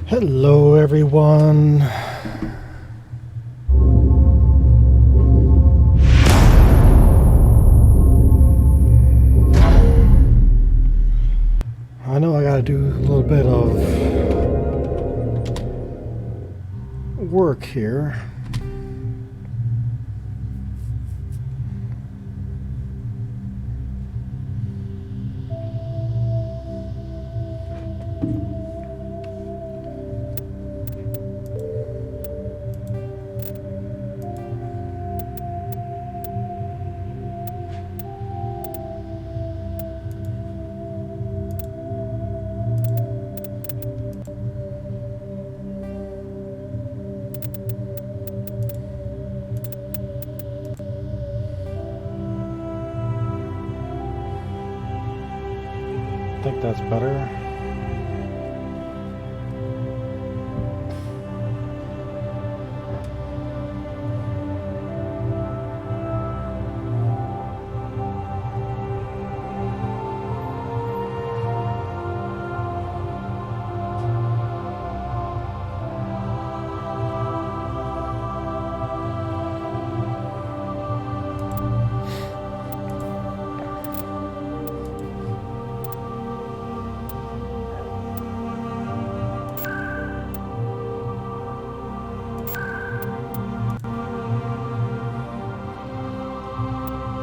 Hello, everyone. I know I gotta do a little bit of work here. I think that's better.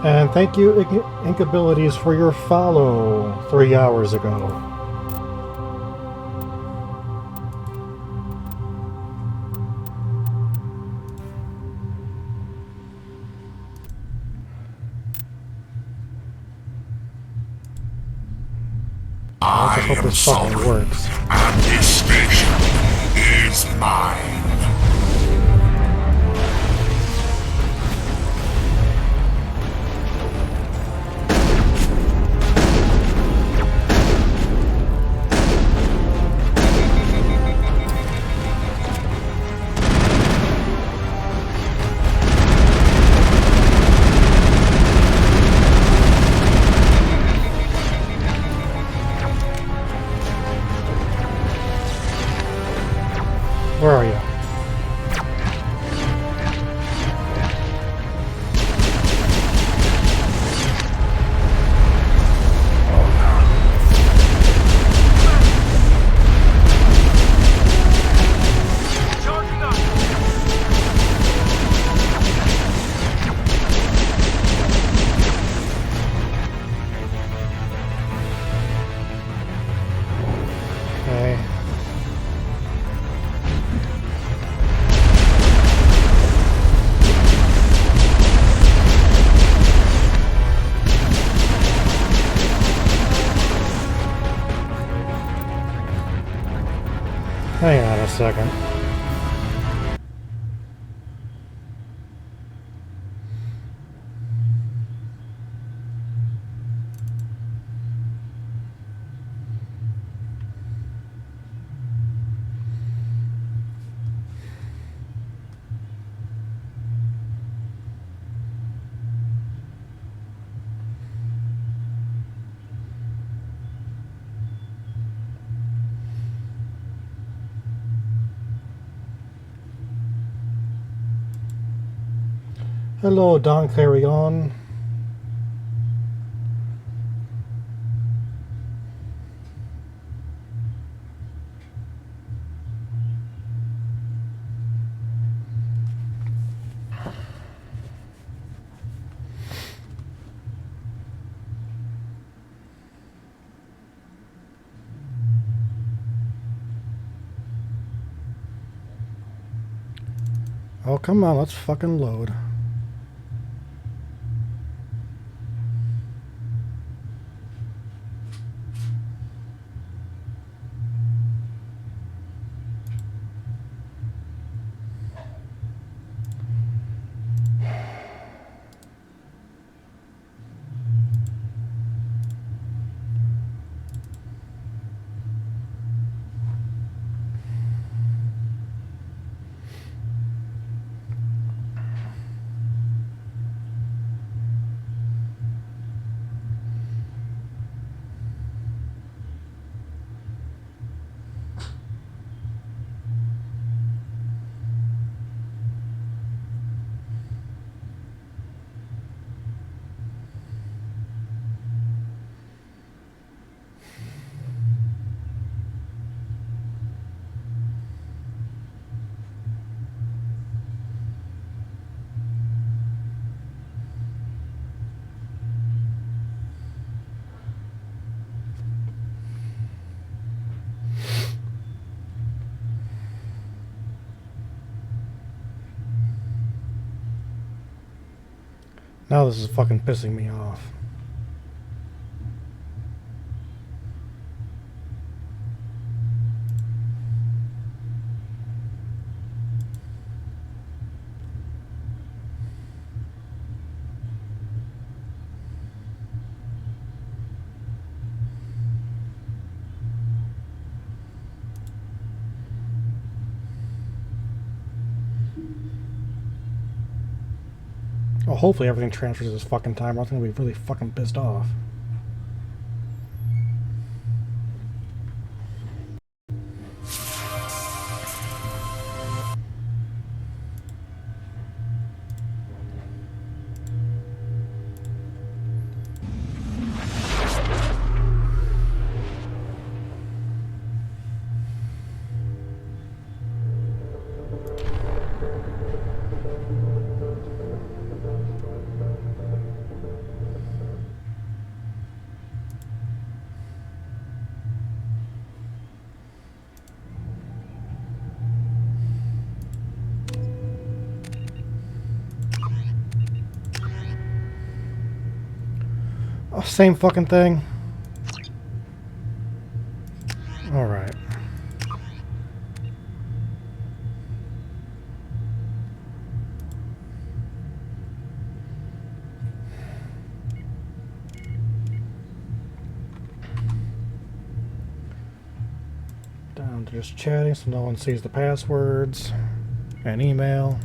And thank you, Inkabilities, for your follow 3 hours ago. I just hope this fucking works. And this station is mine. Where are you? Okay. Hang on a second. Hello, Don Clarion. Oh, come on, let's fucking load. Now this is fucking pissing me off. Oh, hopefully everything transfers this fucking time. I'm gonna be really fucking pissed off. Oh, same fucking thing. Alright. Down to just chatting so no one sees the passwords. And email.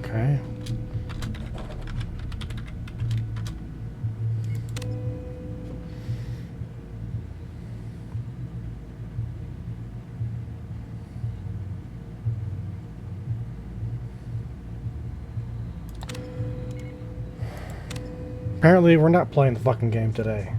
Okay. Apparently we're not playing the fucking game today.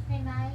Hey, Mike.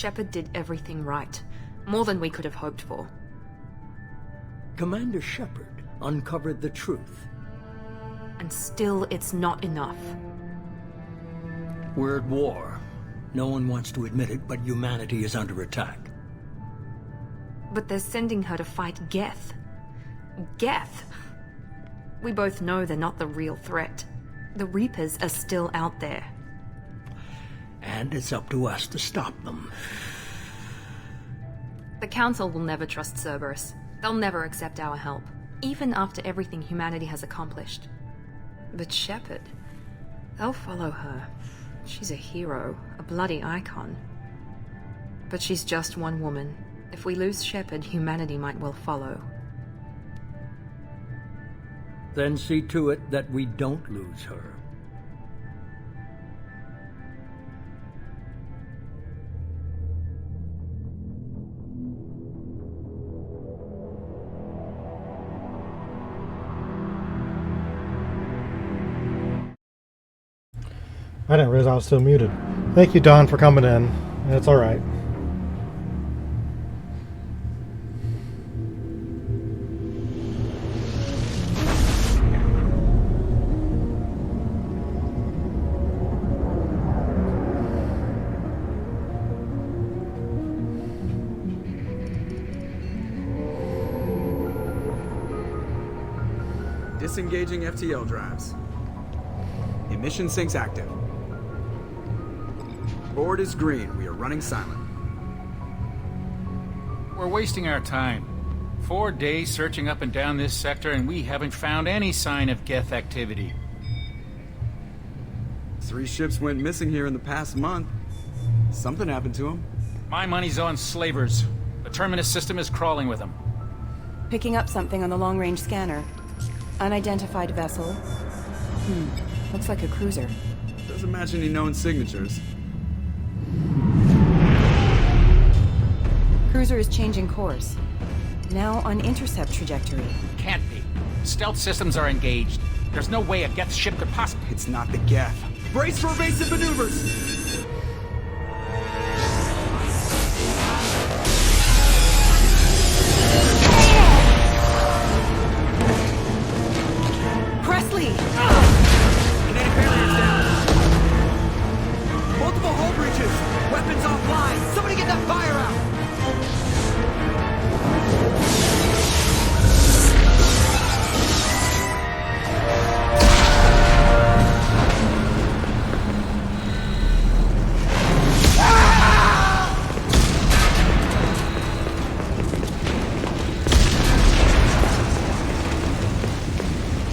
Shepard did everything right. More than we could have hoped for. Commander Shepard uncovered the truth. And still, it's not enough. We're at war. No one wants to admit it, but humanity is under attack. But they're sending her to fight Geth. Geth! We both know they're not the real threat. The Reapers are still out there. And it's up to us to stop them. The Council will never trust Cerberus. They'll never accept our help, even after everything humanity has accomplished. But Shepard, they'll follow her. She's a hero, a bloody icon. But she's just one woman. If we lose Shepard, humanity might well follow. Then see to it that we don't lose her. I didn't realize I was still muted. Thank you, Don, for coming in. It's alright. Disengaging FTL drives. Emission sinks active. Board is green. We are running silent. We're wasting our time. 4 days searching up and down this sector, and we haven't found any sign of Geth activity. 3 ships went missing here in the past month. Something happened to them. My money's on slavers. The Terminus system is crawling with them. Picking up something on the long-range scanner. Unidentified vessel. Looks like a cruiser. Doesn't match any known signatures. Cruiser is changing course. Now on intercept trajectory. Can't be. Stealth systems are engaged. There's no way a Geth ship could possibly... It's not the Geth. Brace for evasive maneuvers! Presley! Kinetic barriers down. Multiple hull breaches. Weapons offline. Somebody get that fire out.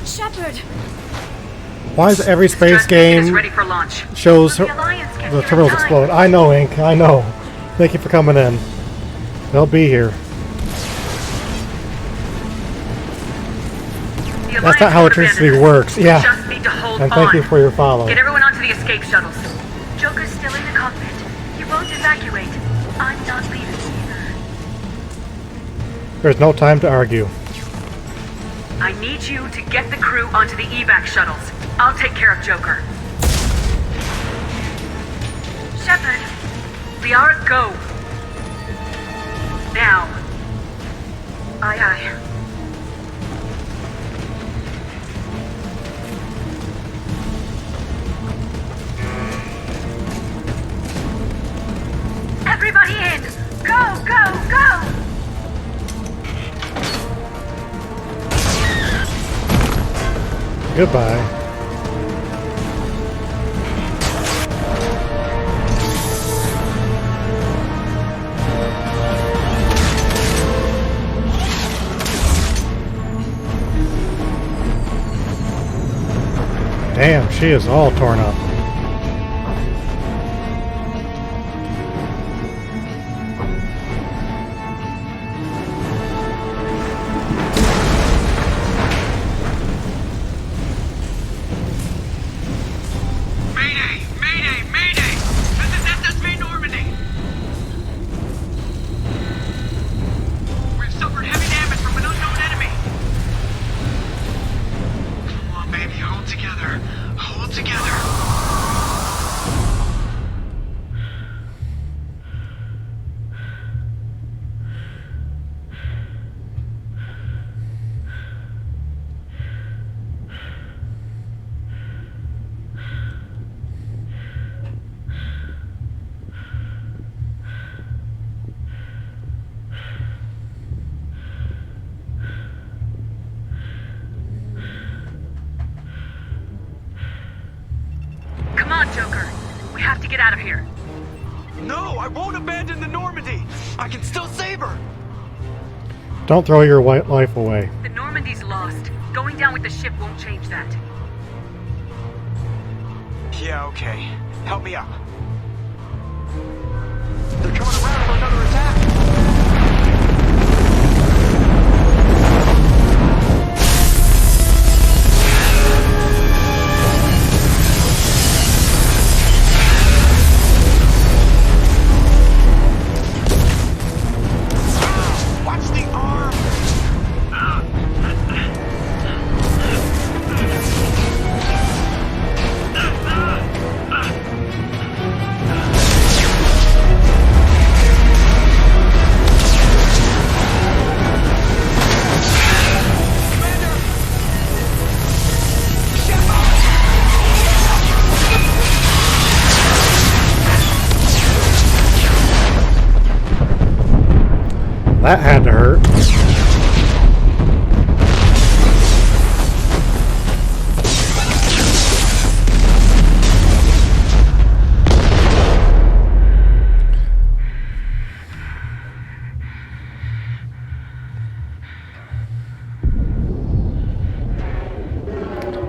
Shepard! Why is every space game shows the terminals explode? I know, Ink. I know. Thank you for coming in. They'll be here. That's not how electricity works. Yeah. And thank you for your follow. Get everyone onto the escape shuttles. Joker's still in the cockpit. He won't evacuate. I'm not leaving either. There's no time to argue. I need you to get the crew onto the evac shuttles. I'll take care of Joker. Shepard, we are at go. Now. Aye, aye. Everybody in! Go, go, go! Goodbye. Damn, she is all torn up. Hold together. to get out of here. No, I won't abandon the Normandy. I can still save her. Don't throw your white life away. The Normandy's lost. Going down with the ship won't change that. Yeah, okay. Help me up. They're coming around for another attack. Watch the arm. That had to hurt.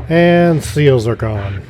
And seals are gone.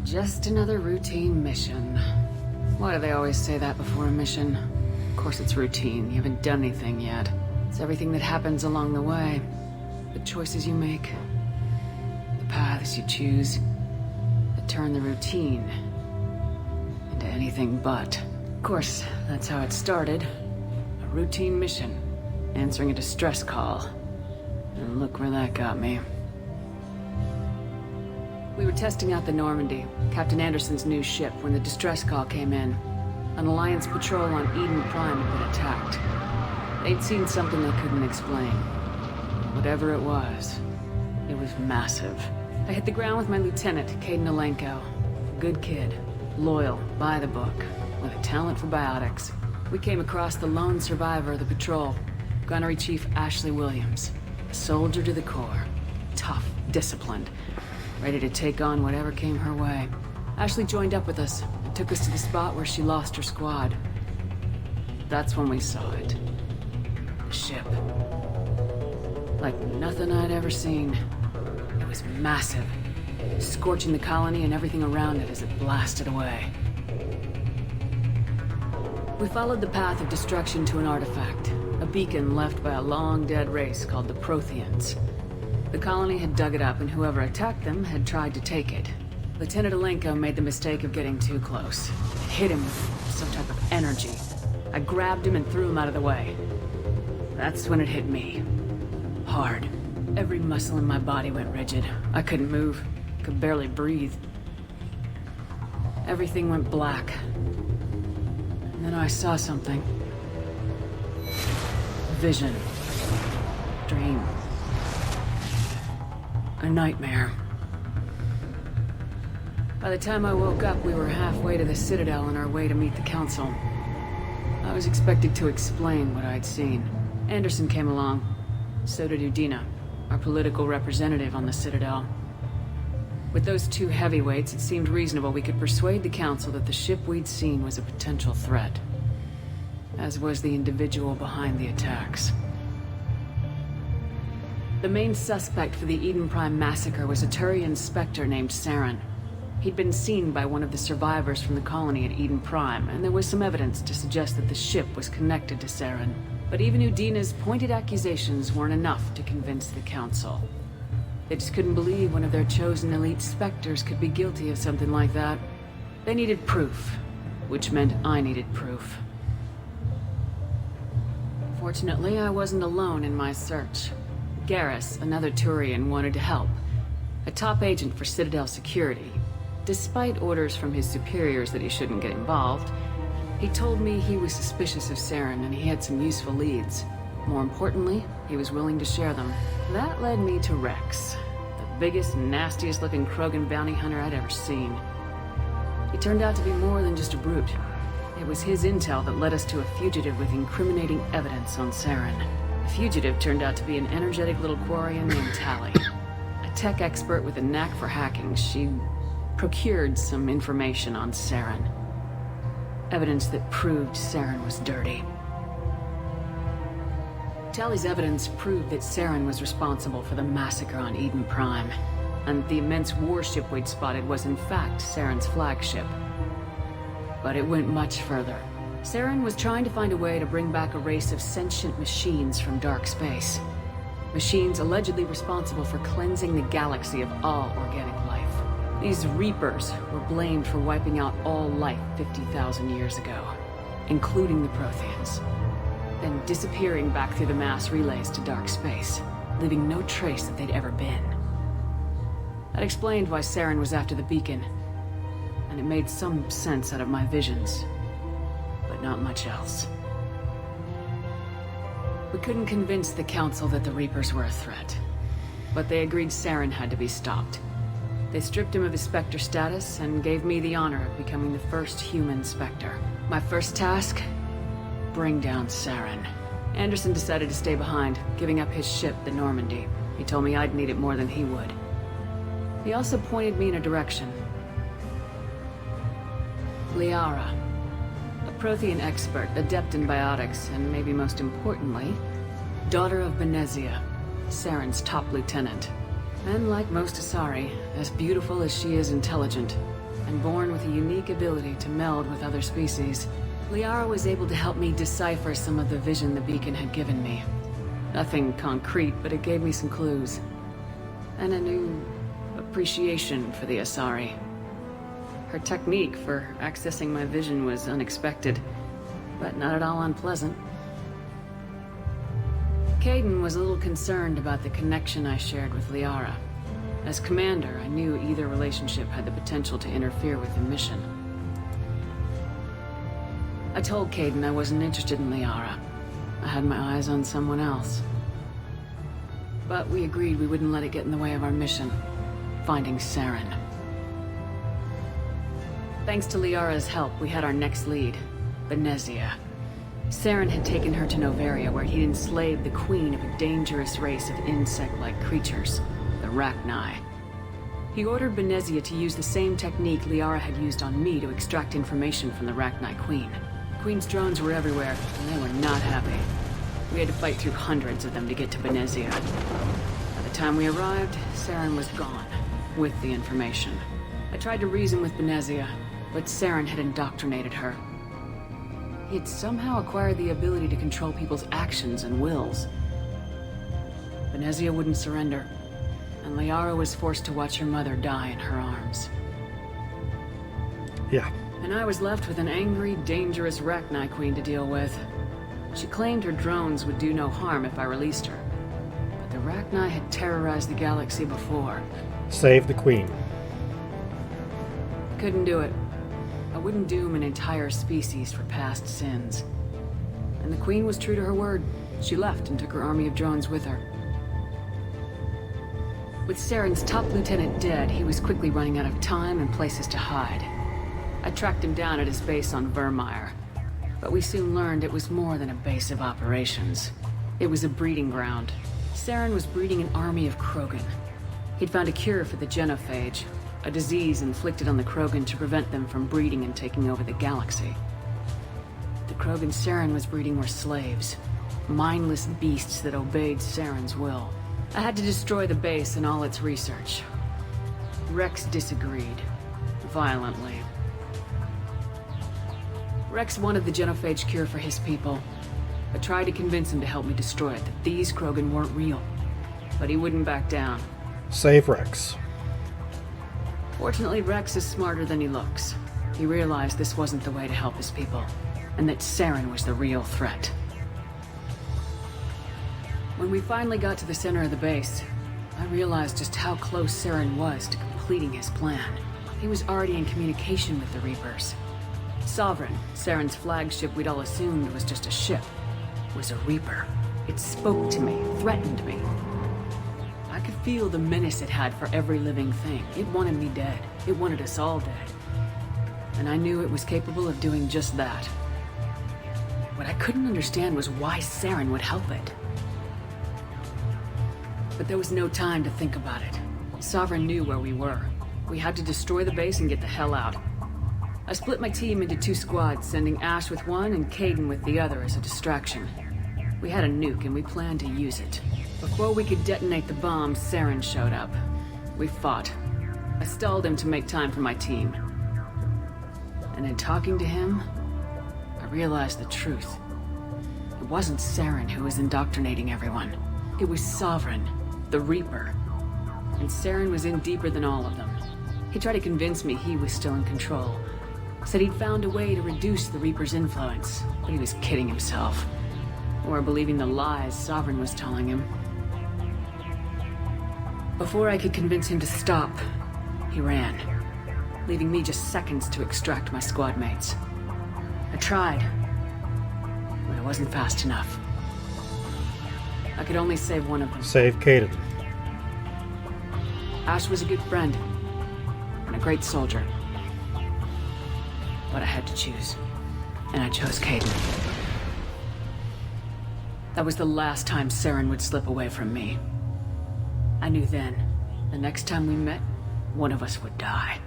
Just another routine mission. Why do they always say that before a mission? Of course it's routine. You haven't done anything yet. It's everything that happens along the way. The choices you make. The paths you choose. That turn the routine into anything but. Of course, that's how it started. A routine mission. Answering a distress call. And look where that got me. We were testing out the Normandy, Captain Anderson's new ship, when the distress call came in. An Alliance patrol on Eden Prime had been attacked. They'd seen something they couldn't explain. Whatever it was massive. I hit the ground with my lieutenant, Caden Alenko. Good kid, loyal, by the book, with a talent for biotics. We came across the lone survivor of the patrol, Gunnery Chief Ashley Williams. A soldier to the core. Tough, disciplined, ready to take on whatever came her way. Ashley joined up with us and took us to the spot where she lost her squad. That's when we saw it. The ship. Like nothing I'd ever seen. It was massive, scorching the colony and everything around it as it blasted away. We followed the path of destruction to an artifact, a beacon left by a long-dead race called the Protheans. The colony had dug it up, and whoever attacked them had tried to take it. Lieutenant Alenko made the mistake of getting too close. It hit him with some type of energy. I grabbed him and threw him out of the way. That's when it hit me. Hard. Every muscle in my body went rigid. I couldn't move. Could barely breathe. Everything went black. And then I saw something. Vision. Dream. A nightmare. By the time I woke up, we were halfway to the Citadel on our way to meet the Council. I was expected to explain what I'd seen. Anderson came along. So did Udina, our political representative on the Citadel. With those two heavyweights, it seemed reasonable we could persuade the Council that the ship we'd seen was a potential threat. As was the individual behind the attacks. The main suspect for the Eden Prime massacre was a Turian Spectre named Saren. He'd been seen by one of the survivors from the colony at Eden Prime, and there was some evidence to suggest that the ship was connected to Saren. But even Udina's pointed accusations weren't enough to convince the Council. They just couldn't believe one of their chosen elite Spectres could be guilty of something like that. They needed proof, which meant I needed proof. Fortunately, I wasn't alone in my search. Garrus, another Turian, wanted to help. A top agent for Citadel Security. Despite orders from his superiors that he shouldn't get involved, he told me he was suspicious of Saren and he had some useful leads. More importantly, he was willing to share them. That led me to Rex, the biggest, nastiest looking Krogan bounty hunter I'd ever seen. He turned out to be more than just a brute. It was his intel that led us to a fugitive with incriminating evidence on Saren. The fugitive turned out to be an energetic little Quarian named Tally. A tech expert with a knack for hacking, she procured some information on Saren. Evidence that proved Saren was dirty. Tally's evidence proved that Saren was responsible for the massacre on Eden Prime, and the immense warship we'd spotted was in fact Saren's flagship. But it went much further. Saren was trying to find a way to bring back a race of sentient machines from dark space. Machines allegedly responsible for cleansing the galaxy of all organic life. These Reapers were blamed for wiping out all life 50,000 years ago, including the Protheans, then disappearing back through the mass relays to dark space, leaving no trace that they'd ever been. That explained why Saren was after the beacon, and it made some sense out of my visions, but not much else. We couldn't convince the Council that the Reapers were a threat, but they agreed Saren had to be stopped. They stripped him of his Spectre status and gave me the honor of becoming the first human Spectre. My first task? Bring down Saren. Anderson decided to stay behind, giving up his ship, the Normandy. He told me I'd need it more than he would. He also pointed me in a direction. Liara. A Prothean expert, adept in biotics, and maybe most importantly, daughter of Benezia, Saren's top lieutenant. And like most Asari, as beautiful as she is intelligent, and born with a unique ability to meld with other species, Liara was able to help me decipher some of the vision the beacon had given me. Nothing concrete, but it gave me some clues. And a new appreciation for the Asari. Her technique for accessing my vision was unexpected, but not at all unpleasant. Kaidan was a little concerned about the connection I shared with Liara. As commander, I knew either relationship had the potential to interfere with the mission. I told Kaidan I wasn't interested in Liara. I had my eyes on someone else. But we agreed we wouldn't let it get in the way of our mission, finding Saren. Thanks to Liara's help, we had our next lead, Benezia. Saren had taken her to Noveria, where he'd enslaved the queen of a dangerous race of insect-like creatures, the Rachni. He ordered Benezia to use the same technique Liara had used on me to extract information from the Rachni queen. The queen's drones were everywhere, and they were not happy. We had to fight through hundreds of them to get to Benezia. By the time we arrived, Saren was gone, with the information. I tried to reason with Benezia, but Saren had indoctrinated her. He had somehow acquired the ability to control people's actions and wills. Benezia wouldn't surrender, and Liara was forced to watch her mother die in her arms. Yeah. And I was left with an angry, dangerous Rachni queen to deal with. She claimed her drones would do no harm if I released her. But the Rachni had terrorized the galaxy before. Save the queen. Couldn't do it. I wouldn't doom an entire species for past sins. And the queen was true to her word. She left and took her army of drones with her. With Saren's top lieutenant dead, he was quickly running out of time and places to hide. I tracked him down at his base on Vermeer, but we soon learned it was more than a base of operations. It was a breeding ground. Saren was breeding an army of Krogan. He'd found a cure for the genophage, a disease inflicted on the Krogan to prevent them from breeding and taking over the galaxy. The Krogan Saren was breeding were slaves, mindless beasts that obeyed Saren's will. I had to destroy the base and all its research. Rex disagreed, violently. Rex wanted the genophage cure for his people. I tried to convince him to help me destroy it, that these Krogan weren't real. But he wouldn't back down. Save Rex. Fortunately, Rex is smarter than he looks. He realized this wasn't the way to help his people, and that Saren was the real threat. When we finally got to the center of the base, I realized just how close Saren was to completing his plan. He was already in communication with the Reapers. Sovereign, Saren's flagship we'd all assumed was just a ship, was a Reaper. It spoke to me, threatened me. I could feel the menace it had for every living thing. It wanted me dead. It wanted us all dead. And I knew it was capable of doing just that. What I couldn't understand was why Saren would help it. But there was no time to think about it. Sovereign knew where we were. We had to destroy the base and get the hell out. I split my team into 2 squads, sending Ash with one and Kaidan with the other as a distraction. We had a nuke and we planned to use it. Before we could detonate the bomb, Saren showed up. We fought. I stalled him to make time for my team. And in talking to him, I realized the truth. It wasn't Saren who was indoctrinating everyone. It was Sovereign, the Reaper. And Saren was in deeper than all of them. He tried to convince me he was still in control. Said he'd found a way to reduce the Reaper's influence, but he was kidding himself. Or believing the lies Sovereign was telling him. Before I could convince him to stop, he ran, leaving me just seconds to extract my squad mates. I tried, but it wasn't fast enough. I could only save one of them. Save Kaidan. Ash was a good friend, and a great soldier. But I had to choose, and I chose Kaidan. That was the last time Saren would slip away from me. I knew then, the next time we met, one of us would die.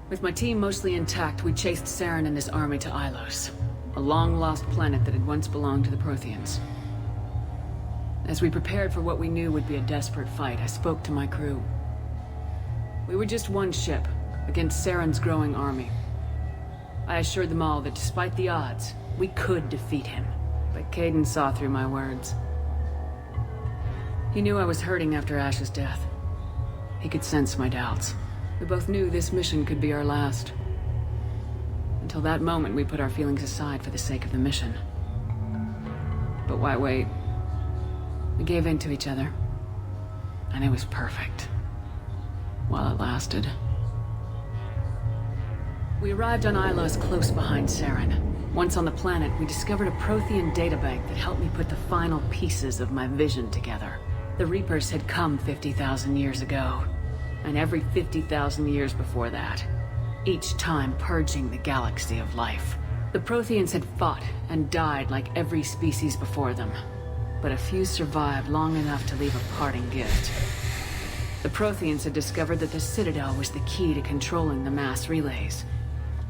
With my team mostly intact, we chased Saren and his army to Ilos, a long-lost planet that had once belonged to the Protheans. As we prepared for what we knew would be a desperate fight, I spoke to my crew. We were just one ship, against Saren's growing army. I assured them all that despite the odds, we could defeat him. But Kaidan saw through my words. He knew I was hurting after Ash's death. He could sense my doubts. We both knew this mission could be our last. Until that moment, we put our feelings aside for the sake of the mission. But why wait? We gave in to each other. And it was perfect. While it lasted. We arrived on Ilos close behind Saren. Once on the planet, we discovered a Prothean databank that helped me put the final pieces of my vision together. The Reapers had come 50,000 years ago, and every 50,000 years before that, each time purging the galaxy of life. The Protheans had fought and died like every species before them, but a few survived long enough to leave a parting gift. The Protheans had discovered that the Citadel was the key to controlling the mass relays.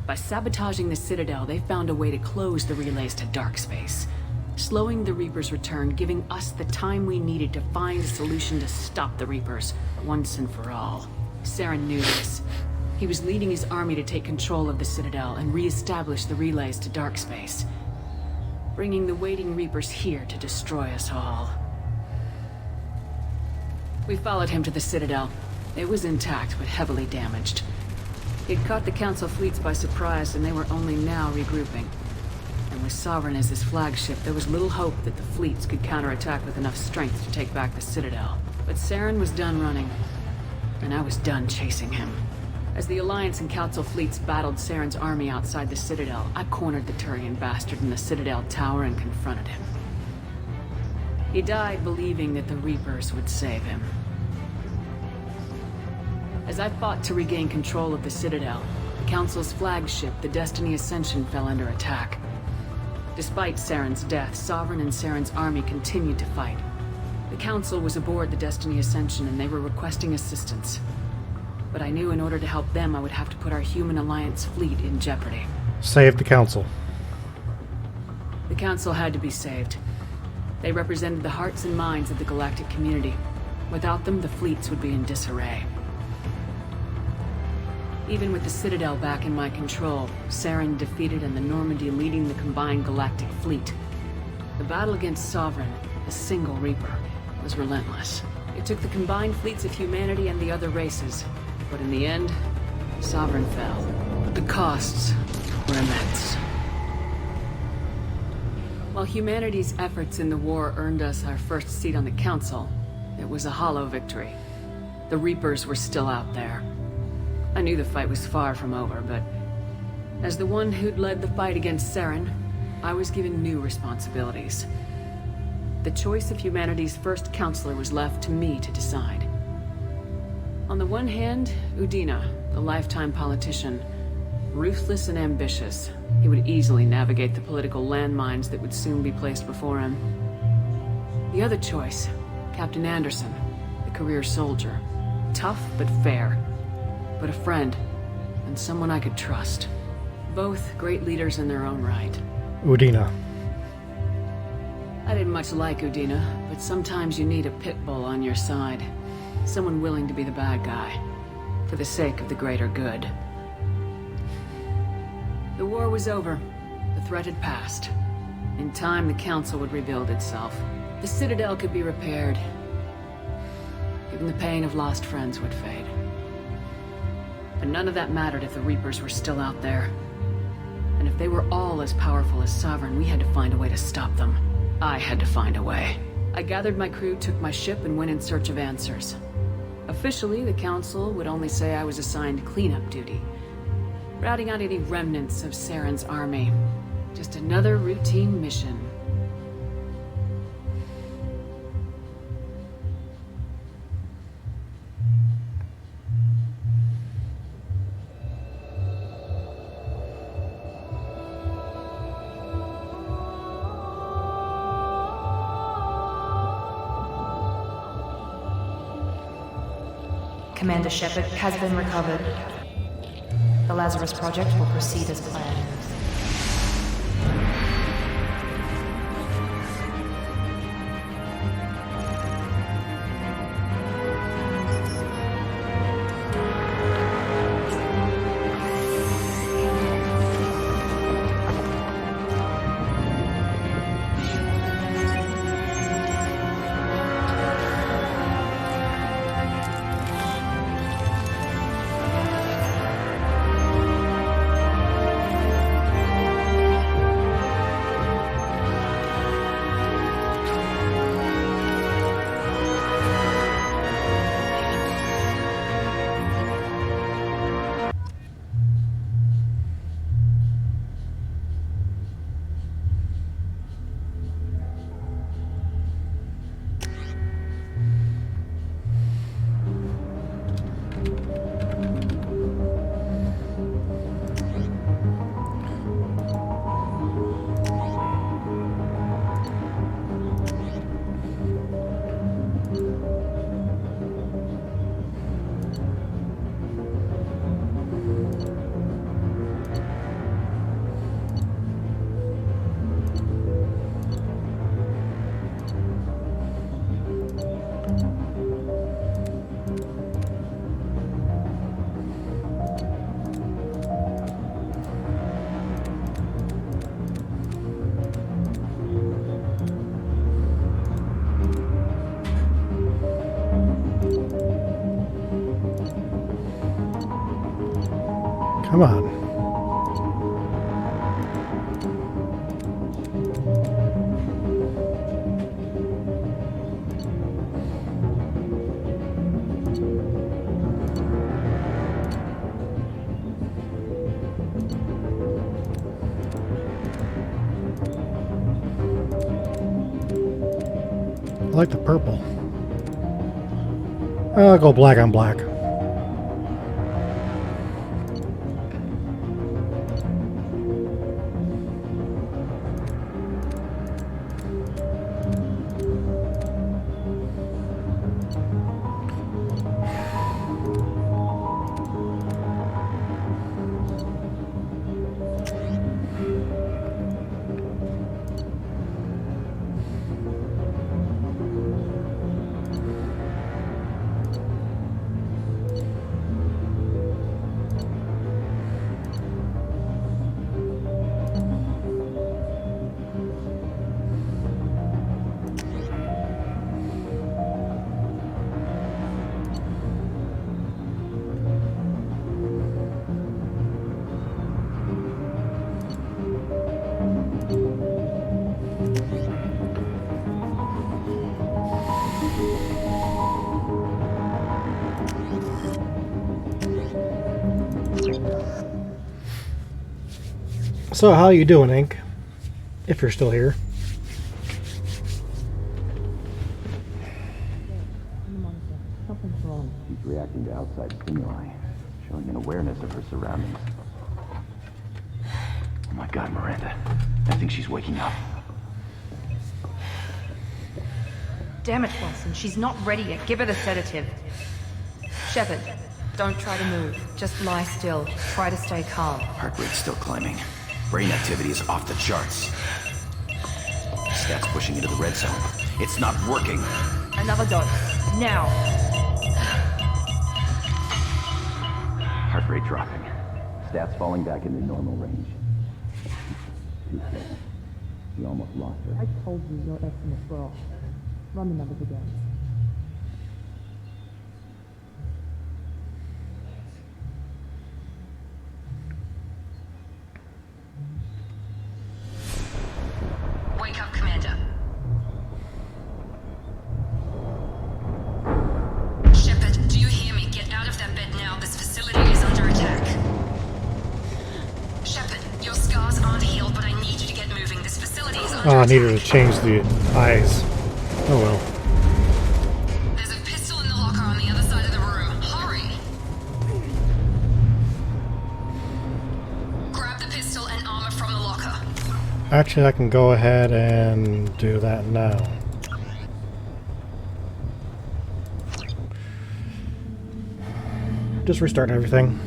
By sabotaging the Citadel, they found a way to close the relays to dark space, slowing the Reapers' return, giving us the time we needed to find a solution to stop the Reapers, once and for all. Saren knew this. He was leading his army to take control of the Citadel and re-establish the relays to dark space, bringing the waiting Reapers here to destroy us all. We followed him to the Citadel. It was intact, but heavily damaged. He'd caught the Council fleets by surprise, and they were only now regrouping. And with Sovereign as his flagship, there was little hope that the fleets could counterattack with enough strength to take back the Citadel. But Saren was done running, and I was done chasing him. As the Alliance and Council fleets battled Saren's army outside the Citadel, I cornered the Turian bastard in the Citadel tower and confronted him. He died believing that the Reapers would save him. As I fought to regain control of the Citadel, the Council's flagship, the Destiny Ascension, fell under attack. Despite Saren's death, Sovereign and Saren's army continued to fight. The Council was aboard the Destiny Ascension and they were requesting assistance. But I knew in order to help them, I would have to put our human Alliance fleet in jeopardy. Save the Council. The Council had to be saved. They represented the hearts and minds of the galactic community. Without them, the fleets would be in disarray. Even with the Citadel back in my control, Saren defeated and the Normandy leading the combined galactic fleet. The battle against Sovereign, a single Reaper, was relentless. It took the combined fleets of humanity and the other races, but in the end, Sovereign fell. But the costs were immense. While humanity's efforts in the war earned us our first seat on the Council, it was a hollow victory. The Reapers were still out there. I knew the fight was far from over, but as the one who'd led the fight against Saren, I was given new responsibilities. The choice of humanity's first counselor was left to me to decide. On the one hand, Udina, the lifetime politician. Ruthless and ambitious, he would easily navigate the political landmines that would soon be placed before him. The other choice, Captain Anderson, the career soldier. Tough but fair. But a friend, and someone I could trust. Both great leaders in their own right. Udina. I didn't much like Udina, but sometimes you need a pit bull on your side. Someone willing to be the bad guy, for the sake of the greater good. The war was over. The threat had passed. In time, the Council would rebuild itself. The Citadel could be repaired. Even the pain of lost friends would fade. But none of that mattered if the Reapers were still out there. And if they were all as powerful as Sovereign, we had to find a way to stop them. I had to find a way. I gathered my crew, took my ship, and went in search of answers. Officially, the Council would only say I was assigned cleanup duty. Routing out any remnants of Saren's army. Just another routine mission. Commander Shepard has been recovered. The Lazarus Project will proceed as planned. Come on. I like the purple. I'll go black on black. So, how you doing, Ink? If you're still here. She's reacting to outside stimuli, showing an awareness of her surroundings. Oh my God, Miranda. I think she's waking up. Damn it, Wilson. She's not ready yet. Give her the sedative. Shepard, don't try to move. Just lie still. Try to stay calm. Heart rate's still climbing. Brain activity is off the charts. Stats pushing into the red zone. It's not working. Another dose. Now. Heart rate dropping. Stats falling back into normal range. 2 seconds. We almost lost her. I told you your estimates were off. Run the numbers again. Wake up, Commander. Shepard, do you hear me? Get out of that bed now. This facility is under attack. Shepard, your scars aren't healed, but I need you to get moving. This facility is under Oh, I attack. needed to change the eyes. Oh well. There's a pistol in the locker on the other side of the room. Hurry! Grab the pistol and armor from the locker. Actually, I can go ahead and do that now. Just restart everything.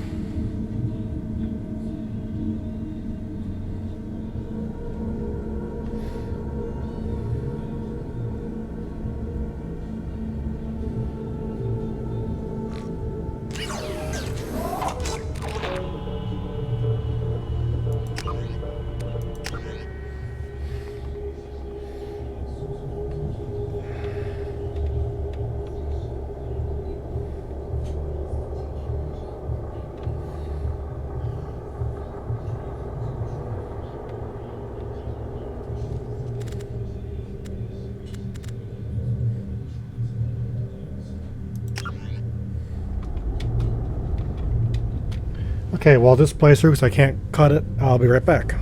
Okay, while this plays through, because I can't cut it, I'll be right back.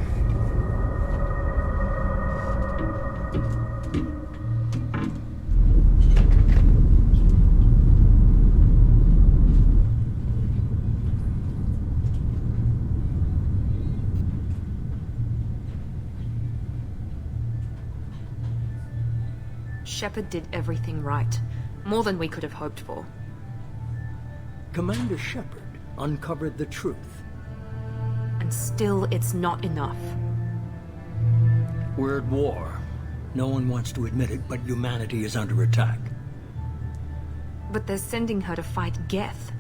Shepard did everything right. More than we could have hoped for. Commander Shepard uncovered the truth. And still, it's not enough. We're at war. No one wants to admit it, but humanity is under attack. But they're sending her to fight Geth.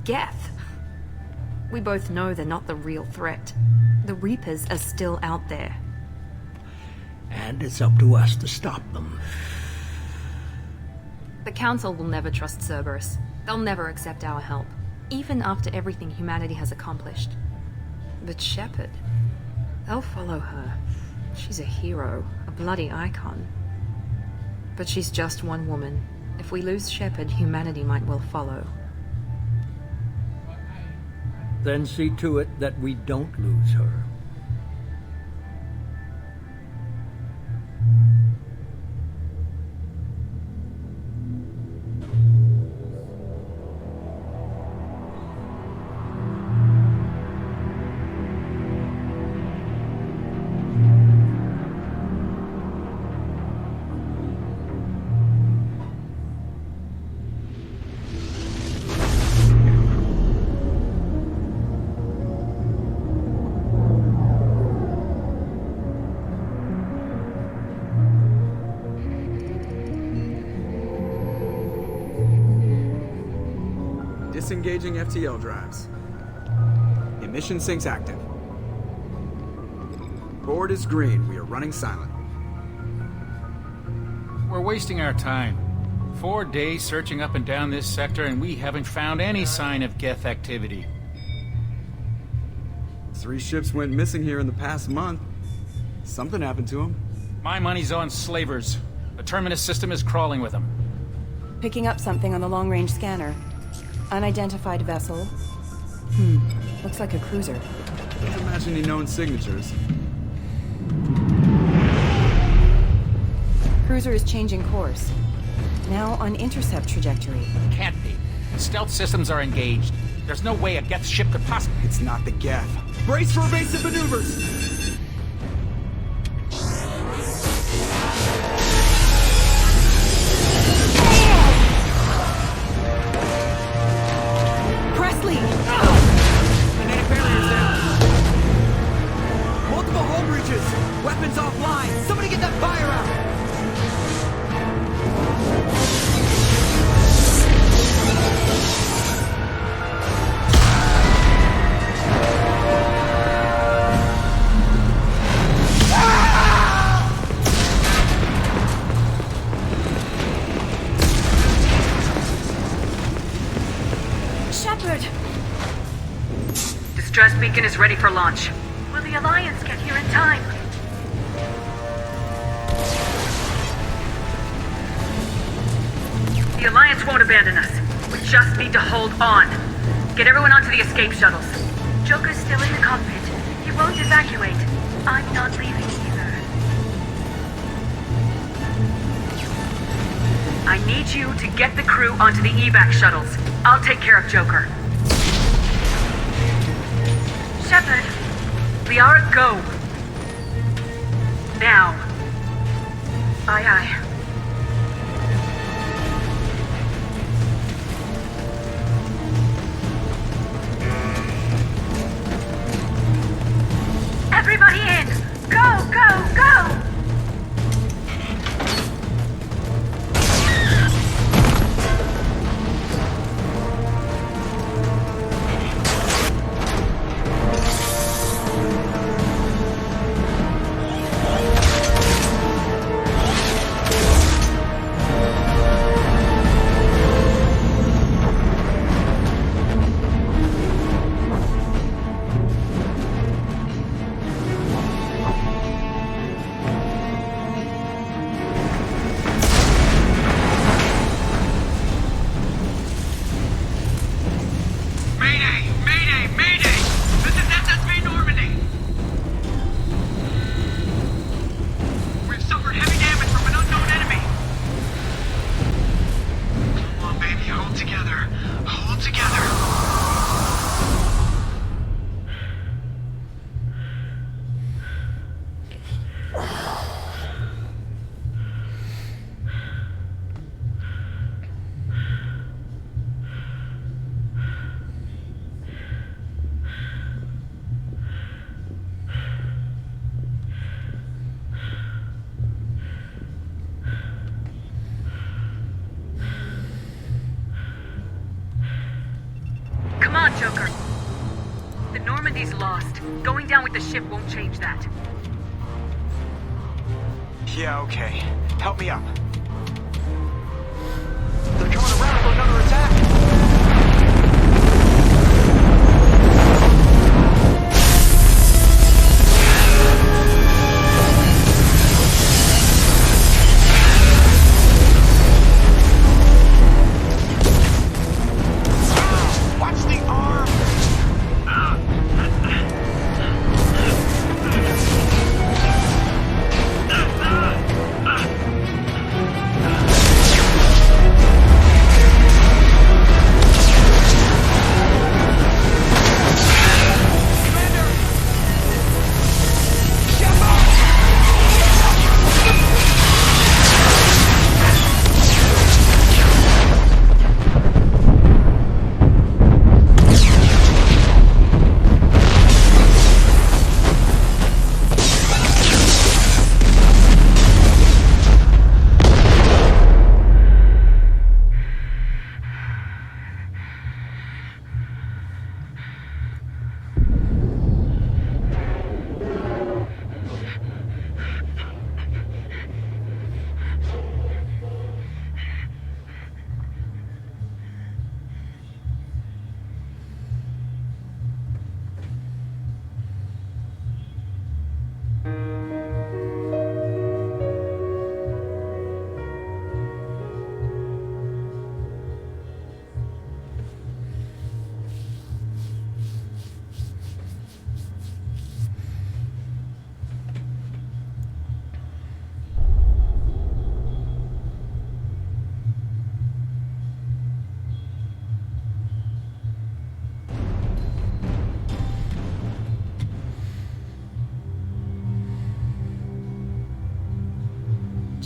Geth! We both know they're not the real threat. The Reapers are still out there. And it's up to us to stop them. The Council will never trust Cerberus. They'll never accept our help, even after everything humanity has accomplished. But Shepard, they'll follow her. She's a hero, a bloody icon. But she's just one woman. If we lose Shepard, humanity might well follow. Then see to it that we don't lose her. Disengaging FTL drives. Emission sinks active. Board is green. We are running silent. We're wasting our time. 4 days searching up and down this sector, and we haven't found any sign of Geth activity. 3 ships went missing here in the past month. Something happened to them. My money's on slavers. The Terminus system is crawling with them. Picking up something on the long-range scanner. Unidentified vessel. Looks like a cruiser. Doesn't match any known signatures. Cruiser is changing course. Now on intercept trajectory. Can't be. Stealth systems are engaged. There's no way a Geth ship could possibly... It's not the Geth. Brace for evasive maneuvers! Kinetic barriers down. Multiple hull breaches. Weapons offline. Somebody get that fire out. Distress beacon is ready for launch. Will the Alliance get here in time? The Alliance won't abandon us. We just need to hold on. Get everyone onto the escape shuttles. Joker's still in the cockpit. He won't evacuate. I'm not leaving either. I need you to get the crew onto the evac shuttles. I'll take care of Joker. Shepard, Liara, go. Now. Aye, aye. Everybody in! Go, go, go! Joker. The Normandy's lost. Going down with the ship won't change that. Yeah, okay. Help me up. They're coming around for another attack!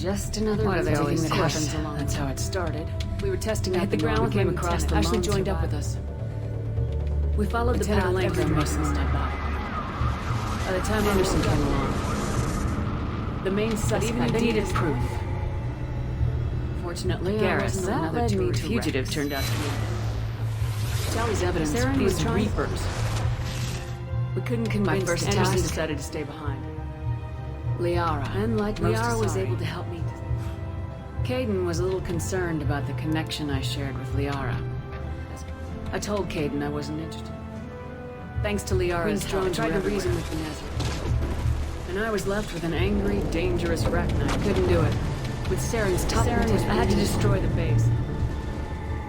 Just another What do they always that say? happens along. That's how it started. We were testing out the ground, came across them. Ashley joined up with us. We followed the path everyone Mason's led by. By the time Anderson came along, the main suspect needed proof. Fortunately, Garrus, another tour fugitive, turned out to be. Charlie's evidence was reapers. We couldn't convince Anderson decided to stay behind. Liara, and like Liara was able to help me. Caden was a little concerned about the connection I shared with Liara. I told Caden I wasn't interested. Thanks to Liara's help, I tried to reason with the Nazareth. And I was left with an angry, dangerous wreck, and I couldn't do it. With Saren's top I had to destroy the base.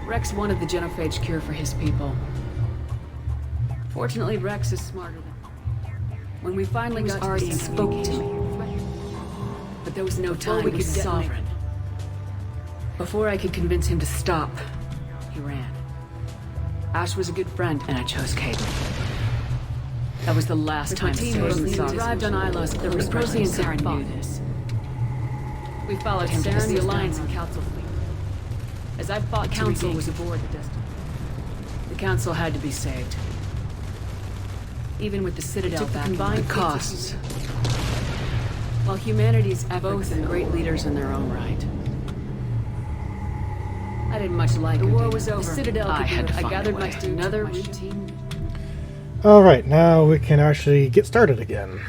Rex wanted the genophage cure for his people. Fortunately, Rex is smarter than... When we finally got already spoke to me. But there was no time. We could sovereign. Before I could convince him to stop, he ran. Ash was a good friend, and I chose Caden. That was the last time Saren arrived on Ilos. The Rosy and Saren knew this. We followed him because the Alliance and Council fleet. As I fought, Council was aboard the Destiny. The Council had to be saved. Even with the Citadel back, combined costs. While humanity's both great leaders in their own right. I didn't much like the war was over. The Citadel I gathered my another routine. Alright, now we can actually get started again.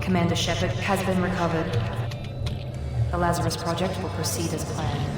Commander Shepard has been recovered. The Lazarus Project will proceed as planned.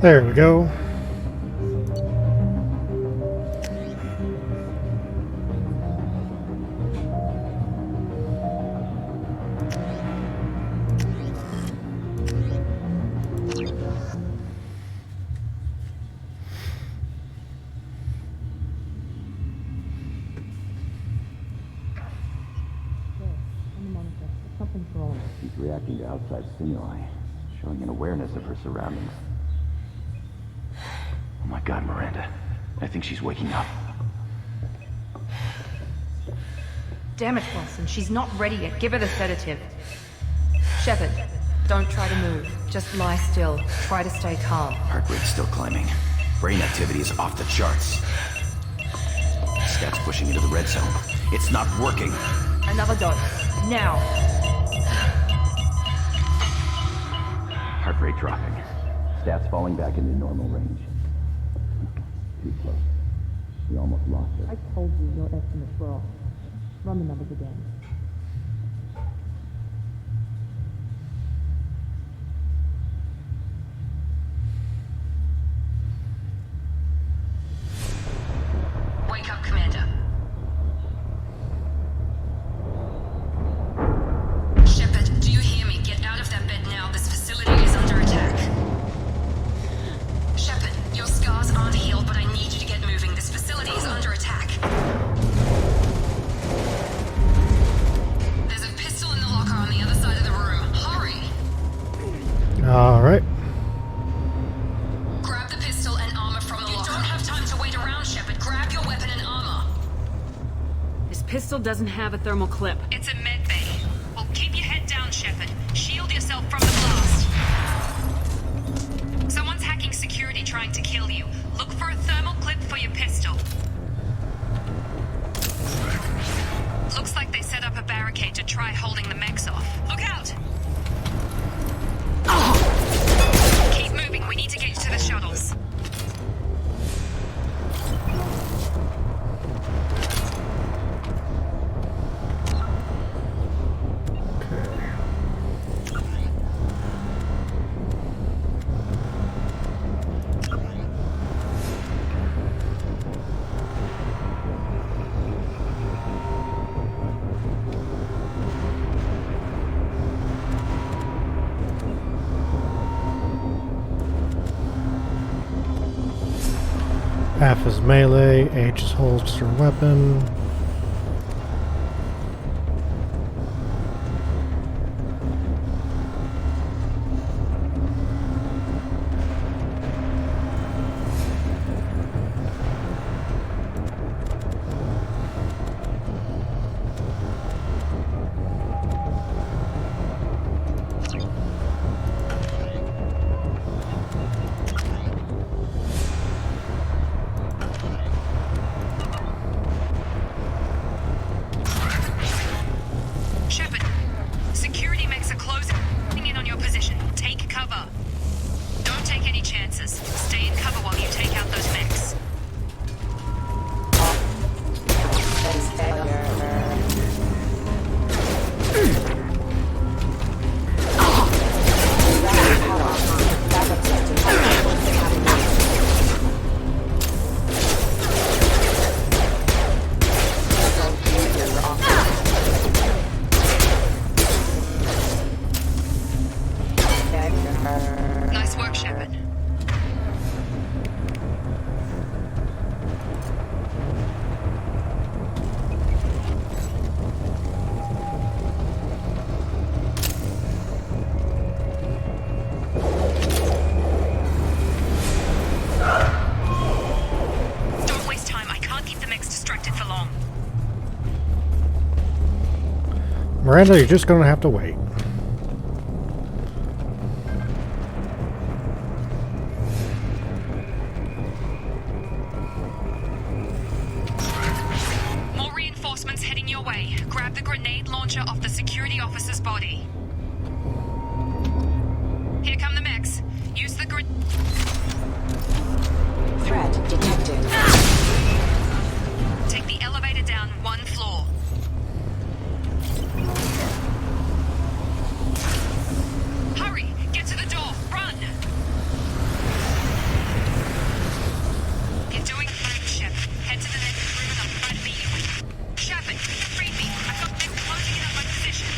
There we go. She's reacting to outside stimuli, showing an awareness of her surroundings. Oh my God, Miranda. I think she's waking up. Damn it, Wilson. She's not ready yet. Give her the sedative. Shepard, don't try to move. Just lie still. Try to stay calm. Heart rate's still climbing. Brain activity is off the charts. Stats pushing into the red zone. It's not working. Another dose. Now. Heart rate dropping. Stats falling back into normal range. Too close. We almost lost her. I told you your estimates were off. Run the numbers again. Wake up, Commander. Shepard, do you hear me? Get out of that bed now. This facility is under attack. Shepard, your scars aren't healed, but I need you to get moving. This facility is under attack. There's a pistol in the locker on the other side of the room. Hurry! Alright. Grab the pistol and armor from the locker. You don't have time to wait around, Shepard. Grab your weapon and armor. This pistol doesn't have a thermal clip. It's a med bay. Well, keep your head down, Shepard. Shield yourself from the blast. Someone's hacking security trying to kill you. Look for a thermal clip for your pistol. Looks like they set up a barricade to try holding the mechs off. Look out! Keep moving. We need to get you to the shuttles. F is melee, H is holster weapon. Shepard, security mechs are closing in on your position. Take cover. Don't take any chances. Stay in cover while you take out those mechs. Nice work, Shepard. Don't waste time. I can't keep the mechs distracted for long. Miranda, you're just gonna have to wait. More reinforcements heading your way. Grab the grenade launcher off the security officer's body. Here come the mechs. Use the Threat detected. Take the elevator down one floor. Hurry! Get to the door! Run! You're doing fine, Shep. Head to the next room and I'll try to beat you. Shepard, read me. I've got mechs closing in on my position.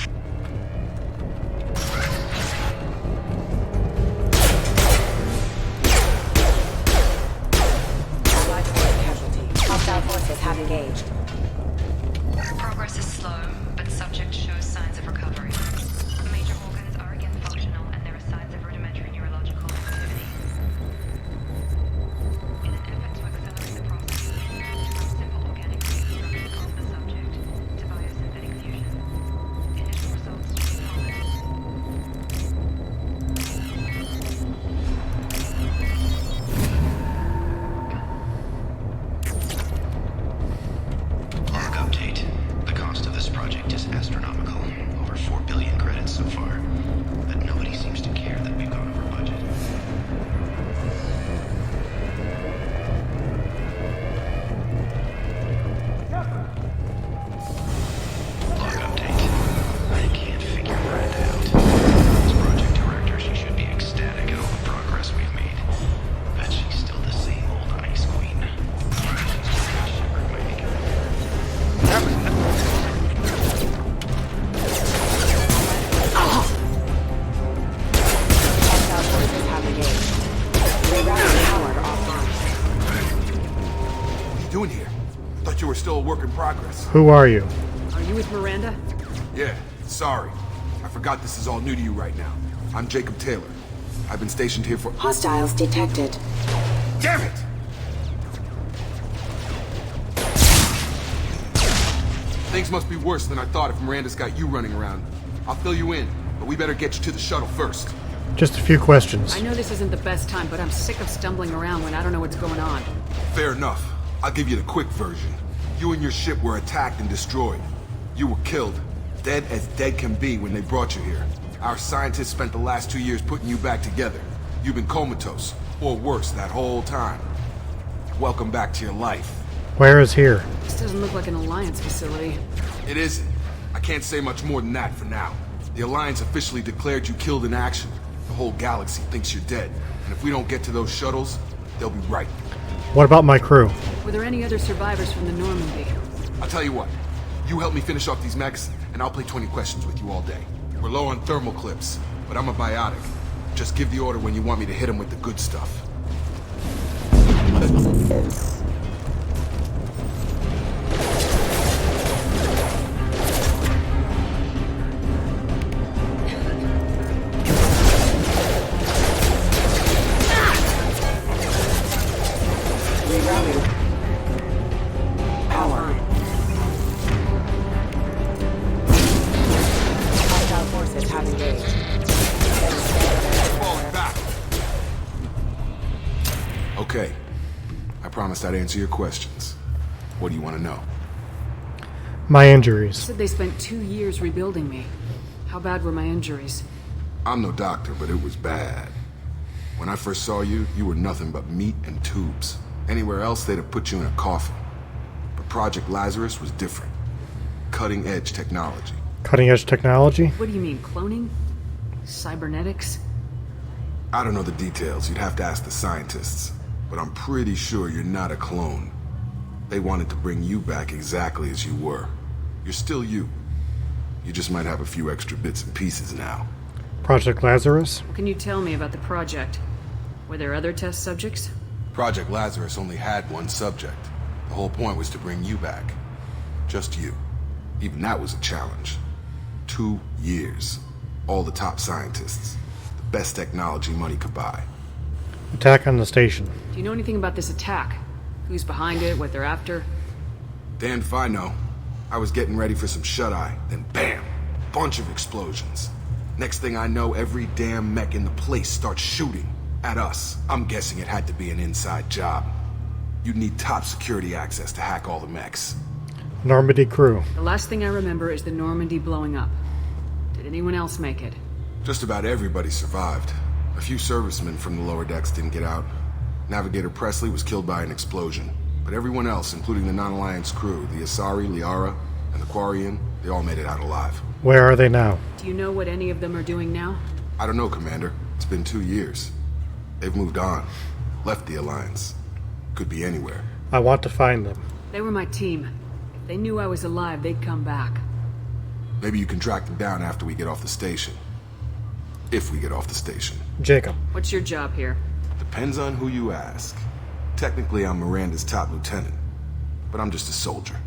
still a work in progress. Who are you? Are you with Miranda? Yeah, sorry. I forgot this is all new to you right now. I'm Jacob Taylor. I've been stationed here for... Hostiles detected. Damn it! Things must be worse than I thought if Miranda's got you running around. I'll fill you in, but we better get you to the shuttle first. Just a few questions. I know this isn't the best time, but I'm sick of stumbling around when I don't know what's going on. Fair enough. I'll give you the quick version. You and your ship were attacked and destroyed. You were killed. Dead as dead can be when they brought you here. Our scientists spent the last 2 years putting you back together. You've been comatose, or worse, that whole time. Welcome back to your life. Where is here? This doesn't look like an Alliance facility. It isn't. I can't say much more than that for now. The Alliance officially declared you killed in action. The whole galaxy thinks you're dead. And if we don't get to those shuttles, they'll be right. What about my crew? Were there any other survivors from the Normandy? I'll tell you what. You help me finish off these mechs, and I'll play 20 questions with you all day. We're low on thermal clips, but I'm a biotic. Just give the order when you want me to hit them with the good stuff. Okay. I promised I'd answer your questions. What do you want to know? My injuries. You said they spent 2 years rebuilding me. How bad were my injuries? I'm no doctor, but it was bad. When I first saw you, you were nothing but meat and tubes. Anywhere else, they'd have put you in a coffin. But Project Lazarus was different. Cutting-edge technology. Cutting-edge technology? What do you mean, cloning? Cybernetics? I don't know the details. You'd have to ask the scientists. But I'm pretty sure you're not a clone. They wanted to bring you back exactly as you were. You're still you. You just might have a few extra bits and pieces now. Project Lazarus? What can you tell me about the project? Were there other test subjects? Project Lazarus only had one subject. The whole point was to bring you back. Just you. Even that was a challenge. 2 years. All the top scientists. The best technology money could buy. Attack on the station. Do you know anything about this attack? Who's behind it, what they're after? Damned if I know. I was getting ready for some shut-eye, then bam! Bunch of explosions. Next thing I know, every damn mech in the place starts shooting. At us. I'm guessing it had to be an inside job. You'd need top security access to hack all the mechs. Normandy crew. The last thing I remember is the Normandy blowing up. Did anyone else make it? Just about everybody survived. A few servicemen from the lower decks didn't get out. Navigator Presley was killed by an explosion. But everyone else, including the non-Alliance crew, the Asari, Liara, and the Quarian, they all made it out alive. Where are they now? Do you know what any of them are doing now? I don't know, Commander. It's been 2 years. They've moved on. Left the Alliance. Could be anywhere. I want to find them. They were my team. If they knew I was alive, they'd come back. Maybe you can track them down after we get off the station. If we get off the station. Jacob. What's your job here? Depends on who you ask. Technically, I'm Miranda's top lieutenant. But I'm just a soldier.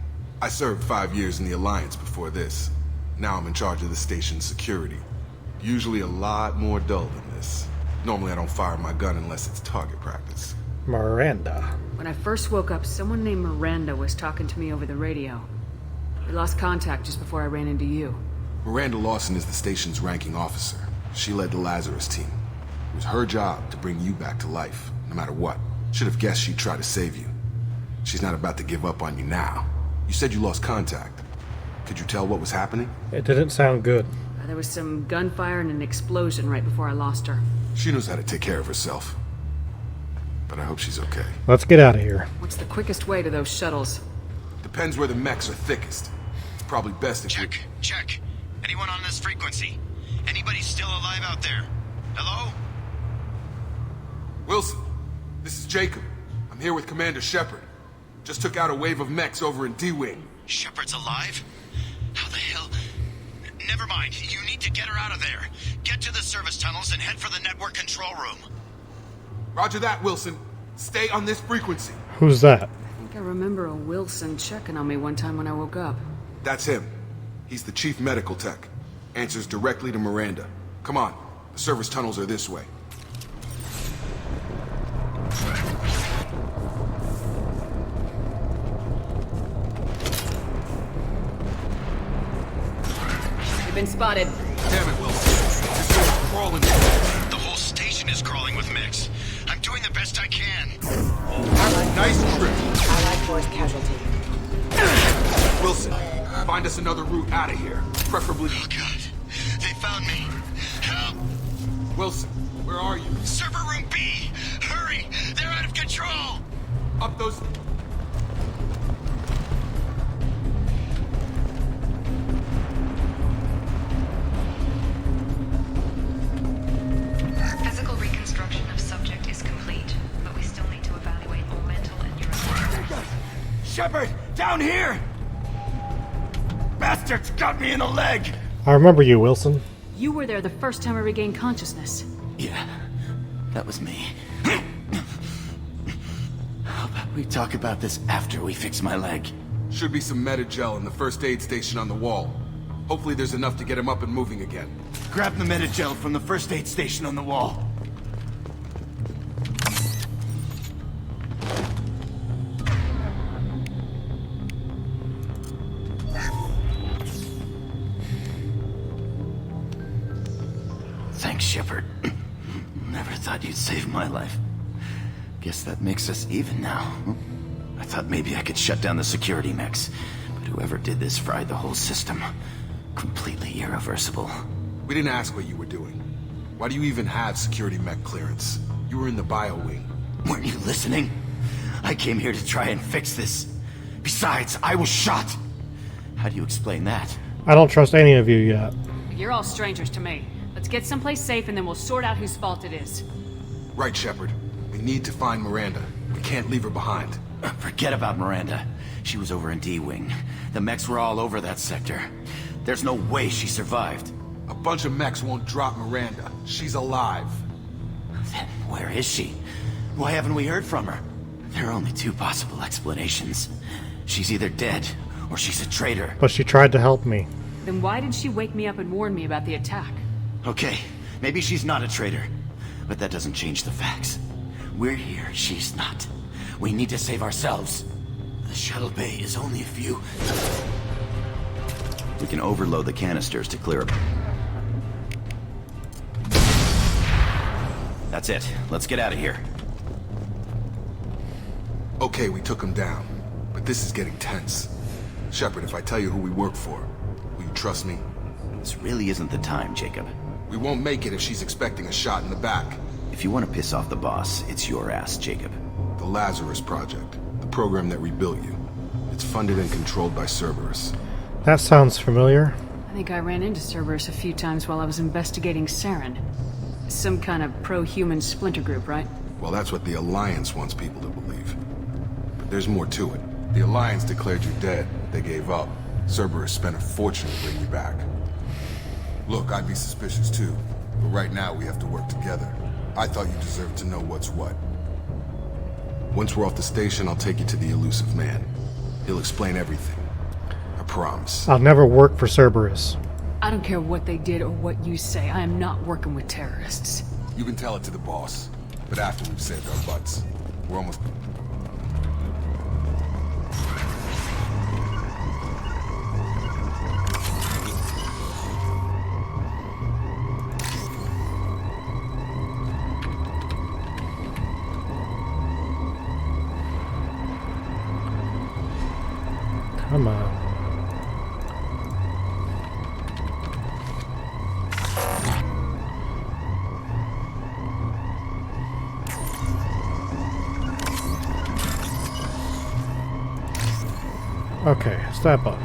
I served 5 years in the Alliance before this. Now I'm in charge of the station's security. Usually a lot more dull than this. Normally I don't fire my gun unless it's target practice. Miranda. When I first woke up, someone named Miranda was talking to me over the radio. We lost contact just before I ran into you. Miranda Lawson is the station's ranking officer. She led the Lazarus team. It was her job to bring you back to life, no matter what. Should have guessed she'd try to save you. She's not about to give up on you now. You said you lost contact. Could you tell what was happening? It didn't sound good. There was some gunfire and an explosion right before I lost her. She knows how to take care of herself. But I hope she's okay. Let's get out of here. What's the quickest way to those shuttles? Depends where the mechs are thickest. It's probably best if Check. Anyone on this frequency? Anybody still alive out there? Hello? Wilson, this is Jacob. I'm here with Commander Shepard. Just took out a wave of mechs over in D-Wing. Shepard's alive? How the hell? Never mind. You need to get her out of there. Get to the service tunnels and head for the network control room. Roger that, Wilson. Stay on this frequency. Who's that? think I remember a Wilson checking on me one time when I woke up. That's him. He's the chief medical tech. Answers directly to Miranda. Come on, the service tunnels are this way. You've been spotted. Damn it, Wilson. This thing's crawling. The whole station is crawling with mechs. I'm doing the best I can. Nice trip. Allied force casualty. Wilson, find us another route out of here. Preferably... Oh, God. They found me. Help! Wilson, where are you? Server room B! Hurry! They're out of control! Up those... Physical reconstruction of subject is complete, but we still need to evaluate all mental and neurological. Shepard, down here! Bastards got me in the leg! I remember you, Wilson. You were there the first time I regained consciousness. Yeah, that was me. How about we talk about this after we fix my leg? Should be some Metagel in the first aid station on the wall. Hopefully there's enough to get him up and moving again. Grab the Metagel from the first aid station on the wall. Thanks, Shepard. Never thought you'd save my life. Guess that makes us even now. I thought maybe I could shut down the security mechs, but whoever did this fried the whole system. Completely irreversible. We didn't ask what you were doing. Why do you even have security mech clearance? You were in the bio wing. Weren't you listening? I came here to try and fix this. Besides, I was shot. How do you explain that? I don't trust any of you yet. You're all strangers to me. Let's get someplace safe and then we'll sort out whose fault it is. Right, Shepard. We need to find Miranda. We can't leave her behind. Forget about Miranda. She was over in D-Wing. The mechs were all over that sector. There's no way she survived. A bunch of mechs won't drop Miranda. She's alive. Then where is she? Why haven't we heard from her? There are only two possible explanations. She's either dead, or she's a traitor. But she tried to help me. Then why did she wake me up and warn me about the attack? Okay, maybe she's not a traitor. But that doesn't change the facts. We're here, she's not. We need to save ourselves. The shuttle bay is only a few... We can overload the canisters to clear up. That's it. Let's get out of here. Okay, we took him down. But this is getting tense. Shepard, if I tell you who we work for, will you trust me? This really isn't the time, Jacob. We won't make it if she's expecting a shot in the back. If you want to piss off the boss, it's your ass, Jacob. The Lazarus Project. The program that rebuilt you. It's funded and controlled by Cerberus. That sounds familiar. I think I ran into Cerberus a few times while I was investigating Saren. Some kind of pro-human splinter group, right? Well, that's what the Alliance wants people to believe. But there's more to it. The Alliance declared you dead. They gave up. Cerberus spent a fortune to bring you back. Look, I'd be suspicious too. But right now we have to work together. I thought you deserved to know what's what. Once we're off the station, I'll take you to the elusive man. He'll explain everything. I promise. I'll never work for Cerberus. I don't care what they did or what you say. I am not working with terrorists. You can tell it to the boss. But after we've saved our butts. We're almost... Come on. Okay, it's that button.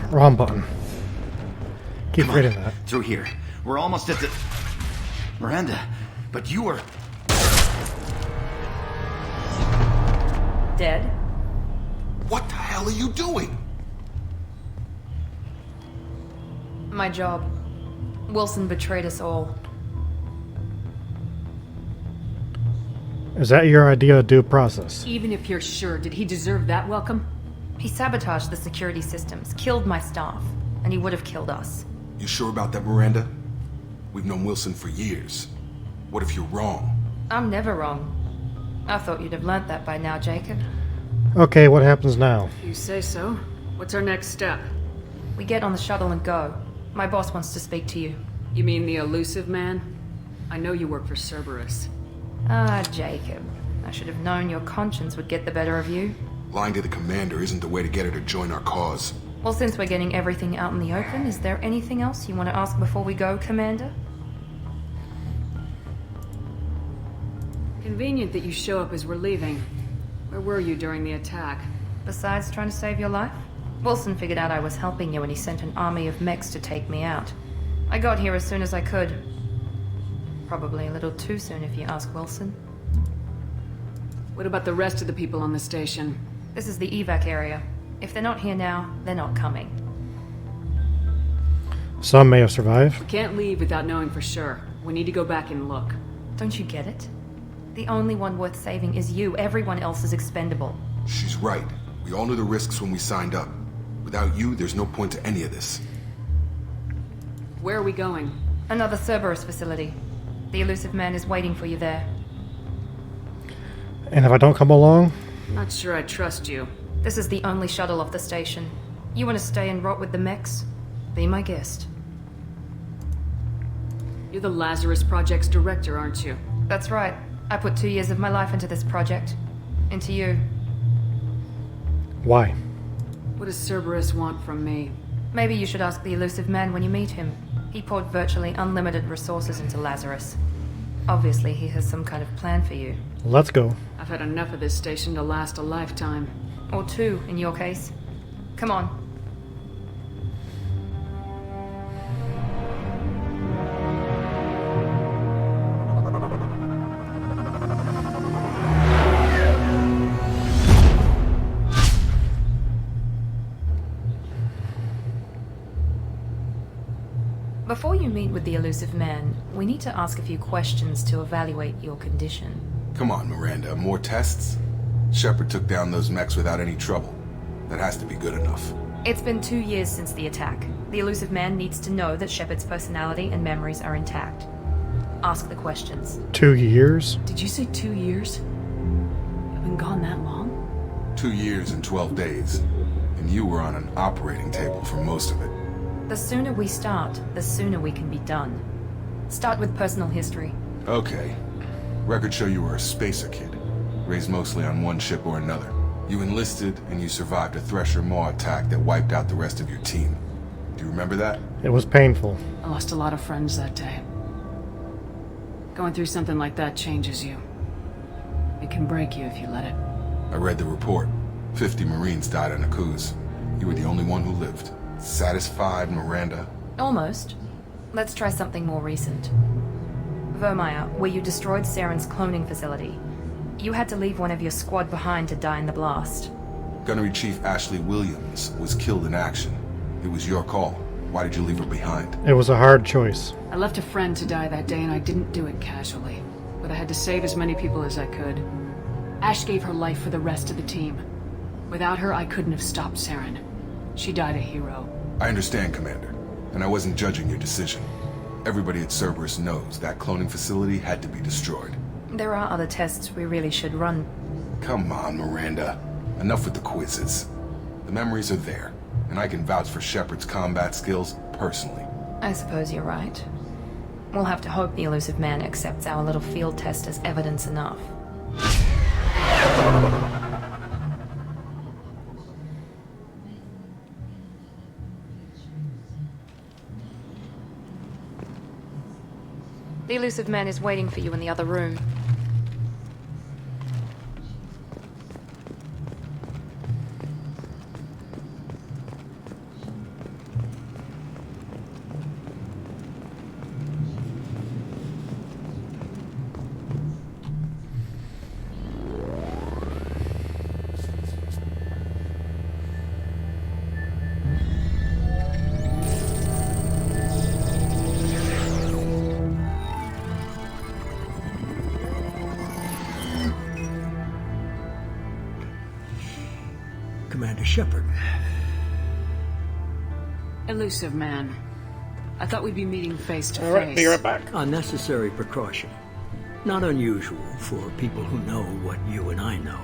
Wrong button. Keep Come on, reading that. through here. We're almost at the... Miranda, but you are... Dead? What the hell are you doing? My job. Wilson betrayed us all. Is that your idea of due process? Even if you're sure, did he deserve that welcome? He sabotaged the security systems, killed my staff, and he would have killed us. You sure about that, Miranda? We've known Wilson for years. What if you're wrong? I'm never wrong. I thought you'd have learnt that by now, Jacob. Okay, what happens now? You say so. What's our next step? We get on the shuttle and go. My boss wants to speak to you. You mean the elusive man? I know you work for Cerberus. Ah, Jacob. I should have known your conscience would get the better of you. Lying to the commander isn't the way to get her to join our cause. Well, since we're getting everything out in the open, is there anything else you want to ask before we go, Commander? Convenient that you show up as we're leaving. Where were you during the attack? Besides trying to save your life? Wilson figured out I was helping you and he sent an army of mechs to take me out. I got here as soon as I could. Probably a little too soon if you ask Wilson. What about the rest of the people on the station? This is the evac area. If they're not here now, they're not coming. Some may have survived. We can't leave without knowing for sure. We need to go back and look. Don't you get it? The only one worth saving is you. Everyone else is expendable. She's right. We all knew the risks when we signed up. Without you, there's no point to any of this. Where are we going? Another Cerberus facility. The elusive man is waiting for you there. And if I don't come along? Not sure I trust you. This is the only shuttle off the station. You want to stay and rot with the mechs? Be my guest. You're the Lazarus Project's director, aren't you? That's right. I put 2 years of my life into this project. Into you. Why? What does Cerberus want from me? Maybe you should ask the elusive man when you meet him. He poured virtually unlimited resources into Lazarus. Obviously, he has some kind of plan for you. Let's go. I've had enough of this station to last a lifetime. Or 2, in your case. Come on. Before you meet with the elusive man, we need to ask a few questions to evaluate your condition. Come on, Miranda. More tests? Shepard took down those mechs without any trouble. That has to be good enough. It's been 2 years since the attack. The elusive man needs to know that Shepard's personality and memories are intact. Ask the questions. 2 years? Did you say 2 years? I've been gone that long? 2 years and 12 days. And you were on an operating table for most of it. The sooner we start, the sooner we can be done. Start with personal history. Okay. Records show you were a spacer kid, raised mostly on one ship or another. You enlisted, and you survived a Thresher Maw attack that wiped out the rest of your team. Do you remember that? It was painful. I lost a lot of friends that day. Going through something like that changes you. It can break you if you let it. I read the report. 50 Marines died on a cruise. You were the only one who lived. Satisfied, Miranda? Almost. Let's try something more recent. Vermeer, where you destroyed Saren's cloning facility. You had to leave one of your squad behind to die in the blast. Gunnery Chief Ashley Williams was killed in action. It was your call. Why did you leave her behind? It was a hard choice. I left a friend to die that day and I didn't do it casually. But I had to save as many people as I could. Ash gave her life for the rest of the team. Without her, I couldn't have stopped Saren. She died a hero. I understand, Commander. And I wasn't judging your decision. Everybody at Cerberus knows that cloning facility had to be destroyed. There are other tests we really should run. Come on, Miranda. Enough with the quizzes. The memories are there, and I can vouch for Shepard's combat skills personally. I suppose you're right. We'll have to hope the elusive man accepts our little field test as evidence enough. The elusive man is waiting for you in the other room. Shepard. Elusive man. I thought we'd be meeting face to face. Alright, be right back. A necessary precaution. Not unusual for people who know what you and I know.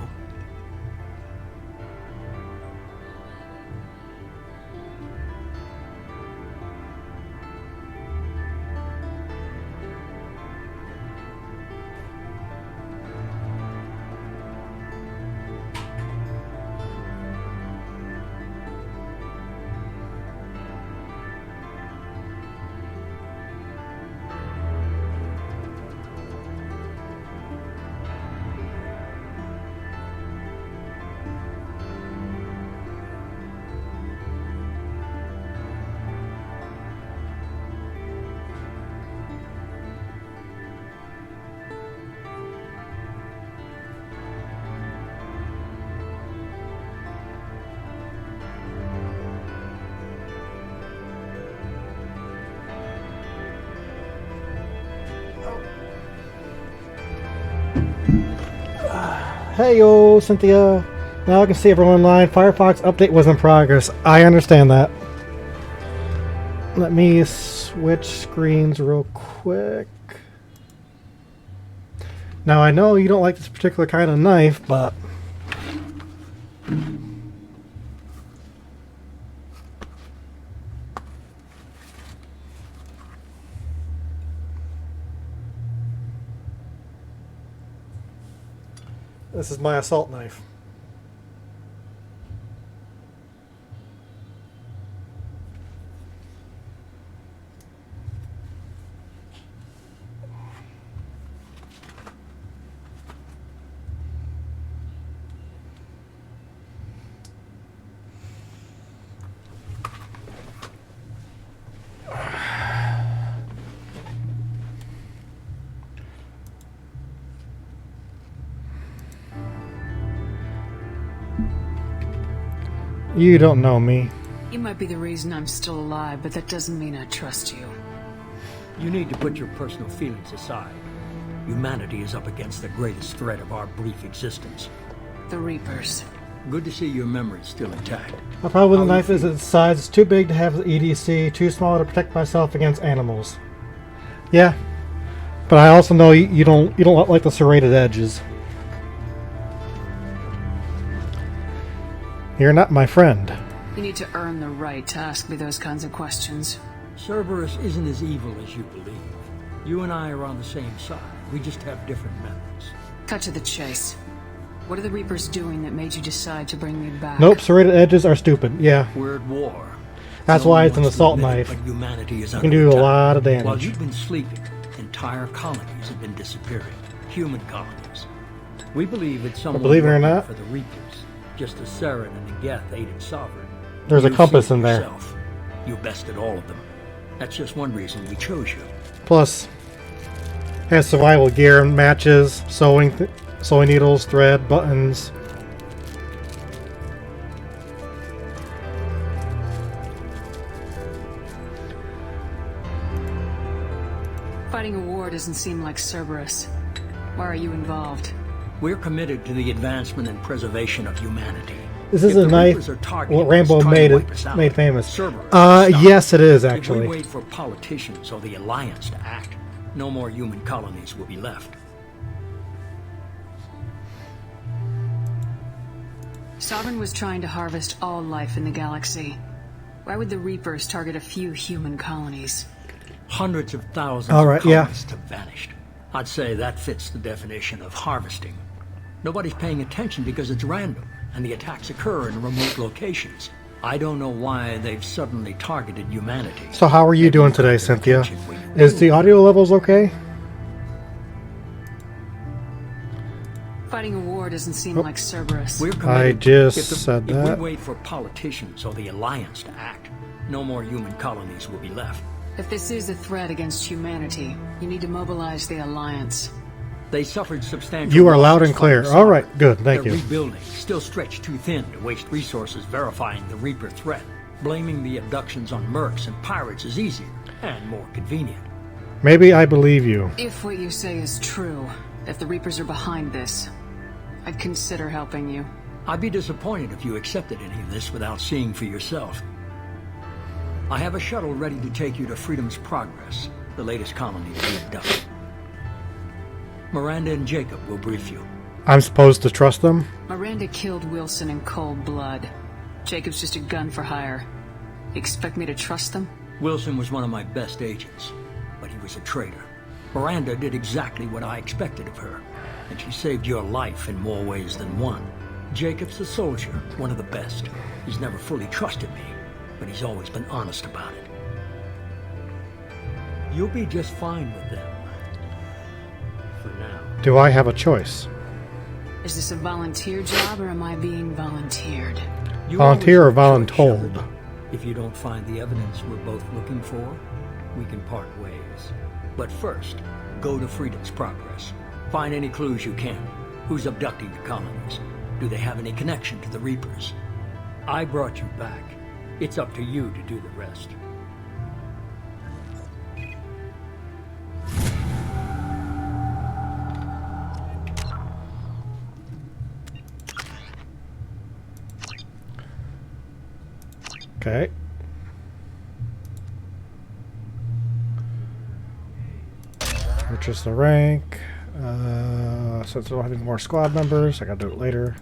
Hey yo, Cynthia. Now I can see everyone online. Firefox update was in progress. I understand that. Let me switch screens real quick. Now I know you don't like this particular kind of knife, but this is my assault knife. You don't know me. You might be the reason I'm still alive, but that doesn't mean I trust you. You need to put your personal feelings aside. Humanity is up against the greatest threat of our brief existence. The Reapers. Good to see your memory's still intact. My problem with the knife is its size. It's too big to have EDC, too small to protect myself against animals. Yeah, but I also know you don't like the serrated edges. You're not my friend. You need to earn the right to ask me those kinds of questions. Cerberus isn't as evil as you believe. You and I are on the same side. We just have different methods. Cut to the chase. What are the Reapers doing that made you decide to bring me back? Nope, serrated edges are stupid. Yeah. We're at war. That's why it's an assault knife. But humanity is you can do a lot of While damage. you've been sleeping, entire colonies have been disappearing. Human colonies. We believe it's someone believe it or working not, for the Reapers. Just as Saren and the Geth aided Sovereign. there's a You compass see it in there. yourself. You bested all of them. That's just one reason we chose you. Plus, has survival gear and matches, sewing needles, thread, buttons. Fighting a war doesn't seem like Cerberus. Why are you involved? We're committed to the advancement and preservation of humanity. This is If a the knife Reapers are targeting what Rambo us, trying made to wipe us out, made famous. Cerberus will stop. Yes, it is If actually. we wait for politicians or the Alliance to act, no more human colonies will be left. Sovereign was trying to harvest all life in the galaxy. Why would the Reapers target a few human colonies? Hundreds of thousands All right, of yeah. colonists have vanished. I'd say that fits the definition of harvesting. Nobody's paying attention because it's random, and the attacks occur in remote locations. I don't know why they've suddenly targeted humanity. So how are you doing today, Cynthia? Is the audio levels okay? Fighting a war doesn't seem like Cerberus. We're I committed. just If said If that. we wait for politicians or the Alliance to act, no more human colonies will be left. If this is a threat against humanity, you need to mobilize the Alliance. They suffered substantial You are loud losses and clear. from All right, good, thank They're you. rebuilding, still stretched too thin to waste resources verifying the Reaper threat. Blaming the abductions on mercs and pirates is easier and more convenient. Maybe I believe you. If what you say is true, if the Reapers are behind this, I'd consider helping you. I'd be disappointed if you accepted any of this without seeing for yourself. I have a shuttle ready to take you to Freedom's Progress, the latest colony to be abducted. Miranda and Jacob will brief you. I'm supposed to trust them? Miranda killed Wilson in cold blood. Jacob's just a gun for hire. You expect me to trust them? Wilson was one of my best agents, but he was a traitor. Miranda did exactly what I expected of her, and she saved your life in more ways than one. Jacob's a soldier, one of the best. He's never fully trusted me, but he's always been honest about it. You'll be just fine with them. For now. Do I have a choice? Is this a volunteer job, or am I being volunteered? Volunteer or voluntold? If you don't find the evidence we're both looking for, we can part ways. But first, go to Freedom's Progress. Find any clues you can. Who's abducting the colonies? Do they have any connection to the Reapers? I brought you back. It's up to you to do the rest. Okay. Purchase the rank. Since I don't have any more squad members, I gotta do it later.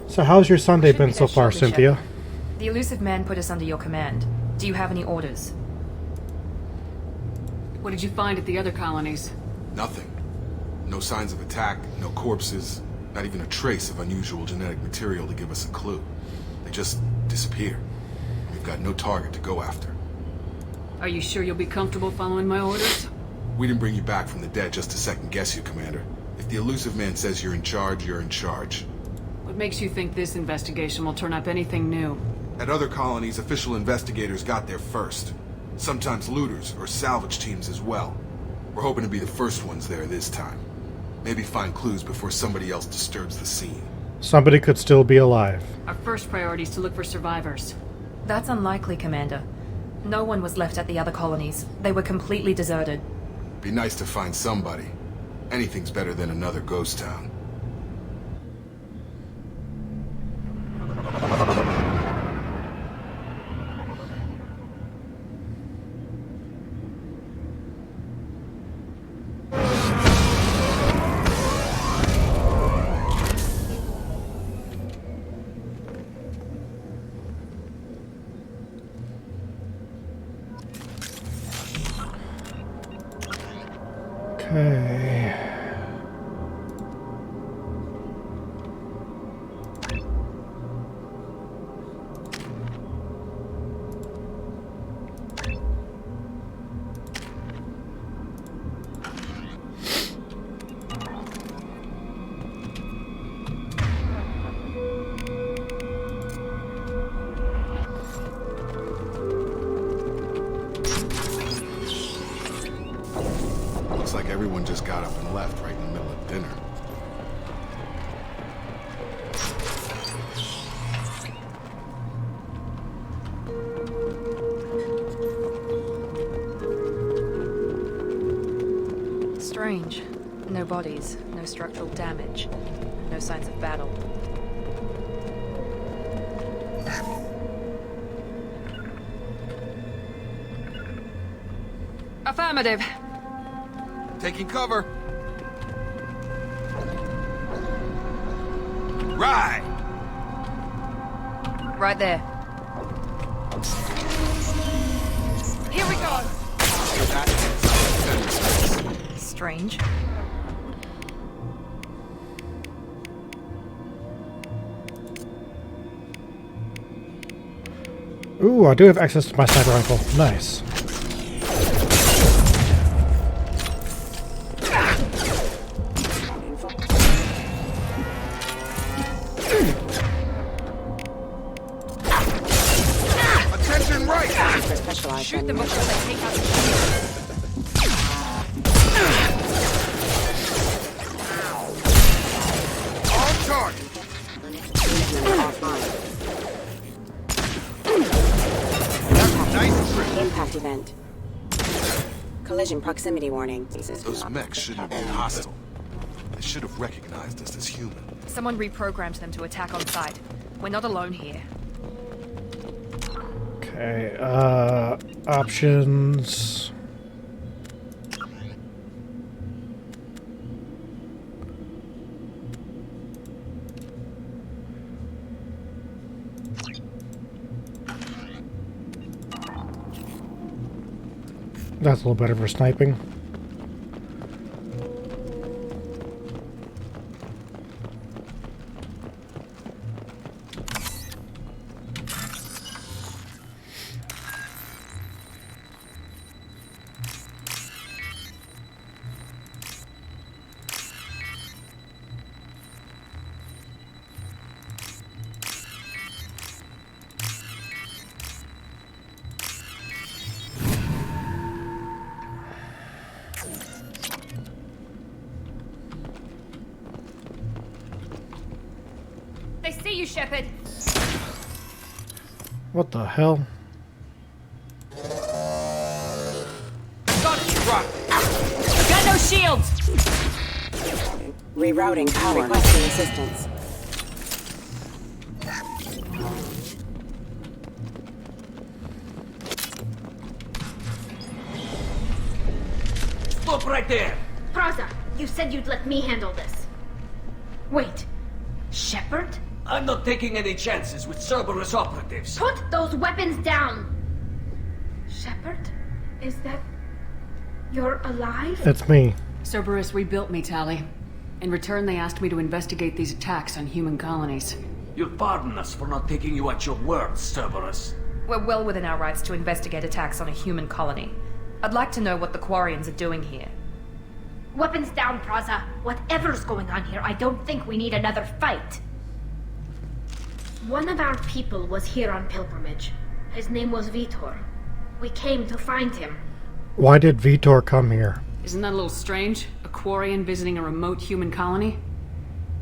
So how's your Sunday been so far, Cynthia? The elusive man put us under your command. Do you have any orders? What did you find at the other colonies? Nothing. No signs of attack, no corpses, not even a trace of unusual genetic material to give us a clue. They just disappear. We've got no target to go after. Are you sure you'll be comfortable following my orders? We didn't bring you back from the dead just to second guess you, Commander. If the elusive man says you're in charge, you're in charge. What makes you think this investigation will turn up anything new? At other colonies, official investigators got there first. Sometimes looters or salvage teams as well. We're hoping to be the first ones there this time. Maybe find clues before somebody else disturbs the scene. Somebody could still be alive. Our first priority is to look for survivors. That's unlikely, Commander. No one was left at the other colonies. They were completely deserted. Be nice to find somebody. Anything's better than another ghost town. Okay. Looks like everyone just got up and left right in the middle of dinner. Strange. No bodies, no structural damage, no signs of battle. Affirmative. Taking cover. Right. Right there. Here we go. Strange. Ooh, I do have access to my sniper rifle. Nice. super specialized. Shoot them before they take out the ship. On target. Nice impact event. Collision proximity warning. Those mechs shouldn't have been hostile. They should have recognized us as human. Someone reprogrammed them to attack on sight. We're not alone here. Okay, options. That's a little better for sniping. They see you, Shepard. What the hell? Got no shields! Rerouting power. Requesting assistance. Stop right there! Praza, you said you'd let me handle this. Wait, Shepard? I'm not taking any chances with Cerberus operatives. Put those weapons down! Shepard? Is that... You're alive? It's me. Cerberus rebuilt me, Tali. In return, they asked me to investigate these attacks on human colonies. You'll pardon us for not taking you at your word, Cerberus. We're well within our rights to investigate attacks on a human colony. I'd like to know what the Quarians are doing here. Weapons down, Praza. Whatever's going on here, I don't think we need another fight. One of our people was here on pilgrimage. His name was Vitor. We came to find him. Why did Vitor come here? Isn't that a little strange? A Quarian visiting a remote human colony?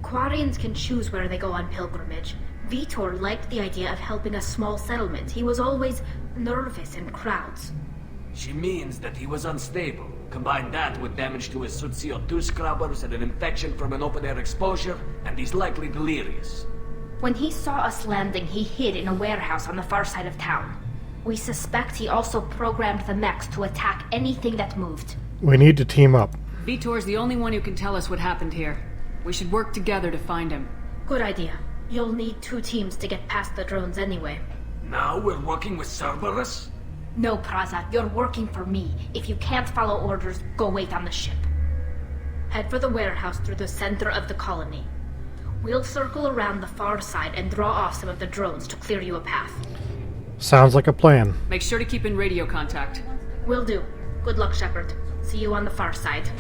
Quarians can choose where they go on pilgrimage. Vitor liked the idea of helping a small settlement. He was always nervous in crowds. She means that he was unstable. Combine that with damage to his suit CO2 scrubbers and an infection from an open-air exposure, and he's likely delirious. When he saw us landing, he hid in a warehouse on the far side of town. We suspect he also programmed the mechs to attack anything that moved. We need to team up. Vitor's the only one who can tell us what happened here. We should work together to find him. Good idea. You'll need 2 teams to get past the drones anyway. Now we're working with Cerberus? No, Praza, you're working for me. If you can't follow orders, go wait on the ship. Head for the warehouse through the center of the colony. We'll circle around the far side and draw off some of the drones to clear you a path. Sounds like a plan. Make sure to keep in radio contact. Will do. Good luck, Shepard. See you on the far side.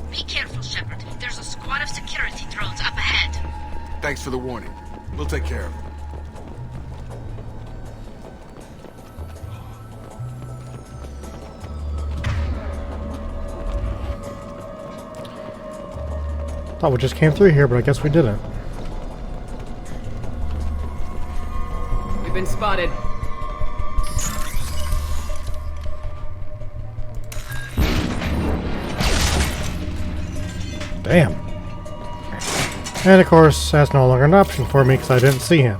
Be careful, Shepard. There's a squad of security drones up ahead. Thanks for the warning. We'll take care of it. Thought we just came through here, but I guess we didn't. We've been spotted. Damn. And of course, that's no longer an option for me because I didn't see him.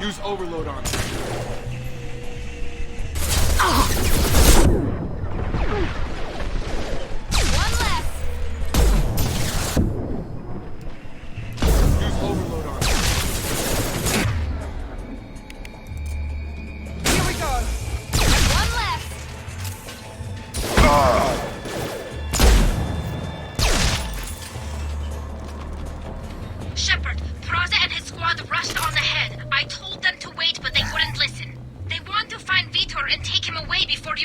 Use overload on him. Shepard, Praza and his squad rushed on ahead. I told them to wait, but they wouldn't listen. They want to find Vitor and take him away before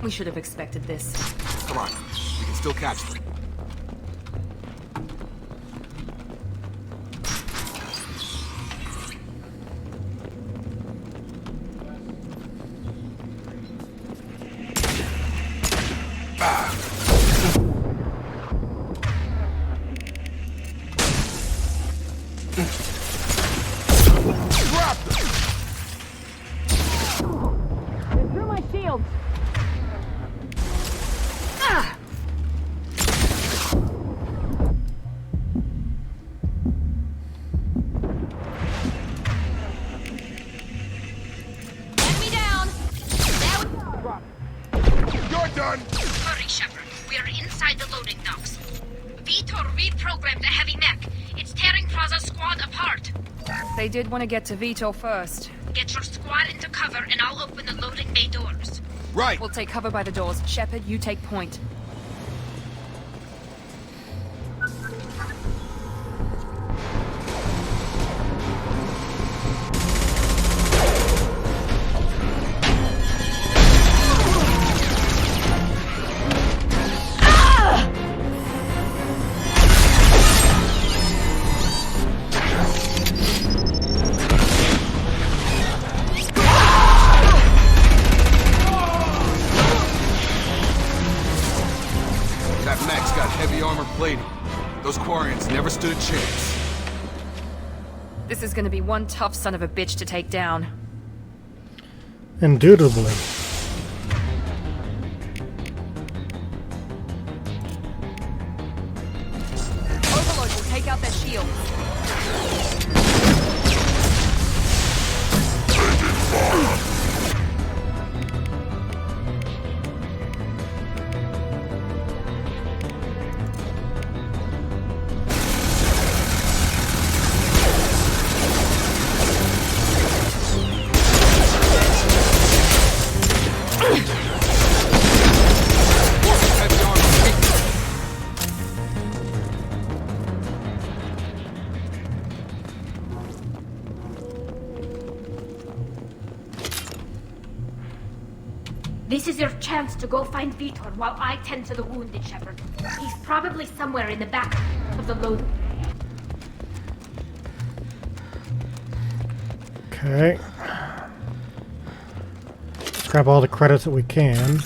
We should have expected this. Come on, we can still catch them. Through my shield. Enemy down! Now You're done! hurry, Shepard. We are inside the loading docks. Vitor reprogrammed the heavy mech. It's tearing Plaza's squad apart. They did want to get to Vito first. Get your squad into cover and I'll open the loading bay doors. Right! We'll take cover by the doors. Shepard, you take point. That mech's got heavy armor plating. Those Quarians never stood a chance. This is gonna be one tough son of a bitch to take down. Indubitably. Overlord will take out their shields. Heavy armor weak. This is your chance to go find Vitor while I tend to the wounded, Shepard. He's probably somewhere in the back of the load. Okay. Let's grab all the credits that we can.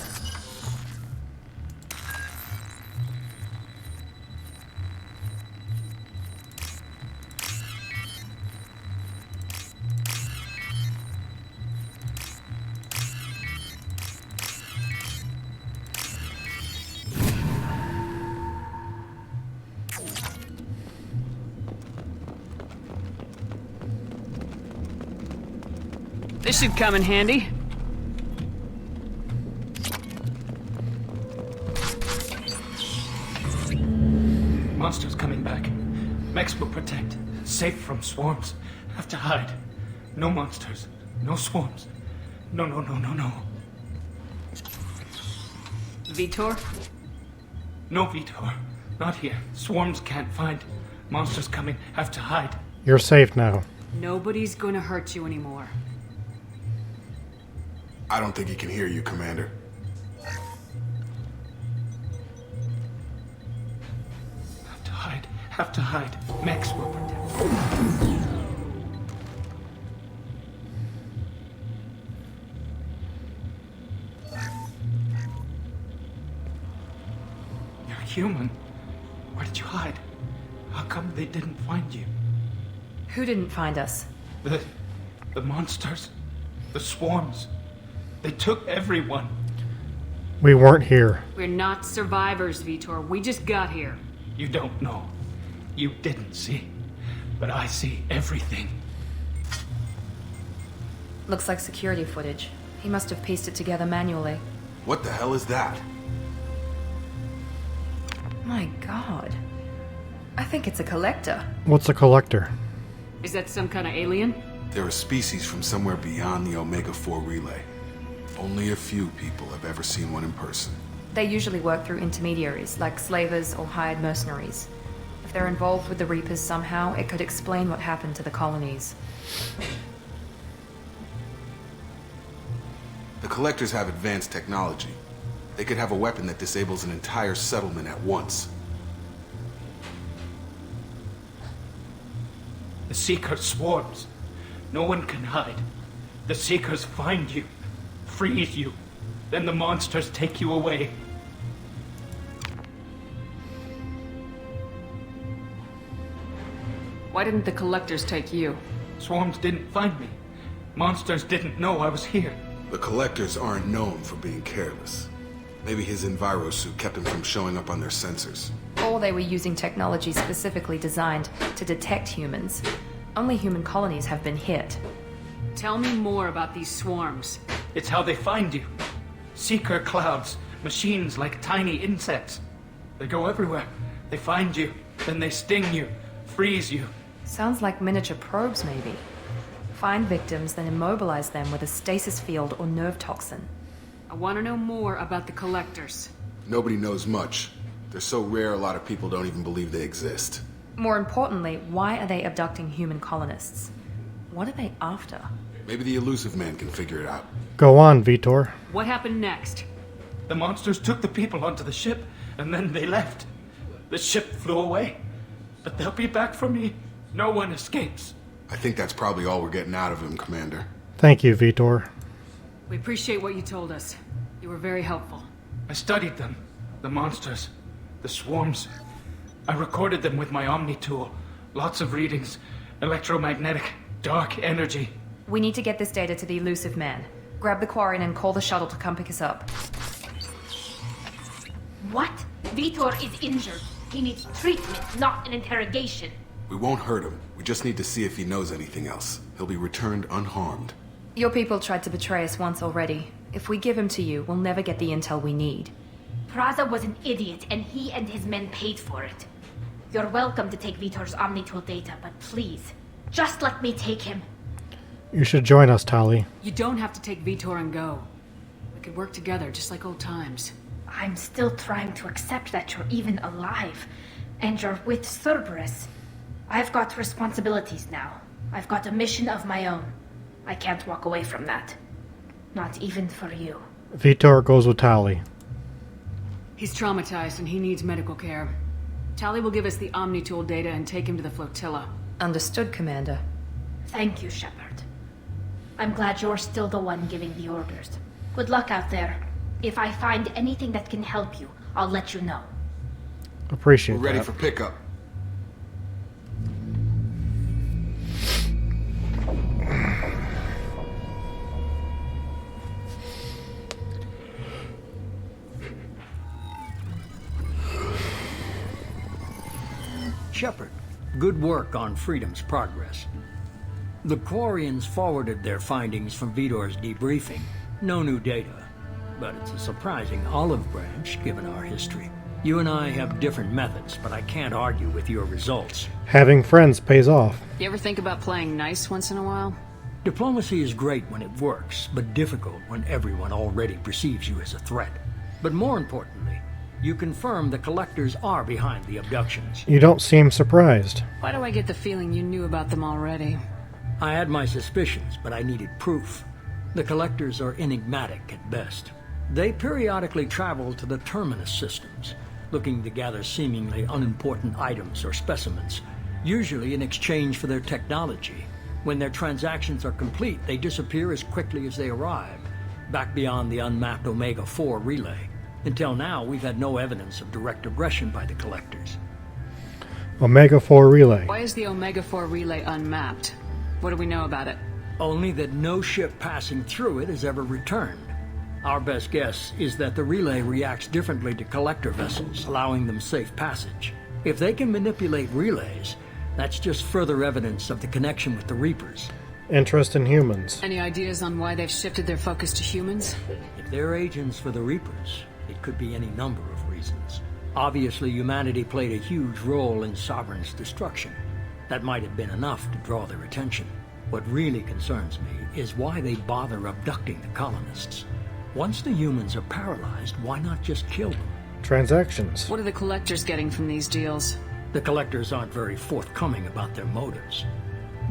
This should come in handy. Monsters coming back. Mechs will protect. Safe from swarms. Have to hide. No monsters. No swarms. No, no, no, no, no. Vitor? No, Vitor. Not here. Swarms can't find. Monsters coming. Have to hide. You're safe now. Nobody's gonna hurt you anymore. I don't think he can hear you, Commander. Have to hide. Have to hide. Mechs will protect. You're human. Where did you hide? How come they didn't find you? Who didn't find us? The monsters. The swarms. They took everyone. We weren't here. We're not survivors, Vitor. We just got here. You don't know. You didn't see. But I see everything. Looks like security footage. He must have pieced it together manually. What the hell is that? My god. I think it's a collector. What's a collector? Is that some kind of alien? They're a species from somewhere beyond the Omega-4 relay. Only a few people have ever seen one in person. They usually work through intermediaries, like slavers or hired mercenaries. If they're involved with the Reapers somehow, it could explain what happened to the colonies. The Collectors have advanced technology. They could have a weapon that disables an entire settlement at once. The Seeker swarms. No one can hide. The Seekers find you, freeze you, then the monsters take you away. Why didn't the Collectors take you? Swarms didn't find me. Monsters didn't know I was here. The Collectors aren't known for being careless. Maybe his Enviro suit kept him from showing up on their sensors. Or they were using technology specifically designed to detect humans. Only human colonies have been hit. Tell me more about these swarms. It's how they find you. Seeker clouds, machines like tiny insects. They go everywhere. They find you, then they sting you, freeze you. Sounds like miniature probes, maybe. Find victims, then immobilize them with a stasis field or nerve toxin. I want to know more about the Collectors. Nobody knows much. They're so rare a lot of people don't even believe they exist. More importantly, why are they abducting human colonists? What are they after? Maybe the elusive man can figure it out. Go on, Vitor. What happened next? The monsters took the people onto the ship, and then they left. The ship flew away. But they'll be back for me. No one escapes. I think that's probably all we're getting out of him, Commander. Thank you, Vitor. We appreciate what you told us. You were very helpful. I studied them. The monsters. The swarms. I recorded them with my Omni tool. Lots of readings. Electromagnetic. Dark energy. We need to get this data to the elusive man. Grab the Quarian and call the shuttle to come pick us up. What? Vitor is injured. He needs treatment, not an interrogation. We won't hurt him. We just need to see if he knows anything else. He'll be returned unharmed. Your people tried to betray us once already. If we give him to you, we'll never get the intel we need. Praza was an idiot, and he and his men paid for it. You're welcome to take Vitor's Omnitool data, but please, just let me take him. You should join us, Tali. You don't have to take Vitor and go. We could work together, just like old times. I'm still trying to accept that you're even alive, and you're with Cerberus. I've got responsibilities now. I've got a mission of my own. I can't walk away from that. Not even for you. Vitor goes with Tali. He's traumatized and he needs medical care. Tali will give us the Omnitool data and take him to the flotilla. Understood, Commander. Thank you, Shepard. I'm glad you're still the one giving the orders. Good luck out there. If I find anything that can help you, I'll let you know. Appreciate We're ready that. for pickup. Shepard, good work on Freedom's progress. The Quarians forwarded their findings from Vitor's debriefing. No new data, but it's a surprising olive branch given our history. You and I have different methods, but I can't argue with your results. Having friends pays off. You ever think about playing nice once in a while? Diplomacy is great when it works, but difficult when everyone already perceives you as a threat. But more importantly, you confirm the Collectors are behind the abductions. You don't seem surprised. Why do I get the feeling you knew about them already? I had my suspicions, but I needed proof. The Collectors are enigmatic at best. They periodically travel to the Terminus systems, looking to gather seemingly unimportant items or specimens, usually in exchange for their technology. When their transactions are complete, they disappear as quickly as they arrive, back beyond the unmapped Omega-4 relay. Until now, we've had no evidence of direct aggression by the Collectors. Omega-4 relay. Why is the Omega-4 relay unmapped? What do we know about it? Only that no ship passing through it has ever returned. Our best guess is that the relay reacts differently to Collector vessels, allowing them safe passage. If they can manipulate relays, that's just further evidence of the connection with the Reapers. Interest in humans. Any ideas on why they've shifted their focus to humans? If they're agents for the Reapers, it could be any number of reasons. Obviously, humanity played a huge role in Sovereign's destruction. That might have been enough to draw their attention. What really concerns me is why they bother abducting the colonists. Once the humans are paralyzed, why not just kill them? Transactions. What are the Collectors getting from these deals? The Collectors aren't very forthcoming about their motives.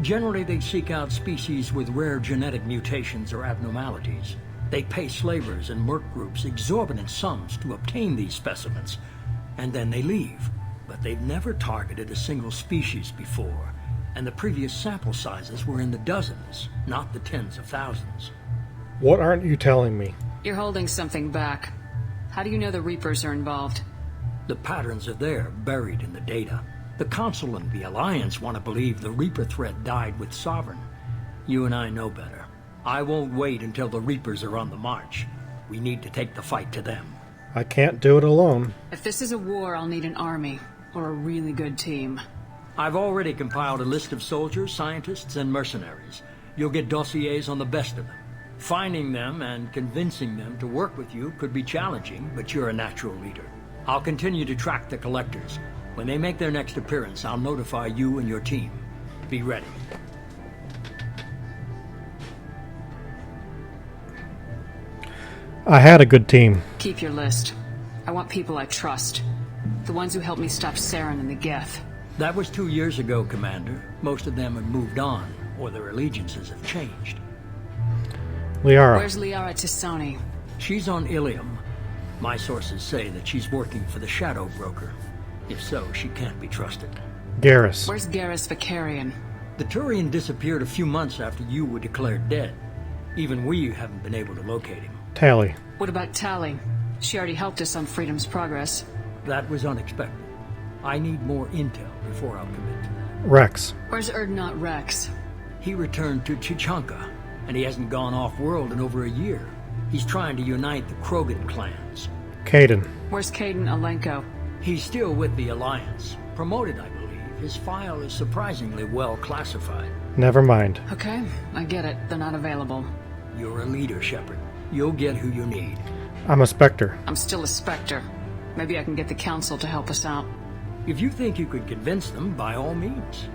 Generally, they seek out species with rare genetic mutations or abnormalities. They pay slavers and merc groups exorbitant sums to obtain these specimens, and then they leave. But they've never targeted a single species before, and the previous sample sizes were in the dozens, not the tens of thousands. What aren't you telling me? You're holding something back. How do you know the Reapers are involved? The patterns are there, buried in the data. The Council and the Alliance want to believe the Reaper threat died with Sovereign. You and I know better. I won't wait until the Reapers are on the march. We need to take the fight to them. I can't do it alone. If this is a war, I'll need an army, or a really good team. I've already compiled a list of soldiers, scientists, and mercenaries. You'll get dossiers on the best of them. Finding them and convincing them to work with you could be challenging, but you're a natural leader. I'll continue to track the collectors. When they make their next appearance, I'll notify you and your team. Be ready. I had a good team. Keep your list. I want people I trust. The ones who helped me stop Saren and the Geth. That was 2 years ago, Commander. Most of them have moved on, or their allegiances have changed. Liara. Where's Liara Tisoni? She's on Ilium. My sources say that she's working for the Shadow Broker. If so, she can't be trusted. Garrus. Where's Garrus Vicarian? The Turian disappeared a few months after you were declared dead. Even we haven't been able to locate him. Tally. What about Tally? She already helped us on Freedom's Progress. That was unexpected. I need more intel before I'll commit to that. Rex. Where's Erdnot Rex? He returned to Chichanka, and he hasn't gone off-world in over a year. He's trying to unite the Krogan clans. Caden. Where's Caden Alenko? He's still with the Alliance. Promoted, I believe. His file is surprisingly well classified. Never mind. Okay, I get it. They're not available. You're a leader, Shepard. You'll get who you need. I'm a Spectre. I'm still a Spectre. Maybe I can get the Council to help us out. If you think you could convince them, by all means.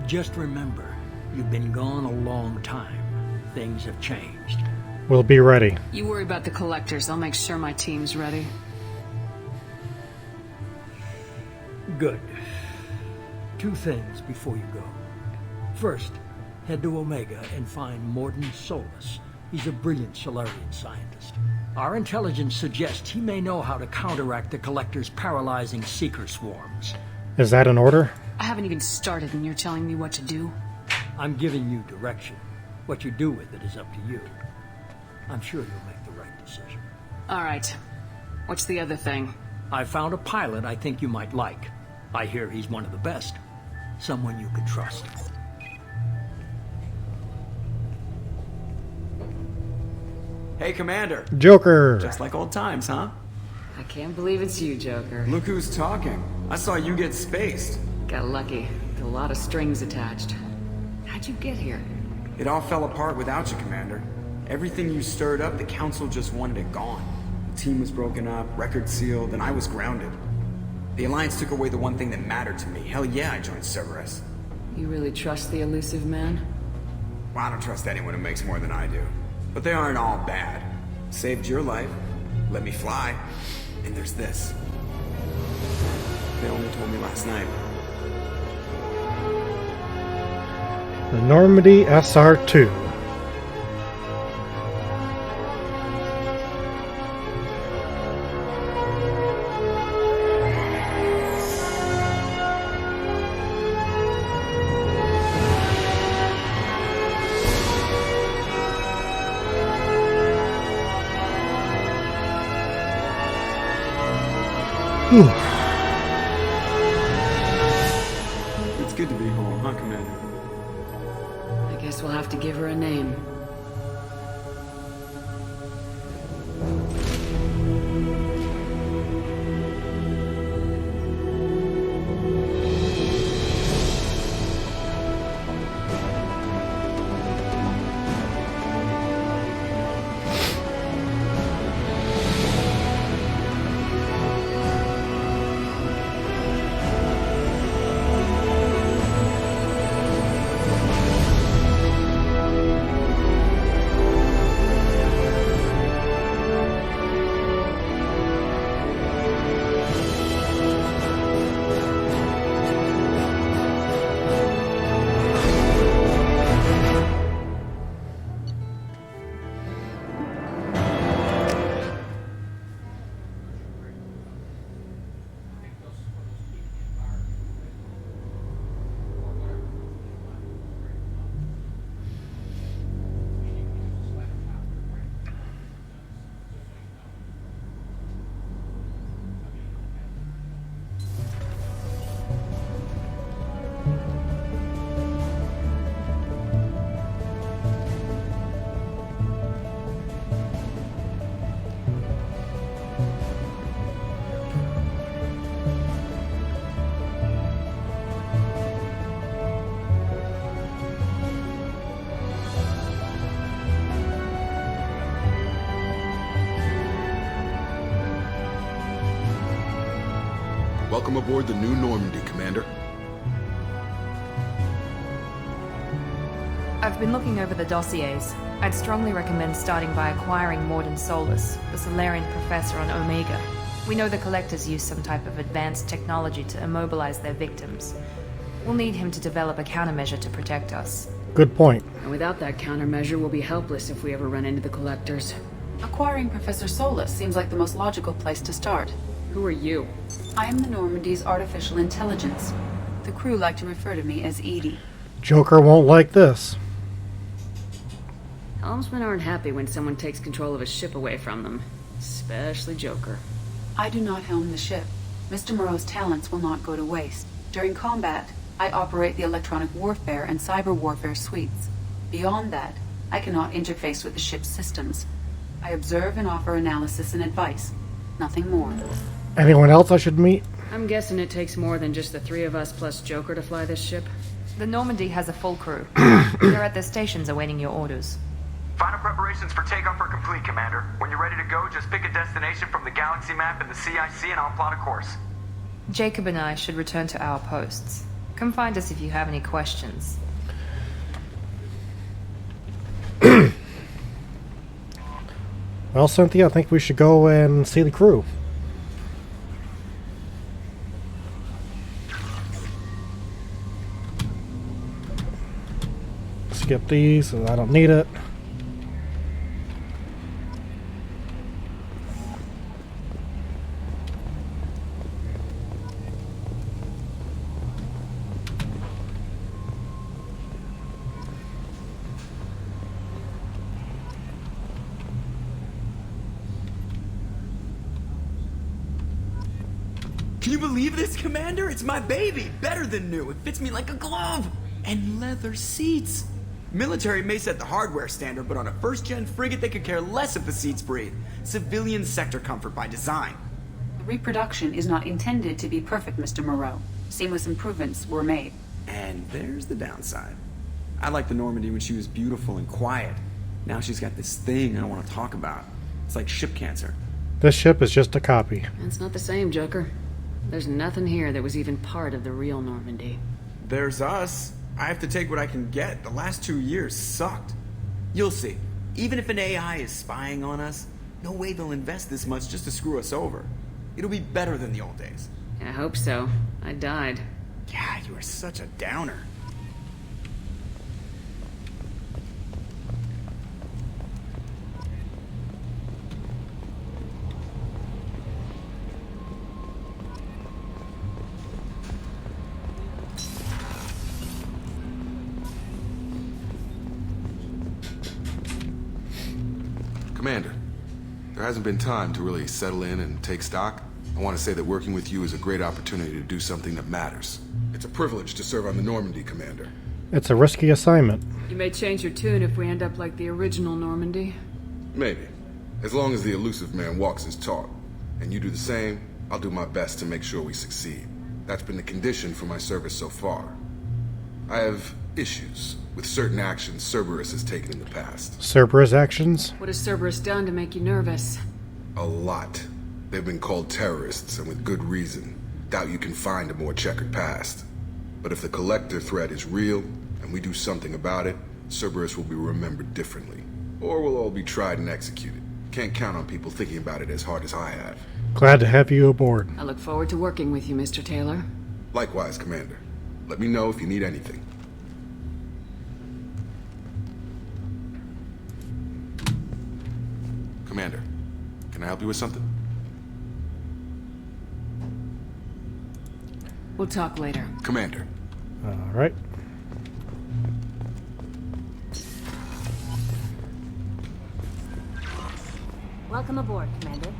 Just remember, you've been gone a long time. Things have changed. We'll be ready. You worry about the collectors. I'll make sure my team's ready. Good. 2 things before you go. First, head to Omega and find Morden Solus. He's a brilliant Solarian scientist. Our intelligence suggests he may know how to counteract the Collector's paralyzing Seeker swarms. Is that an order? I haven't even started and you're telling me what to do? I'm giving you direction. What you do with it is up to you. I'm sure you'll make the right decision. All right. What's the other thing? I found a pilot I think you might like. I hear he's one of the best. Someone you can trust. Hey, Commander. Joker. Just like old times, huh? I can't believe it's you, Joker. Look who's talking. I saw you get spaced. Got lucky. With a lot of strings attached. How'd you get here? It all fell apart without you, Commander. Everything you stirred up, the Council just wanted it gone. The team was broken up, record sealed, and I was grounded. The Alliance took away the one thing that mattered to me. Hell yeah, I joined Cerberus. You really trust the elusive man? Well, I don't trust anyone who makes more than I do. But they aren't all bad. Saved your life, let me fly, and there's this. They only told me last night. The Normandy SR-2. It's good to be home, huh, Commander? I guess we'll have to give her a name. Welcome aboard the New Normandy, Commander. I've been looking over the dossiers. I'd strongly recommend starting by acquiring Morden Solus, the Solarian professor on Omega. We know the Collectors use some type of advanced technology to immobilize their victims. We'll need him to develop a countermeasure to protect us. Good point. And without that countermeasure, we'll be helpless if we ever run into the Collectors. Acquiring Professor Solus seems like the most logical place to start. Who are you? I am the Normandy's artificial intelligence. The crew like to refer to me as Edie. Joker won't like this. Helmsmen aren't happy when someone takes control of a ship away from them. Especially Joker. I do not helm the ship. Mr. Moreau's talents will not go to waste. During combat, I operate the electronic warfare and cyber warfare suites. Beyond that, I cannot interface with the ship's systems. I observe and offer analysis and advice. Nothing more. Anyone else I should meet? I'm guessing it takes more than just the three of us plus Joker to fly this ship. The Normandy has a full crew. They're at their stations awaiting your orders. Final preparations for takeoff are complete, Commander. When you're ready to go, just pick a destination from the galaxy map and the CIC and I'll plot a course. Jacob and I should return to our posts. Come find us if you have any questions. Well, Cynthia, I think we should go and see the crew. Skip these, I don't need it. Can you believe this, Commander? It's my baby! Better than new. It fits me like a glove! And leather seats! Military may set the hardware standard, but on a first-gen frigate they could care less if the seats breathe. Civilian sector comfort by design. The reproduction is not intended to be perfect, Mr. Moreau. Seamless improvements were made. And there's the downside. I liked the Normandy when she was beautiful and quiet. Now she's got this thing I don't want to talk about. It's like ship cancer. This ship is just a copy. It's not the same, Joker. There's nothing here that was even part of the real Normandy. There's us. I have to take what I can get. The last 2 years sucked. You'll see. Even if an AI is spying on us, no way they'll invest this much just to screw us over. It'll be better than the old days. I hope so. I died. Yeah, you are such a downer. Commander, there hasn't been time to really settle in and take stock. I want to say that working with you is a great opportunity to do something that matters. It's a privilege to serve on the Normandy, Commander. It's a risky assignment. You may change your tune if we end up like the original Normandy. Maybe. As long as the elusive man walks his talk, and you do the same, I'll do my best to make sure we succeed. That's been the condition for my service so far. I have issues with certain actions Cerberus has taken in the past. Cerberus actions? What has Cerberus done to make you nervous? A lot. They've been called terrorists, and with good reason. Doubt you can find a more checkered past. But if the Collector threat is real, and we do something about it, Cerberus will be remembered differently. Or we'll all be tried and executed. Can't count on people thinking about it as hard as I have. Glad to have you aboard. I look forward to working with you, Mr. Taylor. Likewise, Commander. Let me know if you need anything. Commander, can I help you with something? We'll talk later. Commander. All right. Welcome aboard, Commander.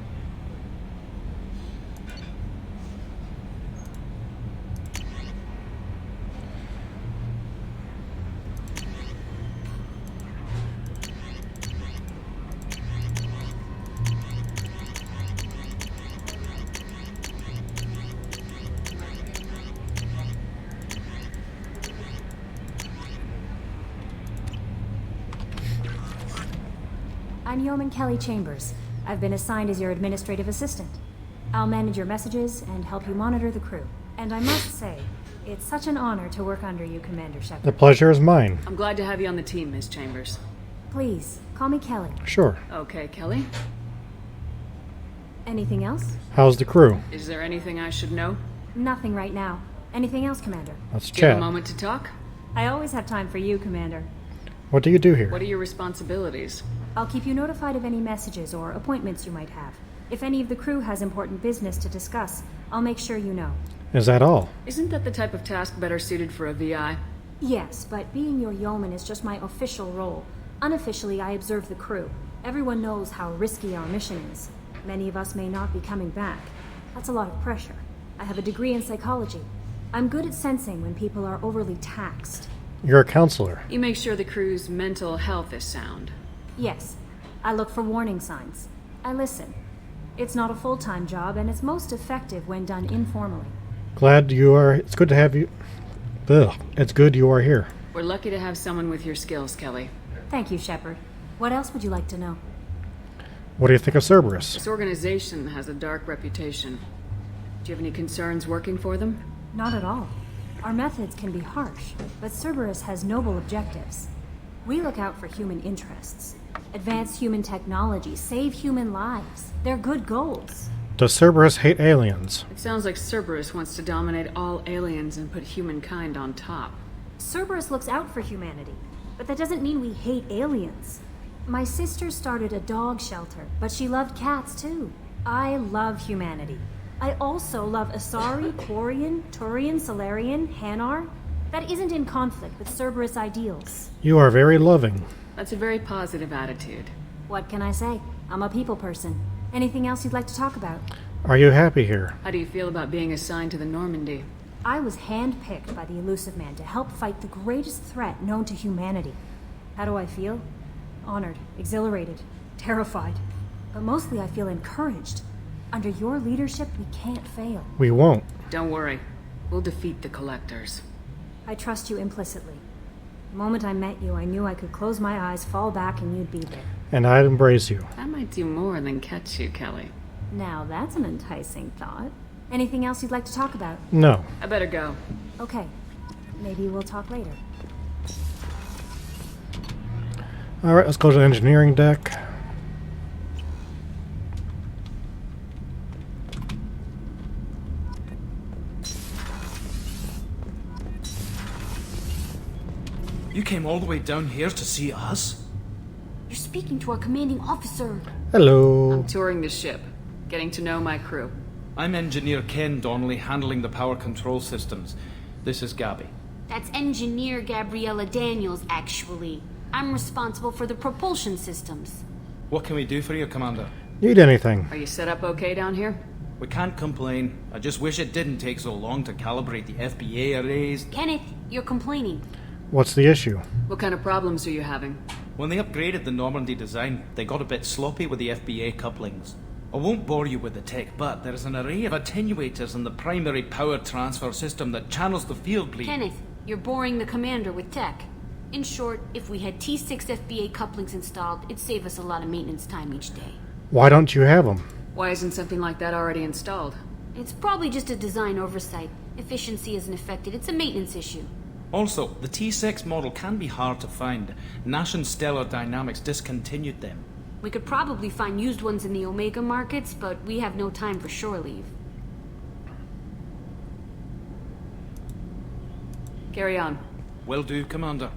I'm Yeoman Kelly Chambers. I've been assigned as your administrative assistant. I'll manage your messages and help you monitor the crew. And I must say, it's such an honor to work under you, Commander Shepard. The pleasure is mine. I'm glad to have you on the team, Miss Chambers. Please, call me Kelly. Sure. Okay, Kelly. Anything else? How's the crew? Is there anything I should know? Nothing right now. Anything else, Commander? Let's Do you have chat. a moment to talk? I always have time for you, Commander. What do you do here? What are your responsibilities? I'll keep you notified of any messages or appointments you might have. If any of the crew has important business to discuss, I'll make sure you know. Is that all? Isn't that the type of task better suited for a VI? Yes, but being your yeoman is just my official role. Unofficially, I observe the crew. Everyone knows how risky our mission is. Many of us may not be coming back. That's a lot of pressure. I have a degree in psychology. I'm good at sensing when people are overly taxed. You're a counselor. You make sure the crew's mental health is sound. Yes, I look for warning signs. I listen. It's not a full-time job, and it's most effective when done informally. Glad you are. It's good to have you. Ugh. It's good you are here. We're lucky to have someone with your skills, Kelly. Thank you, Shepard. What else would you like to know? What do you think of Cerberus? This organization has a dark reputation. Do you have any concerns working for them? Not at all. Our methods can be harsh, but Cerberus has noble objectives. We look out for human interests. Advance human technology, save human lives. They're good goals. Does Cerberus hate aliens? It sounds like Cerberus wants to dominate all aliens and put humankind on top. Cerberus looks out for humanity, but that doesn't mean we hate aliens. My sister started a dog shelter, but she loved cats too. I love humanity. I also love Asari, Quarian, Turian, Solarian, Hanar. That isn't in conflict with Cerberus ideals. You are very loving. That's a very positive attitude. What can I say? I'm a people person. Anything else you'd like to talk about? Are you happy here? How do you feel about being assigned to the Normandy? I was handpicked by the Elusive Man to help fight the greatest threat known to humanity. How do I feel? Honored, exhilarated, terrified. But mostly I feel encouraged. Under your leadership, we can't fail. We won't. Don't worry. We'll defeat the Collectors. I trust you implicitly. The moment I met you, I knew I could close my eyes, fall back, and you'd be there. And I'd embrace you. That might do more than catch you, Kelly. Now that's an enticing thought. Anything else you'd like to talk about? No. I better go. Okay. Maybe we'll talk later. Alright, let's go to the engineering deck. You came all the way down here to see us? You're speaking to our commanding officer. Hello. I'm touring the ship, getting to know my crew. I'm Engineer Ken Donnelly, handling the power control systems. This is Gabby. That's Engineer Gabriella Daniels, actually. I'm responsible for the propulsion systems. What can we do for you, Commander? Need anything? Are you set up okay down here? We can't complain. I just wish it didn't take so long to calibrate the FBA arrays. Kenneth, you're complaining. What's the issue? What kind of problems are you having? When they upgraded the Normandy design, they got a bit sloppy with the FBA couplings. I won't bore you with the tech, but there is an array of attenuators in the primary power transfer system that channels the field bleed. Kenneth, you're boring the commander with tech. In short, if we had T6 FBA couplings installed, it'd save us a lot of maintenance time each day. Why don't you have them? Why isn't something like that already installed? It's probably just a design oversight. Efficiency isn't affected. It's a maintenance issue. Also, the T6 model can be hard to find. Nash and Stellar Dynamics discontinued them. We could probably find used ones in the Omega markets, but we have no time for shore leave. Carry on. Will do, Commander.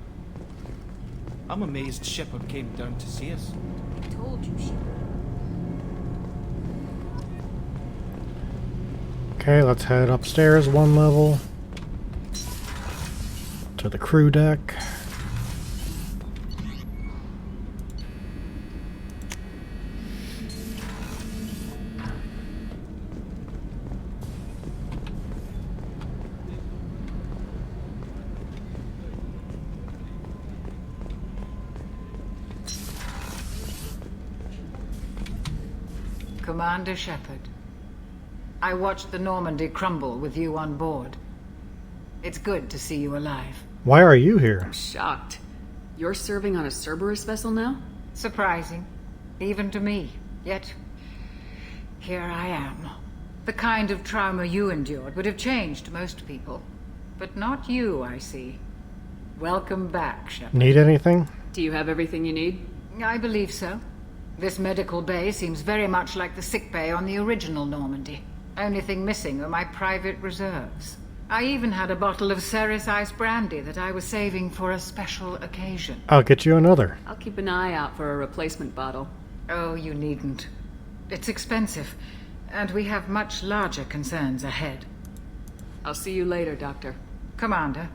I'm amazed Shepard came down to see us. I told you, Shepard. Okay, let's head upstairs one level. To the crew deck. Commander Shepard, I watched the Normandy crumble with you on board. It's good to see you alive. Why are you here? I'm shocked. You're serving on a Cerberus vessel now? Surprising, even to me. Yet, here I am. The kind of trauma you endured would have changed most people. But not you, I see. Welcome back, Shepard. Need anything? Do you have everything you need? I believe so. This medical bay seems very much like the sick bay on the original Normandy. Only thing missing are my private reserves. I even had a bottle of Ceres Ice brandy that I was saving for a special occasion. I'll get you another. I'll keep an eye out for a replacement bottle. Oh, you needn't. It's expensive, and we have much larger concerns ahead. I'll see you later, Doctor. Commander.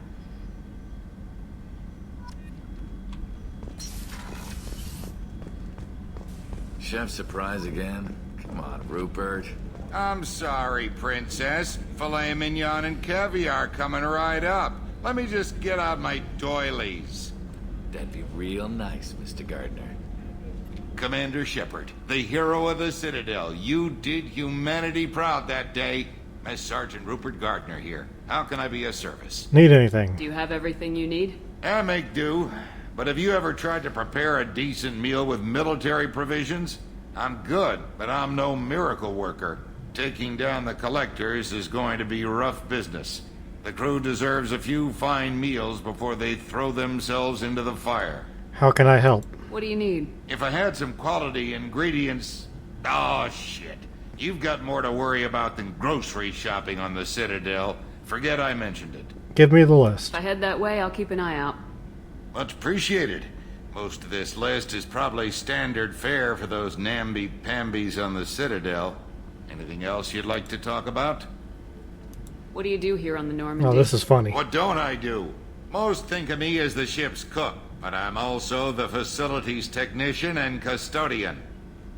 Chef surprise again? Come on, Rupert. I'm sorry, Princess. Filet mignon and caviar coming right up. Let me just get out my doilies. That'd be real nice, Mr. Gardner. Commander Shepard, the hero of the Citadel. You did humanity proud that day. Mess Sergeant Rupert Gardner here. How can I be of service? Need anything? Do you have everything you need? I make do. But have you ever tried to prepare a decent meal with military provisions? I'm good, but I'm no miracle worker. Taking down the collectors is going to be rough business. The crew deserves a few fine meals before they throw themselves into the fire. How can I help? What do you need? If I had some quality ingredients... Oh, shit. You've got more to worry about than grocery shopping on the Citadel. Forget I mentioned it. Give me the list. If I head that way, I'll keep an eye out. Much appreciated. Most of this list is probably standard fare for those namby-pambies on the Citadel. Anything else you'd like to talk about? What do you do here on the Normandy? Oh, this is funny. What don't I do? Most think of me as the ship's cook, but I'm also the facilities technician and custodian.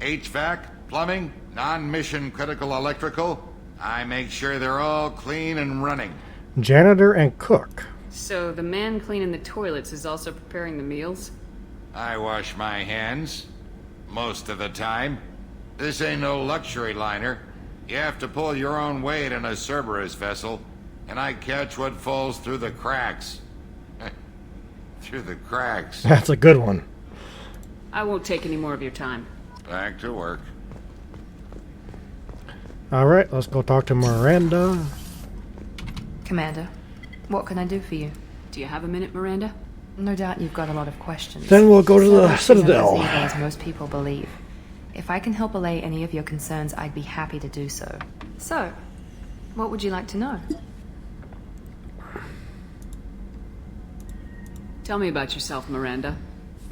HVAC, plumbing, non-mission critical electrical. I make sure they're all clean and running. Janitor and cook. So the man cleaning the toilets is also preparing the meals? I wash my hands. Most of the time. This ain't no luxury liner. You have to pull your own weight in a Cerberus vessel, and I catch what falls through the cracks. Through the cracks. That's a good one. I won't take any more of your time. Back to work. Alright, let's go talk to Miranda. Commander, what can I do for you? Do you have a minute, Miranda? No doubt you've got a lot of questions. Then we'll go to the Cerberus isn't Citadel. as evil as most people believe. If I can help allay any of your concerns, I'd be happy to do so. So, what would you like to know? Tell me about yourself, Miranda.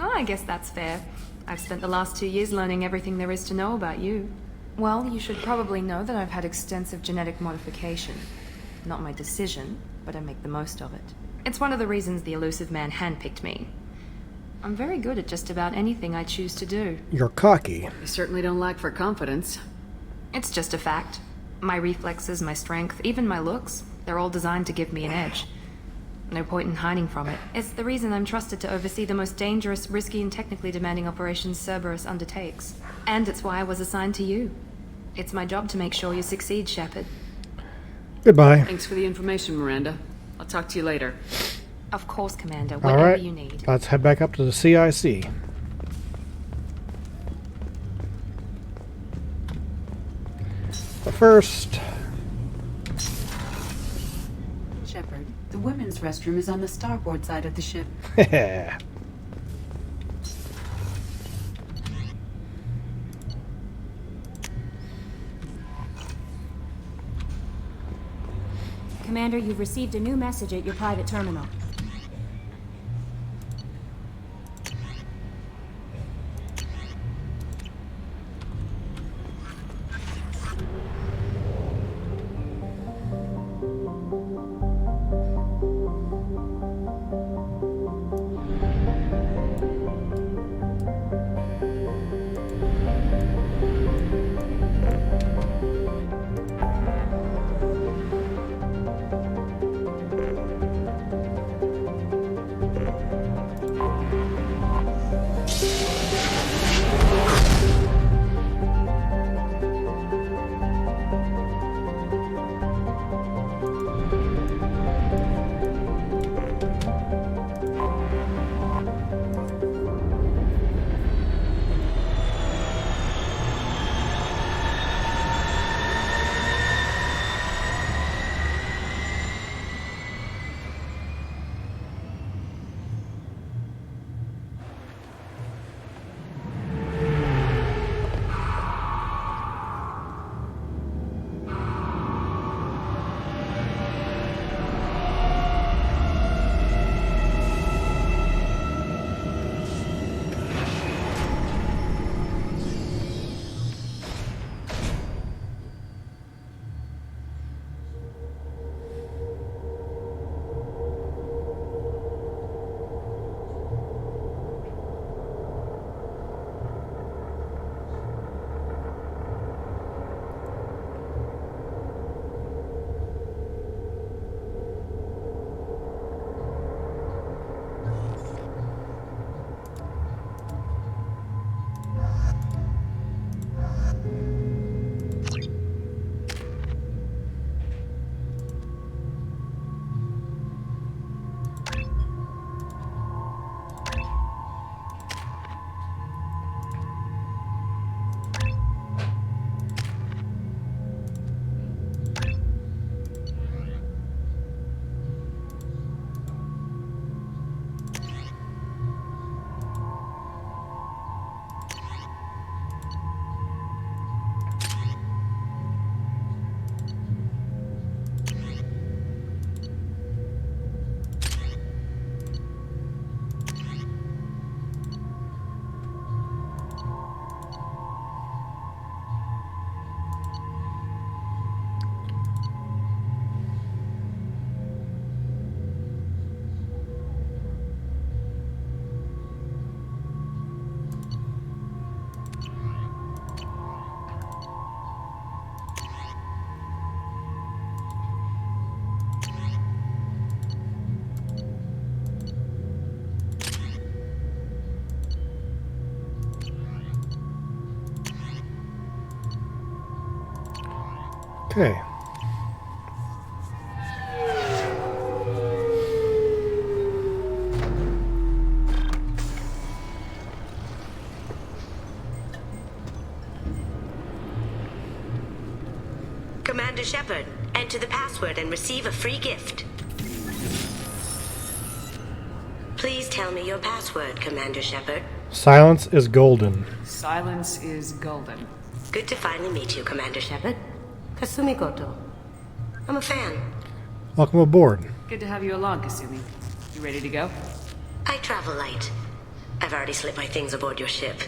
Oh, I guess that's fair. I've spent the last 2 years learning everything there is to know about you. Well, you should probably know that I've had extensive genetic modification. Not my decision, but I make the most of it. It's one of the reasons the elusive man handpicked me. I'm very good at just about anything I choose to do. You're cocky. You certainly don't lack for confidence. It's just a fact. My reflexes, my strength, even my looks, they're all designed to give me an edge. No point in hiding from it. It's the reason I'm trusted to oversee the most dangerous, risky, and technically demanding operations Cerberus undertakes. And it's why I was assigned to you. It's my job to make sure you succeed, Shepard. Goodbye. Thanks for the information, Miranda. I'll talk to you later. Of course, Commander. Whatever Alright, you need. let's head back up to the CIC. But first... Shepard, the women's restroom is on the starboard side of the ship. Commander, you've received a new message at your private terminal. Okay. Commander Shepard, enter the password and receive a free gift. Please tell me your password, Commander Shepard. Silence is golden. Silence is golden. Good to finally meet you, Commander Shepard. Kasumi Goto. I'm a fan. Welcome aboard. Good to have you along, Kasumi. You ready to go? I travel light. I've already slipped my things aboard your ship.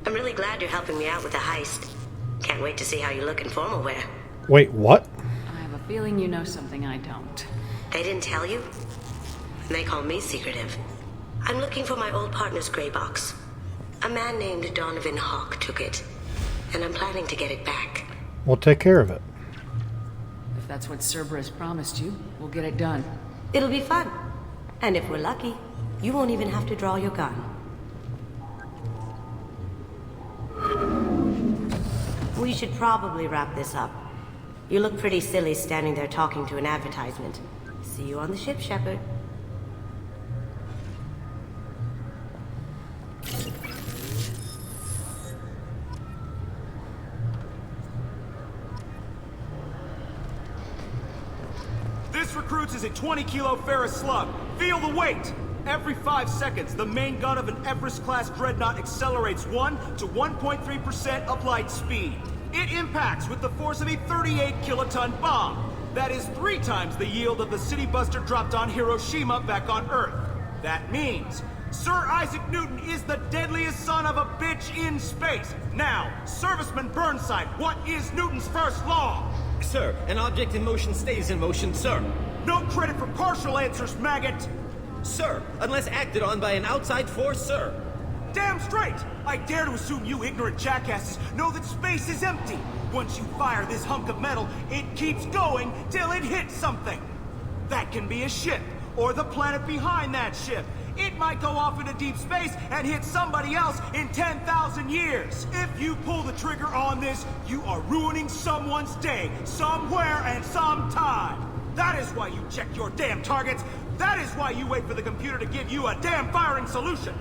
I'm really glad you're helping me out with the heist. Can't wait to see how you look in formal wear. Wait, what? I have a feeling you know something I don't. They didn't tell you? They call me secretive. I'm looking for my old partner's gray box. A man named Donovan Hawk took it, and I'm planning to get it back. We'll take care of it. If that's what Cerberus promised you, we'll get it done. It'll be fun. And if we're lucky, you won't even have to draw your gun. We should probably wrap this up. You look pretty silly standing there talking to an advertisement. See you on the ship, Shepard. This recruits is a 20-kilo ferrous slug. Feel the weight! Every 5 seconds, the main gun of an Everest-class dreadnought accelerates 1 to 1.3% of light speed. It impacts with the force of a 38-kiloton bomb. That is 3 times the yield of the city buster dropped on Hiroshima back on Earth. That means Sir Isaac Newton is the deadliest son of a bitch in space. Now, Serviceman Burnside, what is Newton's first law? Sir, an object in motion stays in motion, sir. No credit for partial answers, maggot! Sir, unless acted on by an outside force, sir. Damn straight! I dare to assume you ignorant jackasses know that space is empty. Once you fire this hunk of metal, it keeps going till it hits something. That can be a ship, or the planet behind that ship. It might go off into deep space and hit somebody else in 10,000 years. If you pull the trigger on this, you are ruining someone's day, somewhere and sometime. That is why you check your damn targets. That is why you wait for the computer to give you a damn firing solution.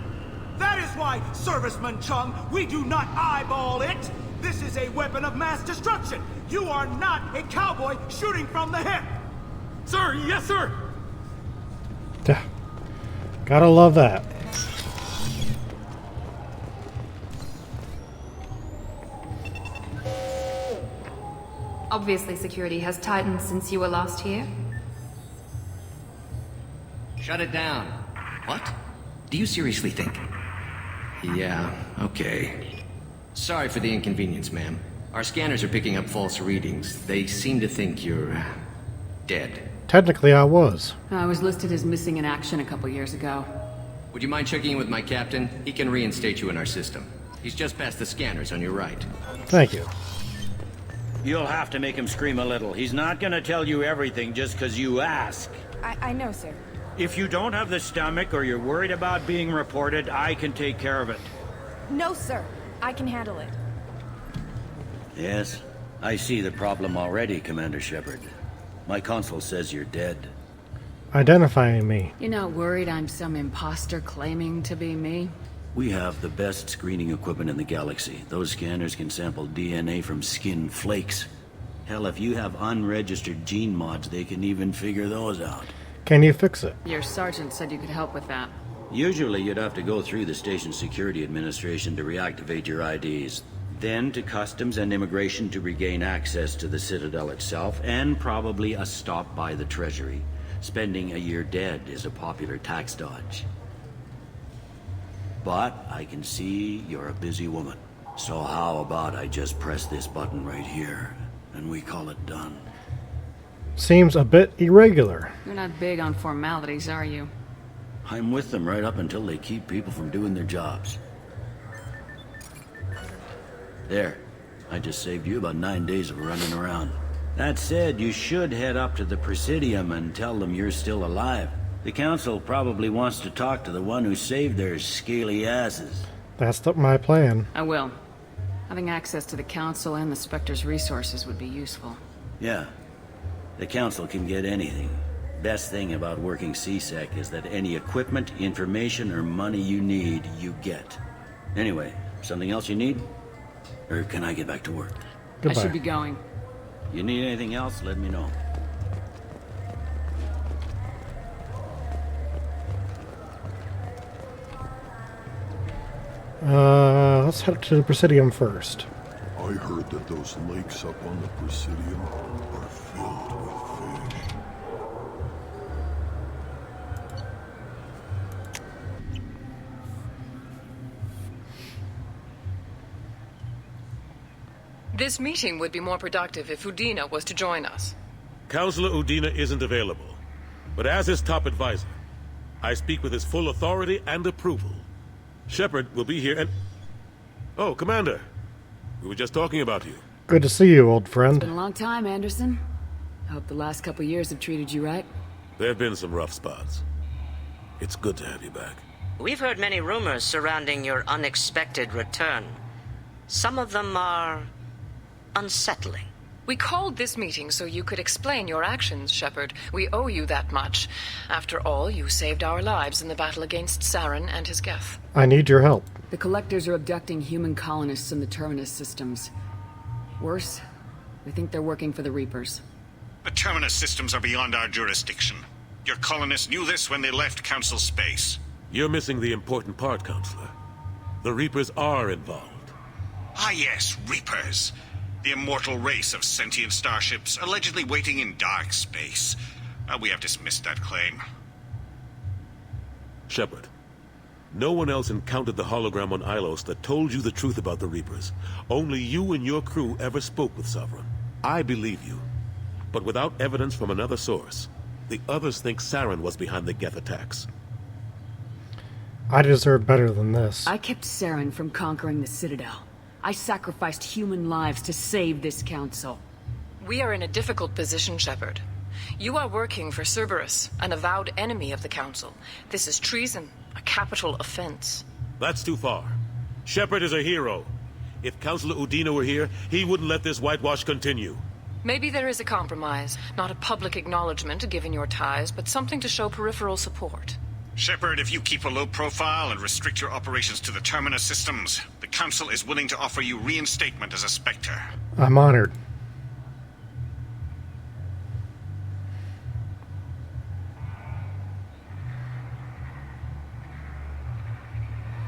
That is why, Serviceman Chung, we do not eyeball it. This is a weapon of mass destruction. You are not a cowboy shooting from the hip. Sir, yes, sir. Gotta love that. Obviously, security has tightened since you were last here. Shut it down. What? Do you seriously think? Yeah, okay. Sorry for the inconvenience, ma'am. Our scanners are picking up false readings. They seem to think you're dead. Technically, I was. I was listed as missing in action a couple years ago. Would you mind checking in with my captain? He can reinstate you in our system. He's just past the scanners on your right. Thank you. You'll have to make him scream a little. He's not gonna tell you everything just because you ask. I know, sir. If you don't have the stomach or you're worried about being reported, I can take care of it. No, sir. I can handle it. Yes, I see the problem already, Commander Shepard. My console says you're dead. Identifying me. You're not worried I'm some imposter claiming to be me? We have the best screening equipment in the galaxy. Those scanners can sample DNA from skin flakes. Hell, if you have unregistered gene mods, they can even figure those out. Can you fix it? Your sergeant said you could help with that. Usually you'd have to go through the station security administration to reactivate your IDs. Then to customs and immigration to regain access to the Citadel itself, and probably a stop by the Treasury. Spending a year dead is a popular tax dodge. But I can see you're a busy woman. So how about I just press this button right here, and we call it done? Seems a bit irregular. You're not big on formalities, are you? I'm with them right up until they keep people from doing their jobs. There. I just saved you about 9 days of running around. That said, you should head up to the Presidium and tell them you're still alive. The Council probably wants to talk to the one who saved their scaly asses. That's my plan. I will. Having access to the Council and the Spectre's resources would be useful. Yeah. The Council can get anything. Best thing about working CSEC is that any equipment, information, or money you need, you get. Anyway, something else you need? Or can I get back to work? Goodbye. I should be going. You need anything else, let me know. Let's head to the Presidium first. I heard that those lakes up on the Presidium are filled with fish. This meeting would be more productive if Udina was to join us. Counselor Udina isn't available, but as his top advisor, I speak with his full authority and approval. Shepard will be here and... Oh, Commander. We were just talking about you. Good to see you, old friend. It's been a long time, Anderson. I hope the last couple years have treated you right. There have been some rough spots. It's good to have you back. We've heard many rumors surrounding your unexpected return. Some of them are... unsettling. We called this meeting so you could explain your actions, Shepard. We owe you that much. After all, you saved our lives in the battle against Saren and his Geth. I need your help. The Collectors are abducting human colonists in the Terminus systems. Worse, we think they're working for the Reapers. The Terminus systems are beyond our jurisdiction. Your colonists knew this when they left Council space. You're missing the important part, Counselor. The Reapers are involved. Ah yes, Reapers. The immortal race of sentient starships allegedly waiting in dark space. We have dismissed that claim. Shepard, no one else encountered the hologram on Ilos that told you the truth about the Reapers. Only you and your crew ever spoke with Sovereign. I believe you. But without evidence from another source, the others think Saren was behind the Geth attacks. I deserve better than this. I kept Saren from conquering the Citadel. I sacrificed human lives to save this council. We are in a difficult position, Shepard. You are working for Cerberus, an avowed enemy of the Council. This is treason, a capital offense. That's too far. Shepard is a hero. If Counselor Udina were here, he wouldn't let this whitewash continue. Maybe there is a compromise. Not a public acknowledgement given your ties, but something to show peripheral support. Shepard, if you keep a low profile and restrict your operations to the Terminus systems, the Council is willing to offer you reinstatement as a Spectre. I'm honored.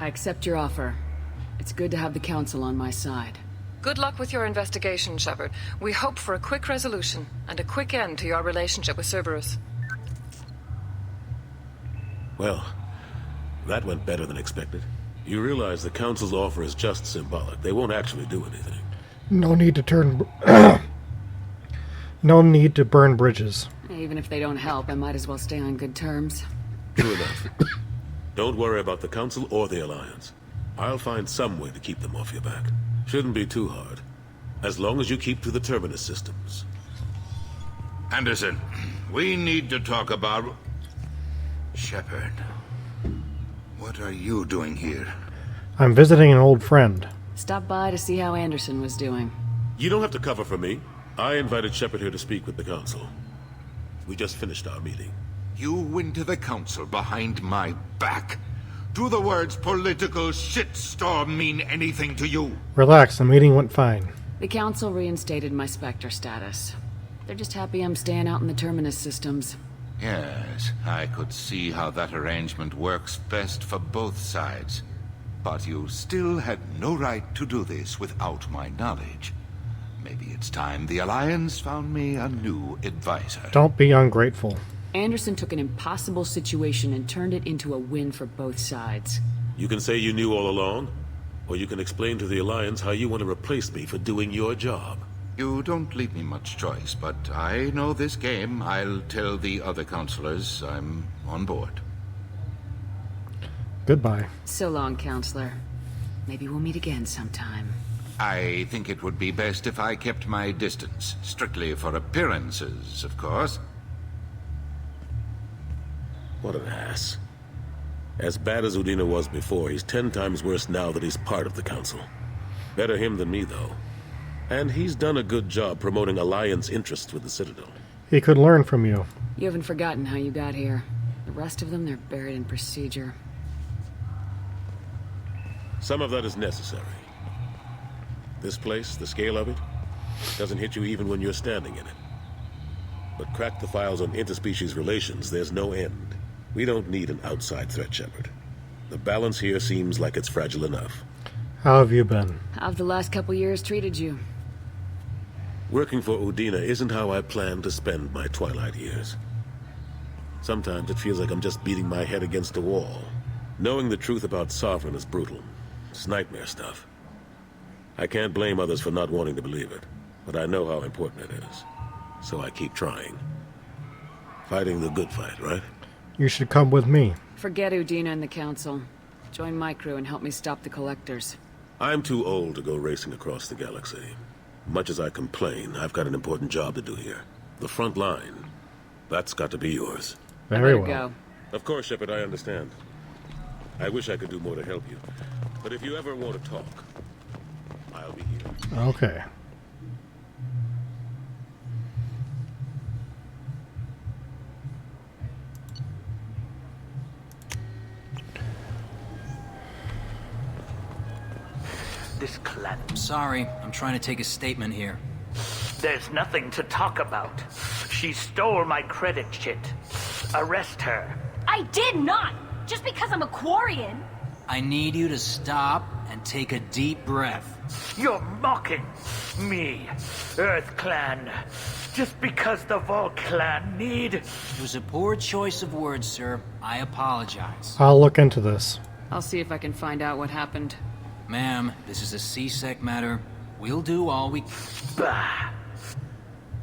I accept your offer. It's good to have the Council on my side. Good luck with your investigation, Shepard. We hope for a quick resolution and a quick end to your relationship with Cerberus. Well, that went better than expected. You realize the Council's offer is just symbolic. They won't actually do anything. No need to turn... No need to burn bridges. Even if they don't help, I might as well stay on good terms. True enough. Don't worry about the Council or the Alliance. I'll find some way to keep them off your back. Shouldn't be too hard. As long as you keep to the Terminus systems. Anderson, we need to talk about... Shepard, what are you doing here? I'm visiting an old friend. Stopped by to see how Anderson was doing. You don't have to cover for me. I invited Shepard here to speak with the Council. We just finished our meeting. You went to the Council behind my back. Do the words political shitstorm mean anything to you? Relax, the meeting went fine. The Council reinstated my Spectre status. They're just happy I'm staying out in the Terminus systems. Yes, I could see how that arrangement works best for both sides. But you still had no right to do this without my knowledge. Maybe it's time the Alliance found me a new advisor. Don't be ungrateful. Anderson took an impossible situation and turned it into a win for both sides. You can say you knew all along, or you can explain to the Alliance how you want to replace me for doing your job. You don't leave me much choice, but I know this game. I'll tell the other counselors I'm on board. Goodbye. So long, Counselor. Maybe we'll meet again sometime. I think it would be best if I kept my distance. Strictly for appearances, of course. What an ass. As bad as Udina was before, he's 10 times worse now that he's part of the Council. Better him than me, though. And he's done a good job promoting Alliance interests with the Citadel. He could learn from you. You haven't forgotten how you got here. The rest of them, they're buried in procedure. Some of that is necessary. This place, the scale of it, doesn't hit you even when you're standing in it. But crack the files on interspecies relations, there's no end. We don't need an outside threat, Shepard. The balance here seems like it's fragile enough. How have you been? How have the last couple years treated you? Working for Udina isn't how I plan to spend my twilight years. Sometimes it feels like I'm just beating my head against a wall. Knowing the truth about Sovereign is brutal. It's nightmare stuff. I can't blame others for not wanting to believe it, but I know how important it is. So I keep trying. Fighting the good fight, right? You should come with me. Forget Udina and the Council. Join my crew and help me stop the Collectors. I'm too old to go racing across the galaxy. Much as I complain, I've got an important job to do here. The front line. That's got to be yours. Very well. Go. Of course, Shepard, I understand. I wish I could do more to help you. But if you ever want to talk, I'll be here. Okay. This clan. Sorry, I'm trying to take a statement here. There's nothing to talk about. She stole my credit chit. Arrest her. I did not! Just because I'm a Quarian! I need you to stop and take a deep breath. You're mocking me, Earth Clan. Just because the Vol Clan need... It was a poor choice of words, sir. I apologize. I'll look into this. I'll see if I can find out what happened. Ma'am, this is a C-Sec matter. We'll do all we... Bah!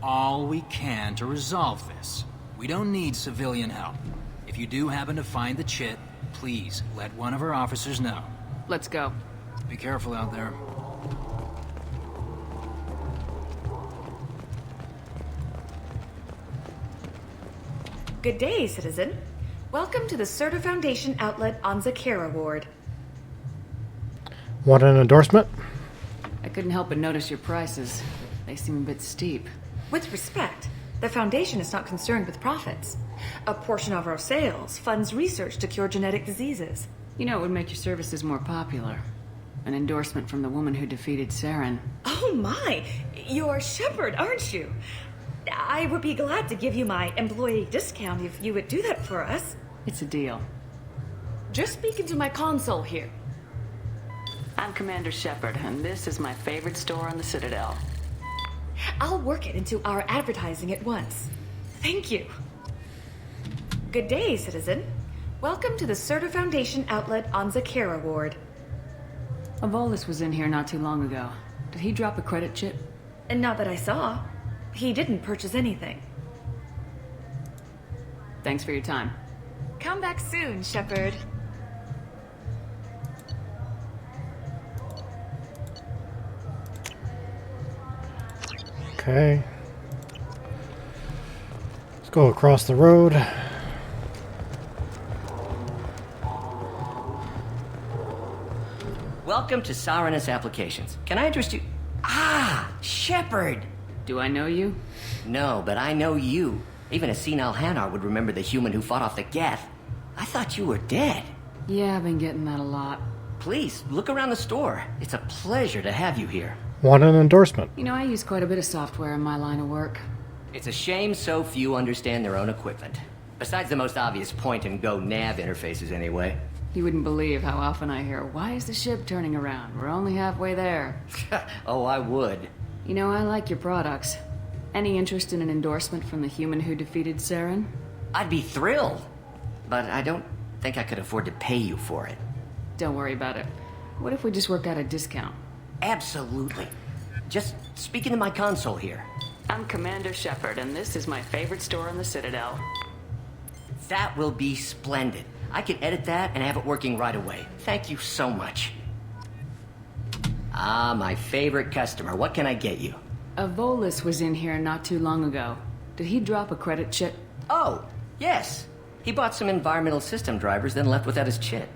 All we can to resolve this. We don't need civilian help. If you do happen to find the chit, please let one of our officers know. Let's go. Be careful out there. Good day, citizen. Welcome to the Certa Foundation outlet on Zakera Ward. Want an endorsement? I couldn't help but notice your prices. They seem a bit steep. With respect, the Foundation is not concerned with profits. A portion of our sales funds research to cure genetic diseases. You know, it would make your services more popular. An endorsement from the woman who defeated Saren. Oh my! You're Shepard, aren't you? I would be glad to give you my employee discount if you would do that for us. It's a deal. Just speaking to my console here. I'm Commander Shepard, and this is my favorite store on the Citadel. I'll work it into our advertising at once. Thank you. Good day, citizen. Welcome to the Certa Foundation outlet on Zakera Ward. Avolis was in here not too long ago. Did he drop a credit chip? And not that I saw. He didn't purchase anything. Thanks for your time. Come back soon, Shepard. Okay. Let's go across the road. Welcome to Sarenus Applications. Can I interest you? Ah, Shepard! Do I know you? No, but I know you. Even a senile Hanar would remember the human who fought off the Geth. I thought you were dead. Yeah, I've been getting that a lot. Please, look around the store. It's a pleasure to have you here. Want an endorsement? You know, I use quite a bit of software in my line of work. It's a shame so few understand their own equipment. Besides the most obvious point-and-go nav interfaces, anyway. You wouldn't believe how often I hear, "Why is the ship turning around? We're only halfway there." Oh, I would. You know, I like your products. Any interest in an endorsement from the human who defeated Saren? I'd be thrilled. But I don't think I could afford to pay you for it. Don't worry about it. What if we just work out a discount? Absolutely. Just speaking to my console here. I'm Commander Shepard, and this is my favorite store on the Citadel. That will be splendid. I can edit that and have it working right away. Thank you so much. Ah, my favorite customer. What can I get you? Avolis was in here not too long ago. Did he drop a credit chip? Oh, yes. He bought some environmental system drivers, then left without his chit.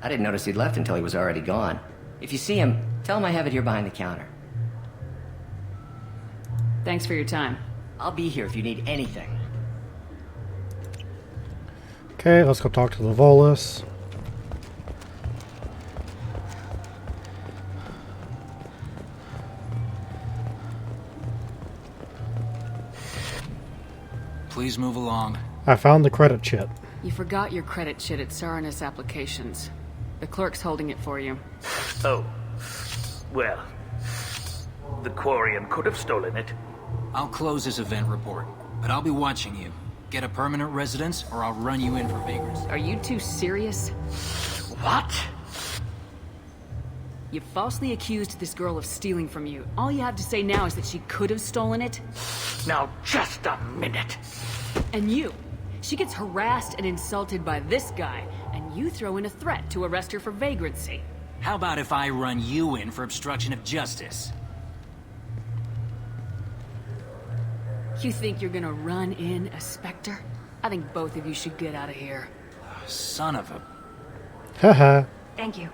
I didn't notice he'd left until he was already gone. If you see him, Tell him I have it here behind the counter. Thanks for your time. I'll be here if you need anything. Okay, let's go talk to the Volus. Please move along. I found the credit chit. You forgot your credit chit at Saranus Applications. The clerk's holding it for you. Oh. Well, the Quarian could have stolen it. I'll close this event report, but I'll be watching you. Get a permanent residence, or I'll run you in for vagrancy. Are you two serious? What? You falsely accused this girl of stealing from you. All you have to say now is that she could have stolen it? Now, just a minute. And you. She gets harassed and insulted by this guy, and you throw in a threat to arrest her for vagrancy. How about if I run you in for obstruction of justice? You think you're gonna run in a Spectre? I think both of you should get out of here. Son of a... Haha. Thank you.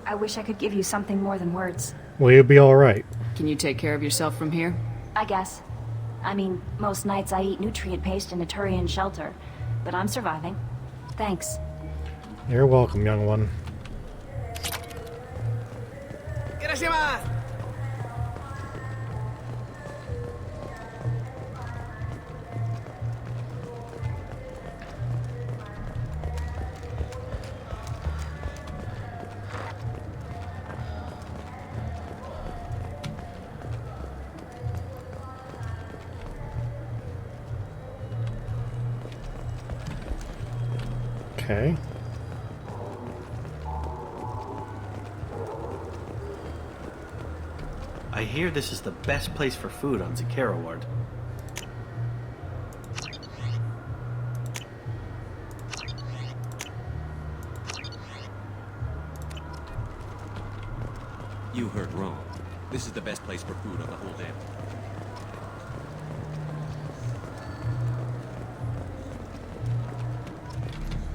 I wish I could give you something more than words. Will you be alright? Can you take care of yourself from here? I guess. I mean, most nights I eat nutrient paste in a Turian shelter, but I'm surviving. Thanks. You're welcome, young one. Okay. I hear this is the best place for food on Zakera Ward. You heard wrong. This is the best place for food on the whole damn.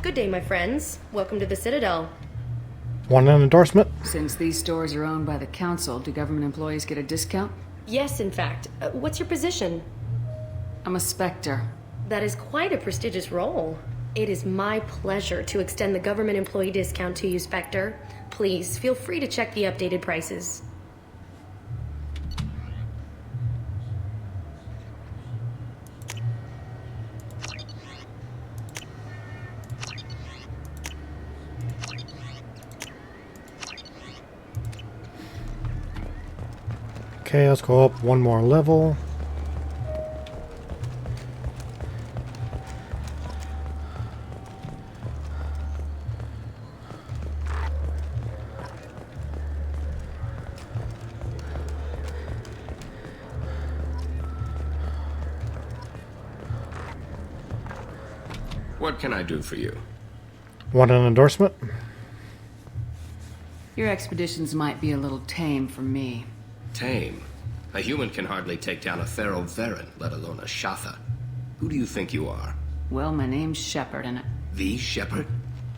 Good day, my friends. Welcome to the Citadel. Want an endorsement? Since these stores are owned by the Council, do government employees get a discount? Yes, in fact. What's your position? I'm a Spectre. That is quite a prestigious role. It is my pleasure to extend the government employee discount to you, Spectre. Please, feel free to check the updated prices. Okay, let's go up one more level. What can I do for you? Want an endorsement? Your expeditions might be a little tame for me. Tame? A human can hardly take down a feral Varen, let alone a Shatha. Who do you think you are? Well, my name's Shepard, and The Shepherd?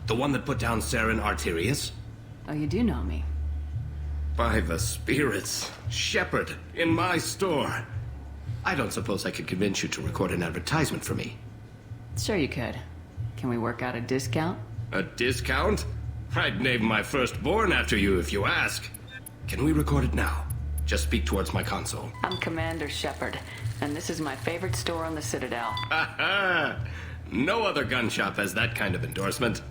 The one that put down Saren Arterius? Oh, you do know me. By the spirits. Shepherd, in my store. I don't suppose I could convince you to record an advertisement for me. Sure you could. Can we work out a discount? A discount? I'd name my firstborn after you if you ask. Can we record it now? Just speak towards my console. I'm Commander Shepard, and this is my favorite store on the Citadel. Ha ha! No other gun shop has that kind of endorsement.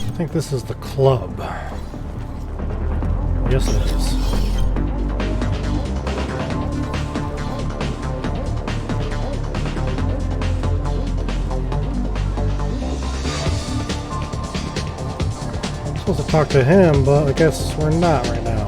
I think this is the club. Yes, it is. I'm supposed to talk to him, but I guess we're not right now.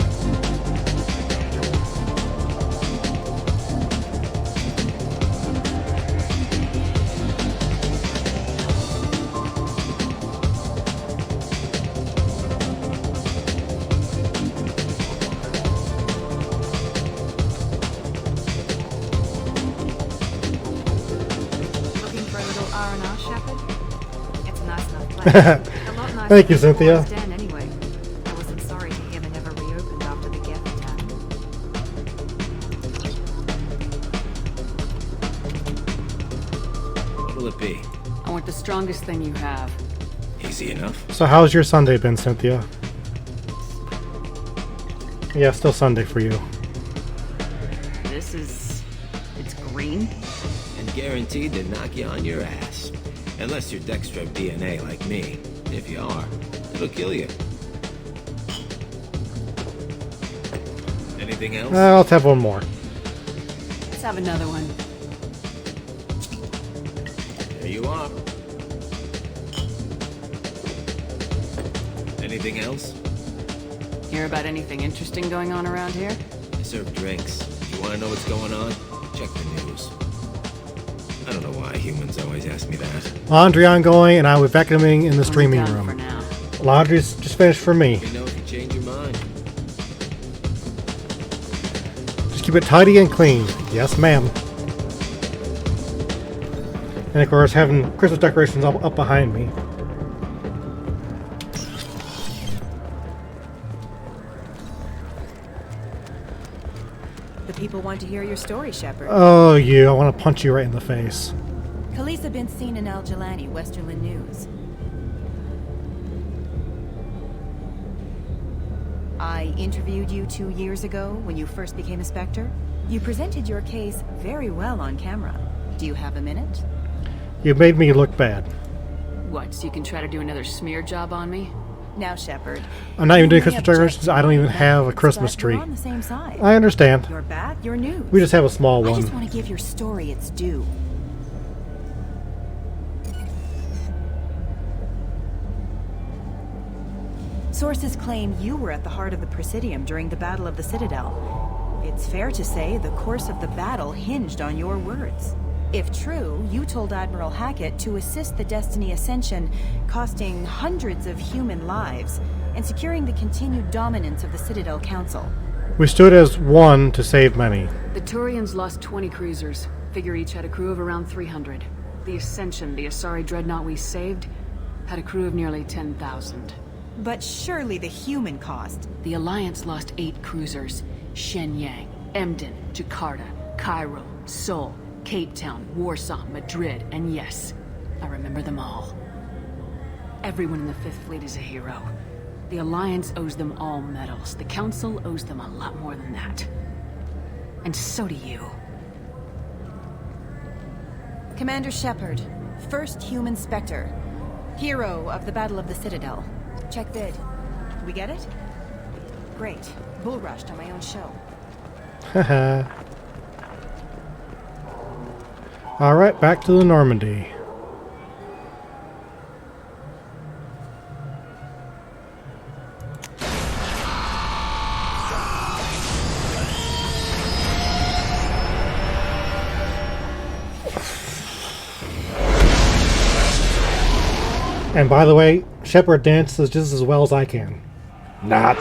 Thank you, Cynthia. Den, anyway. I wasn't sorry to hear they never reopened after the Geth attack. What will it be? I want the strongest thing you have. Easy enough. So how's your Sunday been, Cynthia? Yeah, still Sunday for you. It's green. And guaranteed to knock you on your ass. Unless you're dextro DNA like me. If you are, it'll kill you. Anything else? Let's have one more. Let's have another one. There you are. Anything else? Hear about anything interesting going on around here? I serve drinks. You want to know what's going on? Check the news. I don't know why humans always ask me that. Laundry ongoing, and I was vacuuming in the streaming room. For now. Laundry's just finished for me. Let me know if you change your mind. Just keep it tidy and clean. Yes, ma'am. And of course, having Christmas decorations up behind me. The people want to hear your story, Shepard. Oh, you. I want to punch you right in the face. Khaleesa been seen in Al Jalani, Westerland News. I interviewed you 2 years ago when you first became a Spectre. You presented your case very well on camera. Do you have a minute? You made me look bad. What, so you can try to do another smear job on me? Now, Shepard. I'm not even doing Christmas decorations. I don't even have a Christmas tree. We're on the same side. I understand. You're back, you're new. We just have a small one. I just want to give your story its due. Sources claim you were at the heart of the Presidium during the Battle of the Citadel. It's fair to say the course of the battle hinged on your words. If true, you told Admiral Hackett to assist the Destiny Ascension, costing hundreds of human lives, and securing the continued dominance of the Citadel Council. We stood as one to save many. The Turians lost 20 cruisers. Figure each had a crew of around 300. The Ascension, the Asari dreadnought we saved, had a crew of nearly 10,000. But surely the human cost. The Alliance lost 8 cruisers. Shenyang, Emden, Jakarta, Cairo, Seoul, Cape Town, Warsaw, Madrid, and yes, I remember them all. Everyone in the Fifth Fleet is a hero. The Alliance owes them all medals. The Council owes them a lot more than that. And so do you. Commander Shepard, first human Spectre. Hero of the Battle of the Citadel. Check vid. We get it? Great. Bull rushed on my own show. Haha. Alright, back to the Normandy. And by the way, Shepard dances just as well as I can. Not.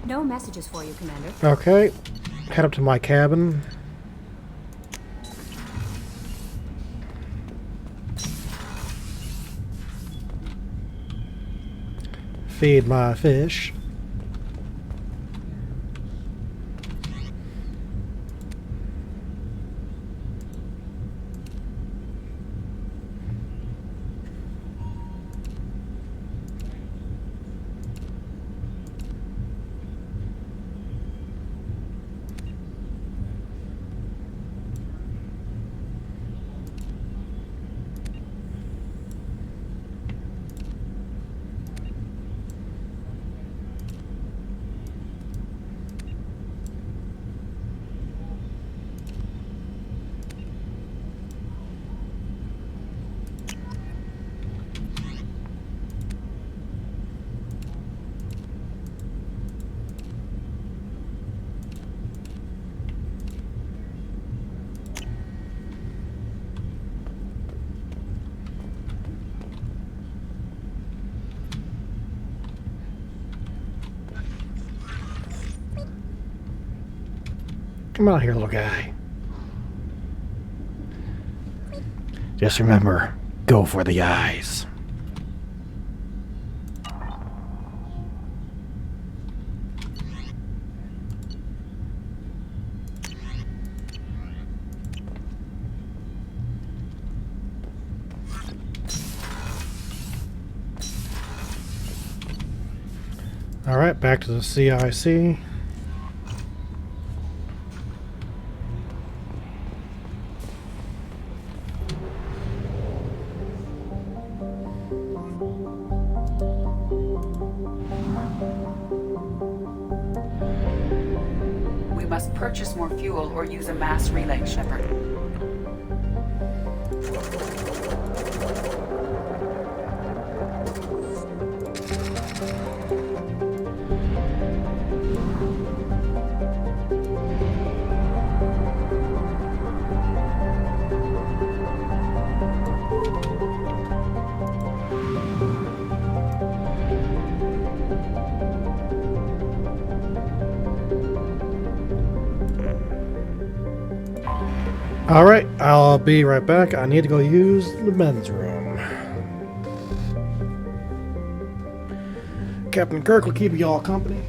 No messages for you, Commander. Okay. Head up to my cabin. Feed my fish. Come out here, little guy. Just remember, go for the eyes. Alright, back to the CIC. We must purchase more fuel or use a mass relay, Shepard. Alright, I'll be right back. I need to go use the men's room. Captain Kirk will keep you all company.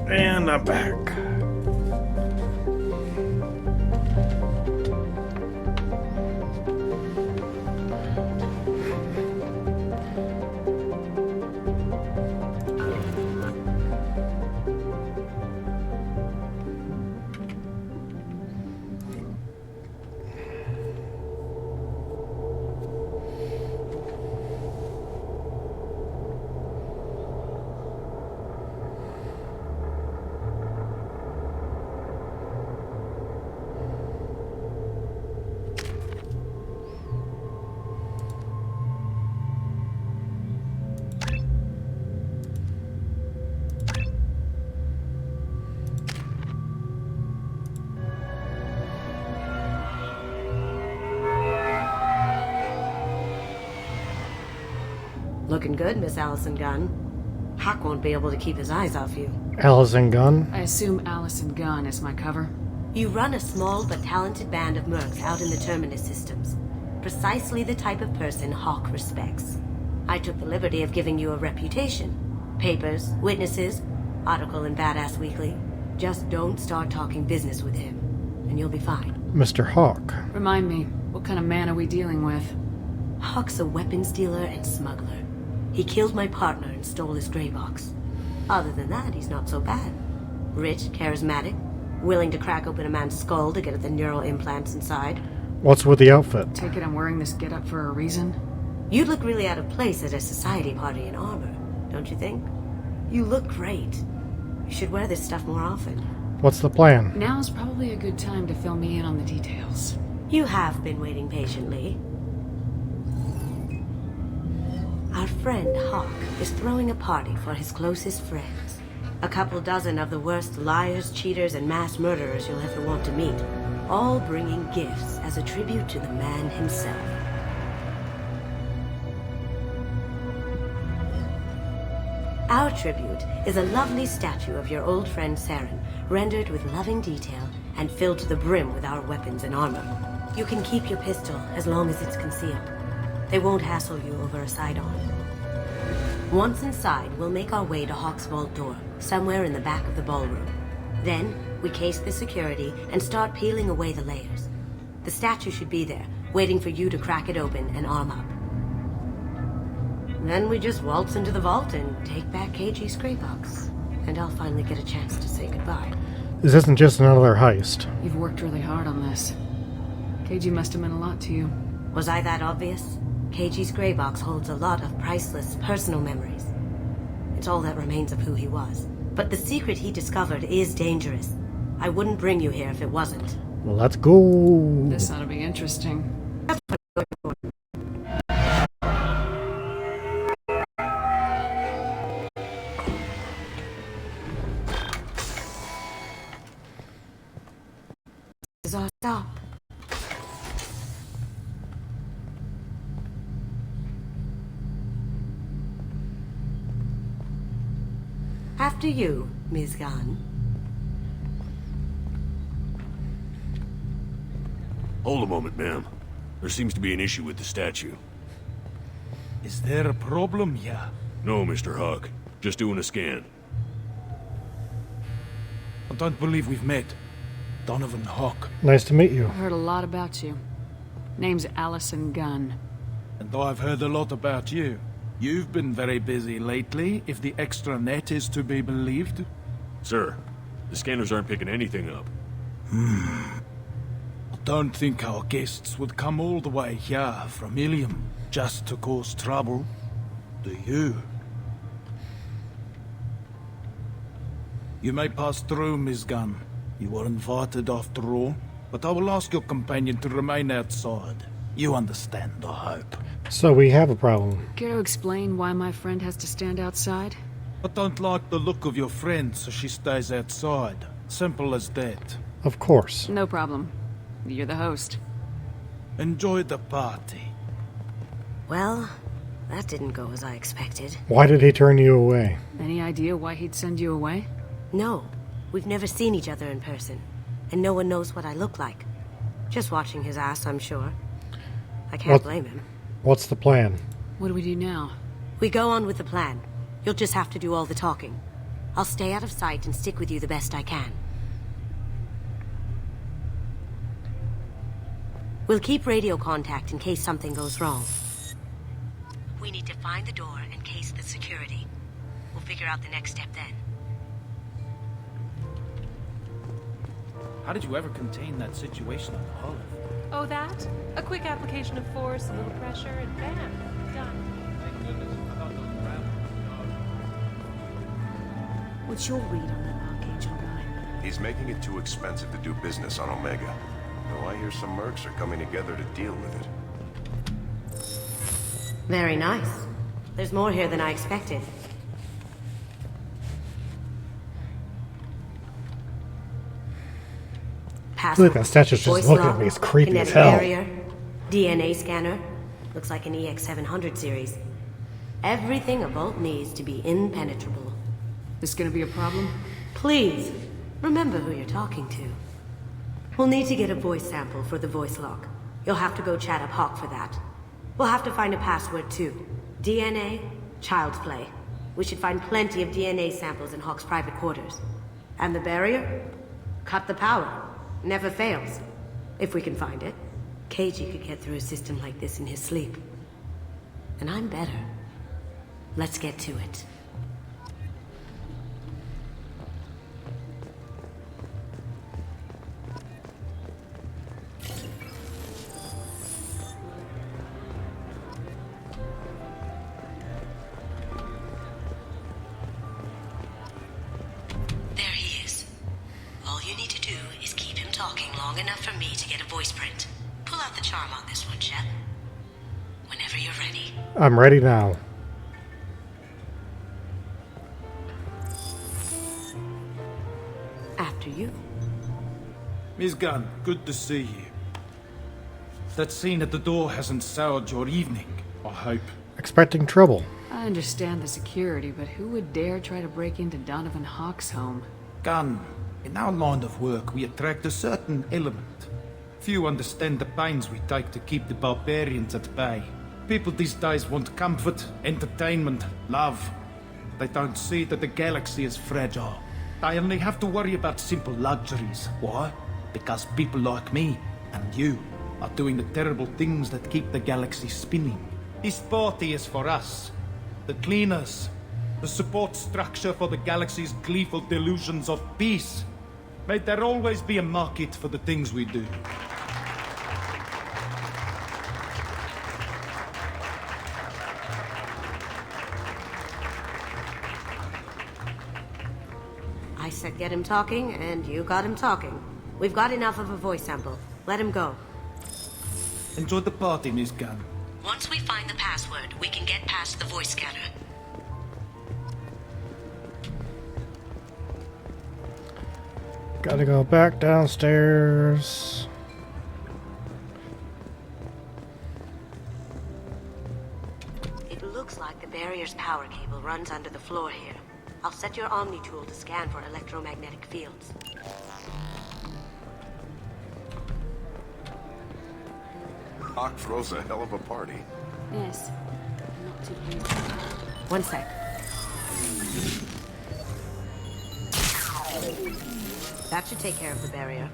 And I'm back. Looking good, Miss Allison Gunn. Hawk won't be able to keep his eyes off you. Allison Gunn? I assume Allison Gunn is my cover. You run a small but talented band of mercs out in the Terminus systems. Precisely the type of person Hawk respects. I took the liberty of giving you a reputation. Papers, witnesses, article in Badass Weekly. Just don't start talking business with him, and you'll be fine. Mr. Hawk. Remind me, what kind of man are we dealing with? Hawk's a weapons dealer and smuggler. He killed my partner and stole his gray box. Other than that, he's not so bad. Rich, charismatic, willing to crack open a man's skull to get at the neural implants inside. What's with the outfit? Take it I'm wearing this getup for a reason? You'd look really out of place at a society party in armor, don't you think? You look great. You should wear this stuff more often. What's the plan? Now's probably a good time to fill me in on the details. You have been waiting patiently. Our friend Hawk is throwing a party for his closest friends. A couple dozen of the worst liars, cheaters, and mass murderers you'll ever want to meet. All bringing gifts as a tribute to the man himself. Our tribute is a lovely statue of your old friend Saren, rendered with loving detail and filled to the brim with our weapons and armor. You can keep your pistol as long as it's concealed. They won't hassle you over a sidearm. Once inside, we'll make our way to Hawk's vault door, somewhere in the back of the ballroom. Then, we case the security and start peeling away the layers. The statue should be there, waiting for you to crack it open and arm up. Then we just waltz into the vault and take back KG's gray box. And I'll finally get a chance to say goodbye. This isn't just another heist. You've worked really hard on this. KG must have meant a lot to you. Was I that obvious? KG's gray box holds a lot of priceless personal memories. It's all that remains of who he was. But the secret he discovered is dangerous. I wouldn't bring you here if it wasn't. Well, let's go. This ought to be interesting. This is our stop. After you, Ms. Gunn. Hold a moment, ma'am. There seems to be an issue with the statue. Is there a problem here? No, Mr. Hawk. Just doing a scan. I don't believe we've met. Donovan Hawk. Nice to meet you. I've heard a lot about you. Name's Allison Gunn. And I've heard a lot about you. You've been very busy lately, if the extra net is to be believed. Sir, the scanners aren't picking anything up. I don't think our guests would come all the way here from Ilium just to cause trouble. Do you? You may pass through, Ms. Gunn. You were invited after all, but I will ask your companion to remain outside. You understand, I hope. So we have a problem. Care to explain why my friend has to stand outside? I don't like the look of your friend, so she stays outside. Simple as that. Of course. No problem. You're the host. Enjoy the party. Well, that didn't go as I expected. Why did he turn you away? Any idea why he'd send you away? No. We've never seen each other in person. And no one knows what I look like. Just watching his ass, I'm sure. I can't blame him. What's the plan? What do we do now? We go on with the plan. You'll just have to do all the talking. I'll stay out of sight and stick with you the best I can. We'll keep radio contact in case something goes wrong. We need to find the door and case the security. We'll figure out the next step then. How did you ever contain that situation on the hull? Oh, that? A quick application of force, a little pressure, and bam, done. Thank goodness. I thought those ground. What's your read on that Archangel guy? He's making it too expensive to do business on Omega. Though I hear some mercs are coming together to deal with it. Very nice. There's more here than I expected. Look, that statue's just looking at me. It's creepy as hell. Barrier, DNA scanner. Looks like an EX700 series. Everything a vault needs to be impenetrable. This gonna be a problem? Please, remember who you're talking to. We'll need to get a voice sample for the voice lock. You'll have to go chat up Hawk for that. We'll have to find a password too. DNA, child's play. We should find plenty of DNA samples in Hawk's private quarters. And the barrier? Cut the power. Never fails. If we can find it. KG could get through a system like this in his sleep. And I'm better. Let's get to it. There he is. All you need to do is keep him talking long enough for me to get a voice print. Pull out the charm on this one, Shep. Whenever you're ready. I'm ready now. After you. Miss Gunn, good to see you. That scene at the door hasn't soured your evening, I hope. Expecting trouble. I understand the security, but who would dare try to break into Donovan Hawk's home? Gunn, in our line of work, we attract a certain element. Few understand the pains we take to keep the barbarians at bay. People these days want comfort, entertainment, love. They don't see that the galaxy is fragile. They only have to worry about simple luxuries. Why? Because people like me and you are doing the terrible things that keep the galaxy spinning. This party is for us, the cleaners, the support structure for the galaxy's gleeful delusions of peace. May there always be a market for the things we do. I said get him talking, and you got him talking. We've got enough of a voice sample. Let him go. Enjoy the party, Miss Gunn. Once we find the password, we can get past the voice scanner. Gotta go back downstairs. It looks like the barrier's power cable runs under the floor here. I'll set your Omni tool to scan for electromagnetic fields. Hawk throws a hell of a party. Yes. Not too pleased. One sec. That should take care of the barrier.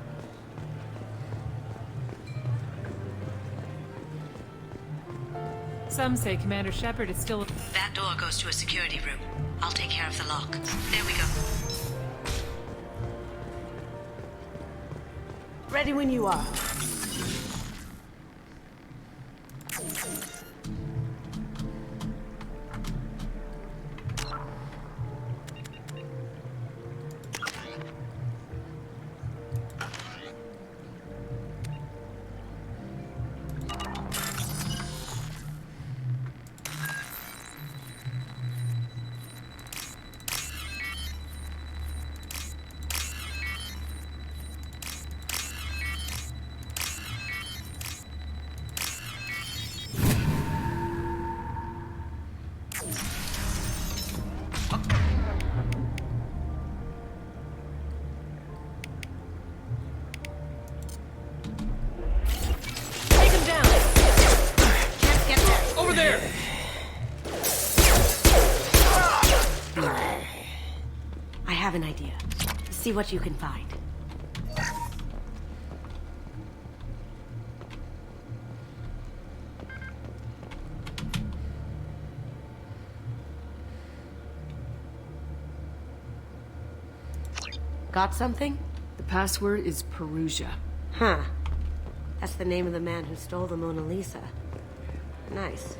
Some say Commander Shepard is still... That door goes to a security room. I'll take care of the lock. There we go. Ready when you are. I have an idea. See what you can find. Got something? The password is Perugia. Huh. That's the name of the man who stole the Mona Lisa. Nice.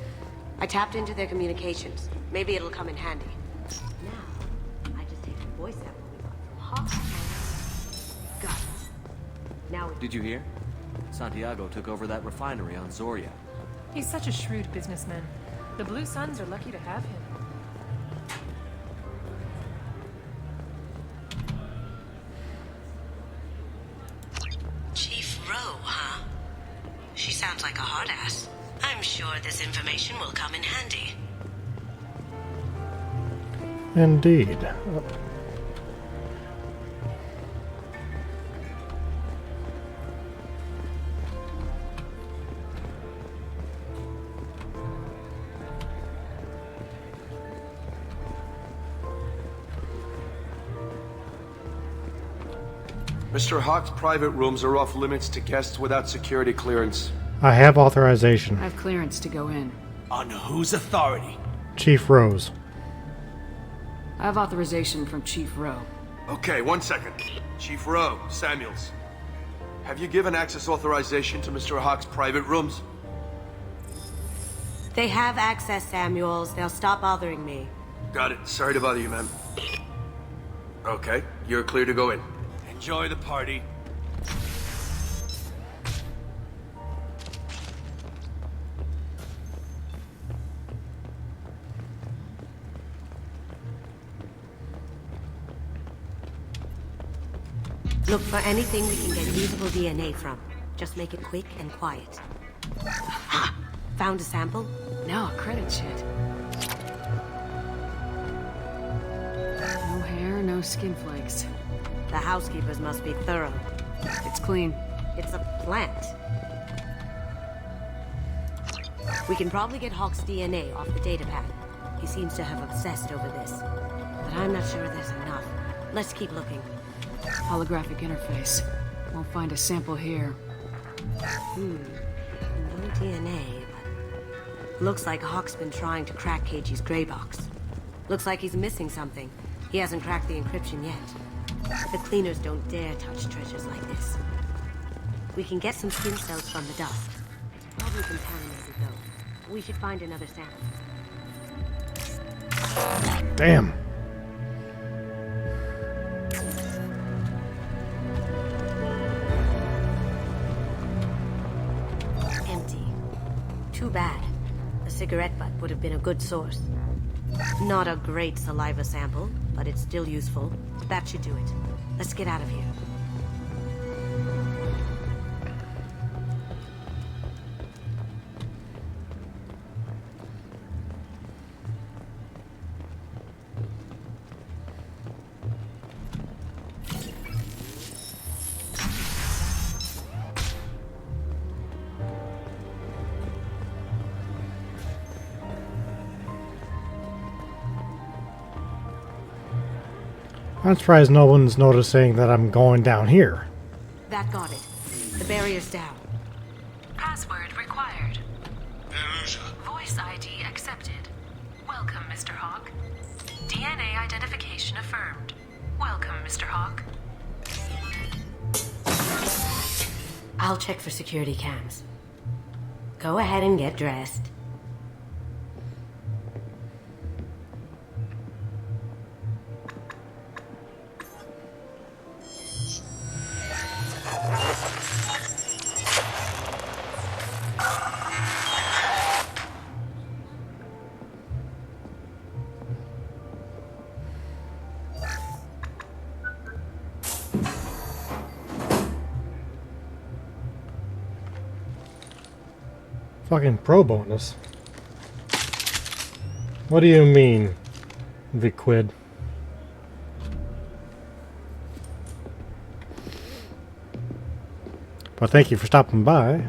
I tapped into their communications. Maybe it'll come in handy. Now, I just take the voice sample we got from Hawk. Got it. Now Did you hear? Santiago took over that refinery on Zoria. He's such a shrewd businessman. The Blue Suns are lucky to have him. Chief Rowe, huh? She sounds like a hard ass. I'm sure this information will come in handy. Indeed. Mr. Hawk's private rooms are off limits to guests without security clearance. I have authorization. I have clearance to go in. On whose authority? Chief Rose. I have authorization from Chief Rowe. Okay, 1 second. Chief Rowe, Samuels. Have you given access authorization to Mr. Hawk's private rooms? They have access, Samuels. They'll stop bothering me. Got it. Sorry to bother you, ma'am. Okay, you're clear to go in. Enjoy the party. Look for anything we can get usable DNA from. Just make it quick and quiet. Ha! Found a sample? No, credit shit. No hair, no skin flakes. The housekeepers must be thorough. It's clean. It's a plant. We can probably get Hawk's DNA off the datapad. He seems to have obsessed over this. But I'm not sure there's enough. Let's keep looking. Holographic interface. Won't find a sample here. No DNA, but... Looks like Hawk's been trying to crack KG's gray box. Looks like he's missing something. He hasn't cracked the encryption yet. The cleaners don't dare touch treasures like this. We can get some skin cells from the dust. It's probably contaminated, though. We should find another sample. Damn. Empty. Too bad. A cigarette butt would have been a good source. Not a great saliva sample, but it's still useful. That should do it. Let's get out of here. I'm surprised no one's noticing that I'm going down here. That got it. The barrier's down. Password required. Voice ID accepted. Welcome, Mr. Hawk. DNA identification affirmed. Welcome, Mr. Hawk. I'll check for security cams. Go ahead and get dressed. Fucking pro bonus. What do you mean, Viquid? Well, thank you for stopping by.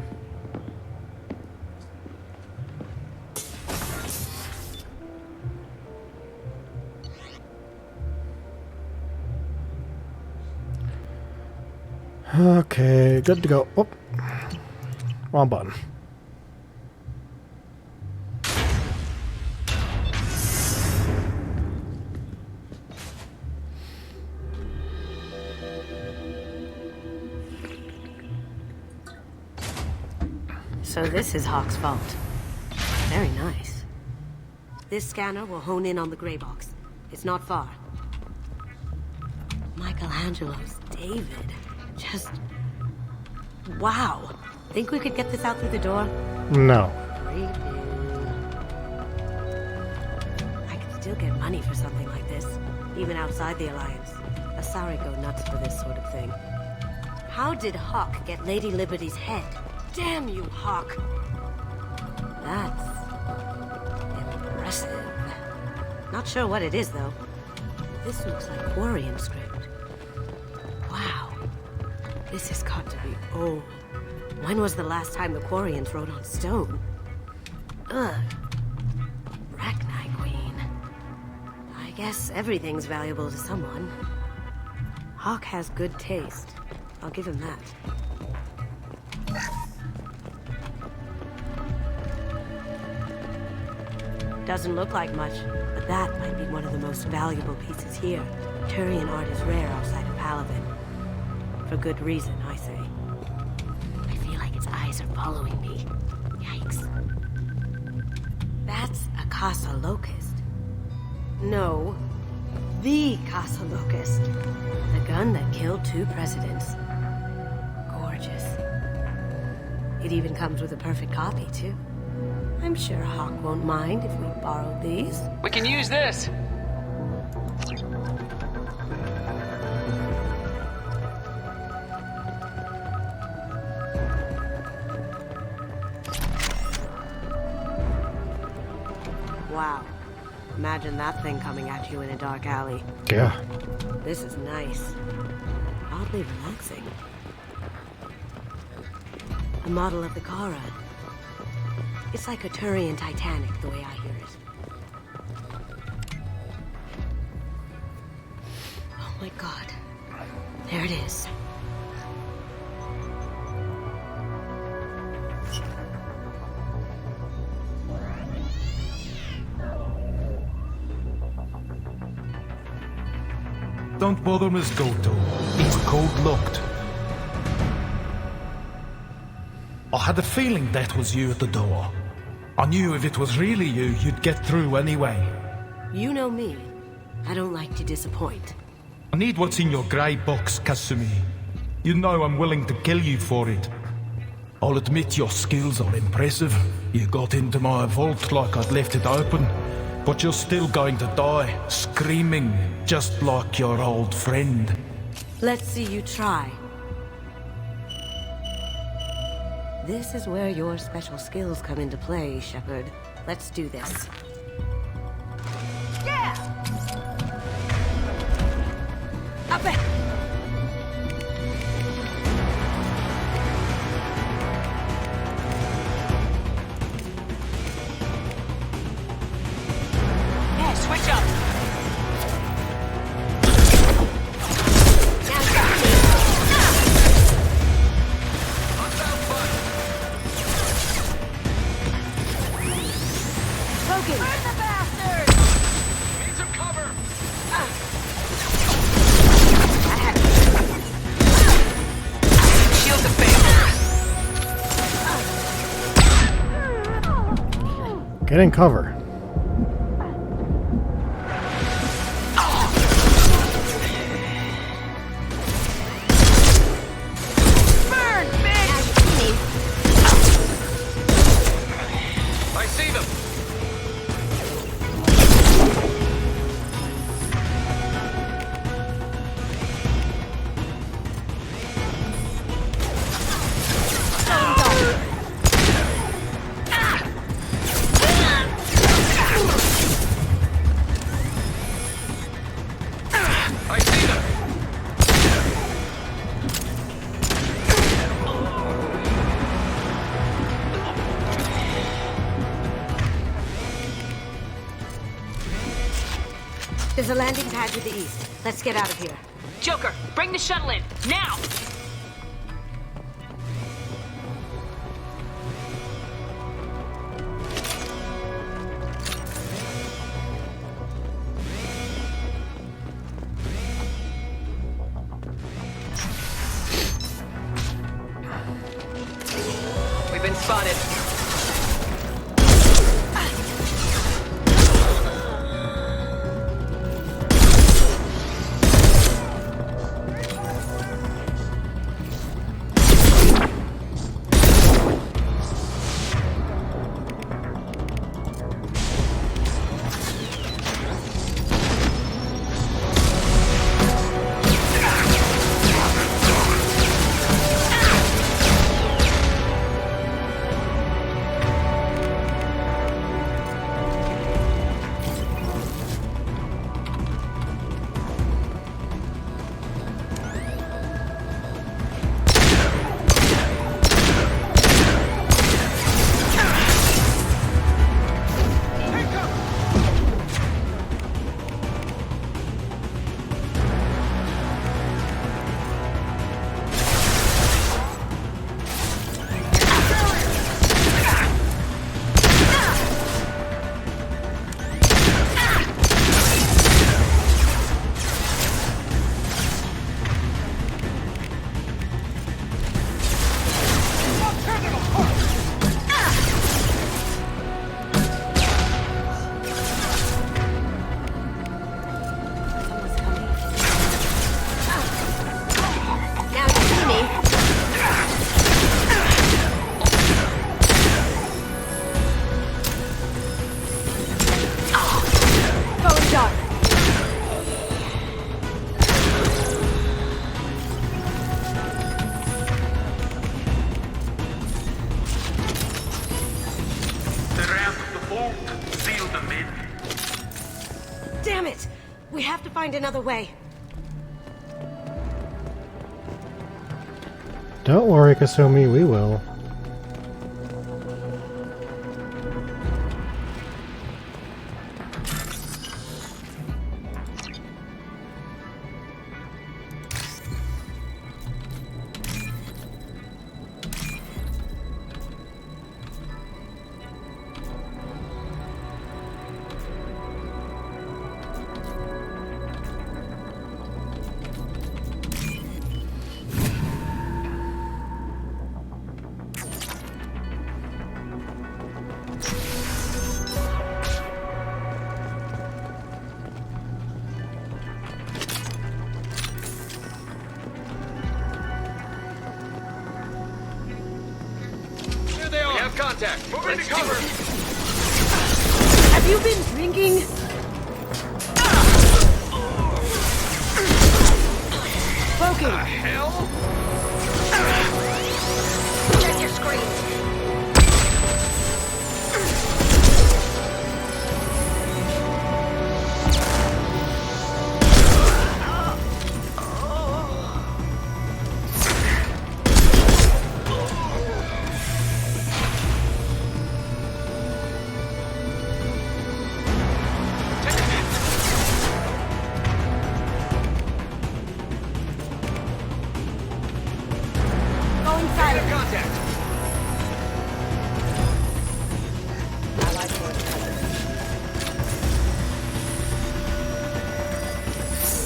Okay, good to go. Oh, wrong button. So this is Hawk's vault. Very nice. This scanner will hone in on the gray box. It's not far. Michelangelo's David. Just... wow. Think we could get this out through the door? No. Creepy. I could still get money for something like this, even outside the Alliance. Asari go nuts for this sort of thing. How did Hawk get Lady Liberty's head? Damn you, Hawk! That's... impressive. Not sure what it is, though. This looks like Quarian script. Wow. This has got to be old. When was the last time the Quarians wrote on stone? Ugh. Rachni Queen. I guess everything's valuable to someone. Hawk has good taste. I'll give him that. Doesn't look like much, but that might be one of the most valuable pieces here. Turian art is rare outside of Palaven. For good reason, I say. I feel like its eyes are following me. Yikes. That's a Casa Locust. No, the Casa Locust. The gun that killed 2 presidents. Gorgeous. It even comes with a perfect copy, too. I'm sure Hawk won't mind if we borrowed these. We can use this! Wow. Imagine that thing coming at you in a dark alley. Yeah. This is nice. Oddly relaxing. A model of the Kara. It's like a Turian Titanic, the way I hear it. Oh my god. There it is. Don't bother, Miss Goto. It's code-locked. I had a feeling that was you at the door. I knew if it was really you, you'd get through anyway. You know me. I don't like to disappoint. I need what's in your grey box, Kasumi. You know I'm willing to kill you for it. I'll admit your skills are impressive. You got into my vault like I'd left it open. But you're still going to die, screaming, just like your old friend. Let's see you try. This is where your special skills come into play, Shepard. Let's do this. Yeah! Up it! Yeah, switch up! Get in cover. Burn, bitch! I see them! I see them! There's a landing pad to the east. Let's get out of here. Joker, bring the shuttle in, now! We've been spotted. won't seal them in. Damn it! We have to find another way. Don't worry, Kasumi, we will. Here they are. We have contact. Moving to cover. Have you been drinking? Spoken. Hell? Check your screen. Going silent. Contact.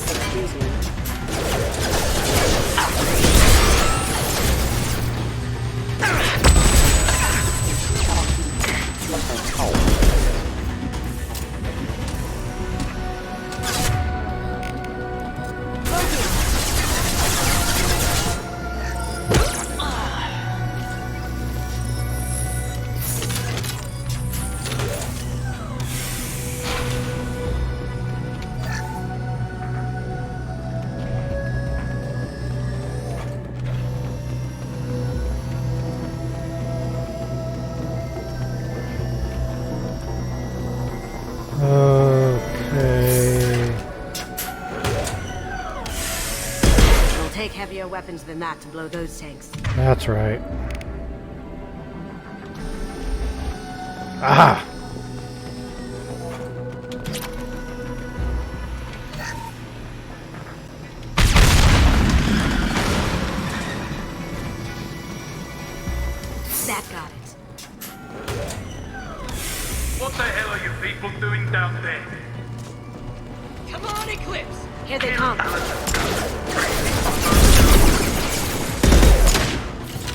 Excuse me. Okay. It'll take heavier weapons than that to blow those tanks. That's right. Ah! That got it. What the hell are you people doing down there? Come on, Eclipse. Here they come.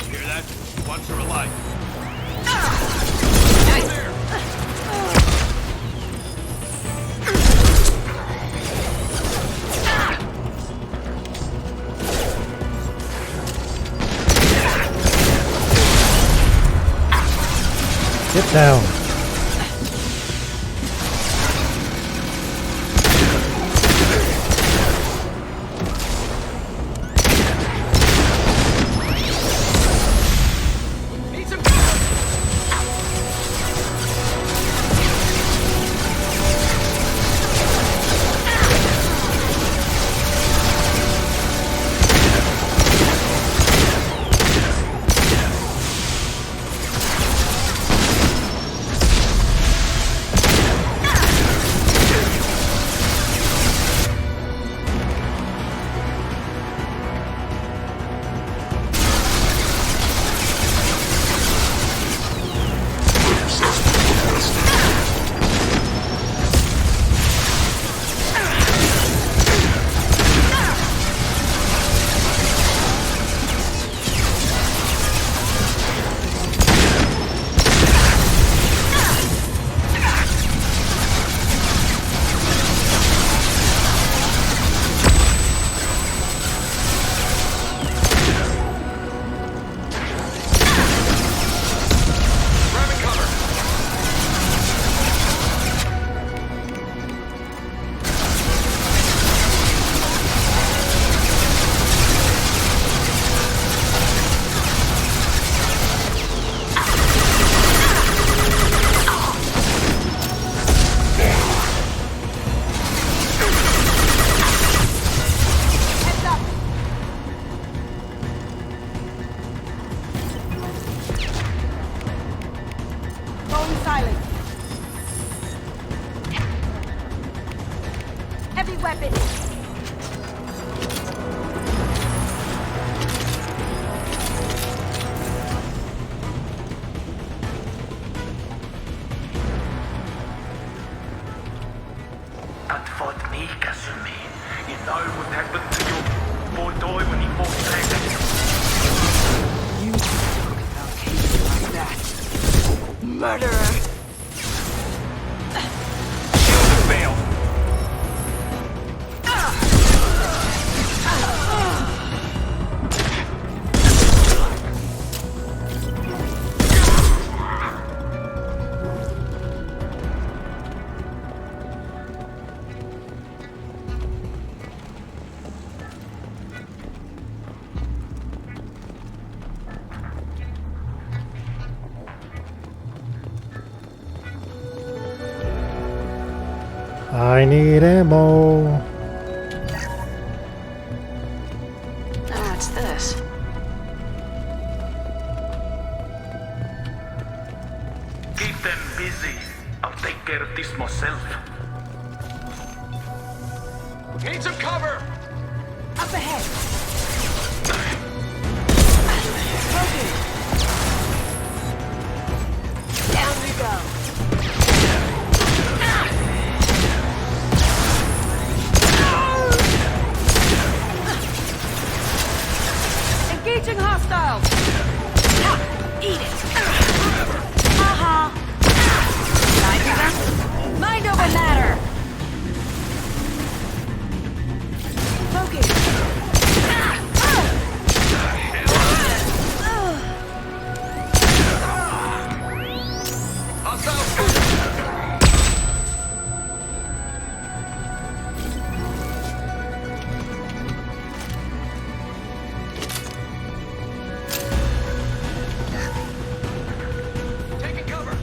Hear that? He wants her alive. Get down. Need some cover. weapon! That fought me, Kasumi. You know what happened to your boy Doi when he fought Dragon. You talk about cases like that. Murderer! Shield and bail! I need ammo. What's this? Keep them busy. I'll take care of this myself. Need some cover! Up ahead! Down we go! Engaging hostiles! Eat it! Haha! Mind over? Mind over matter! Focus! Taking cover!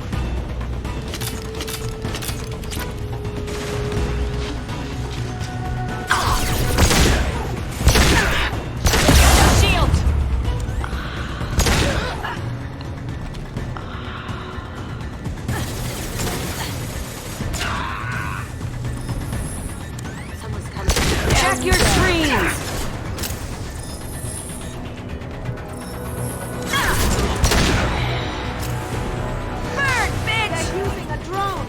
Shield! Someone's coming. Check your screens! Bird, bitch! They're using a drone!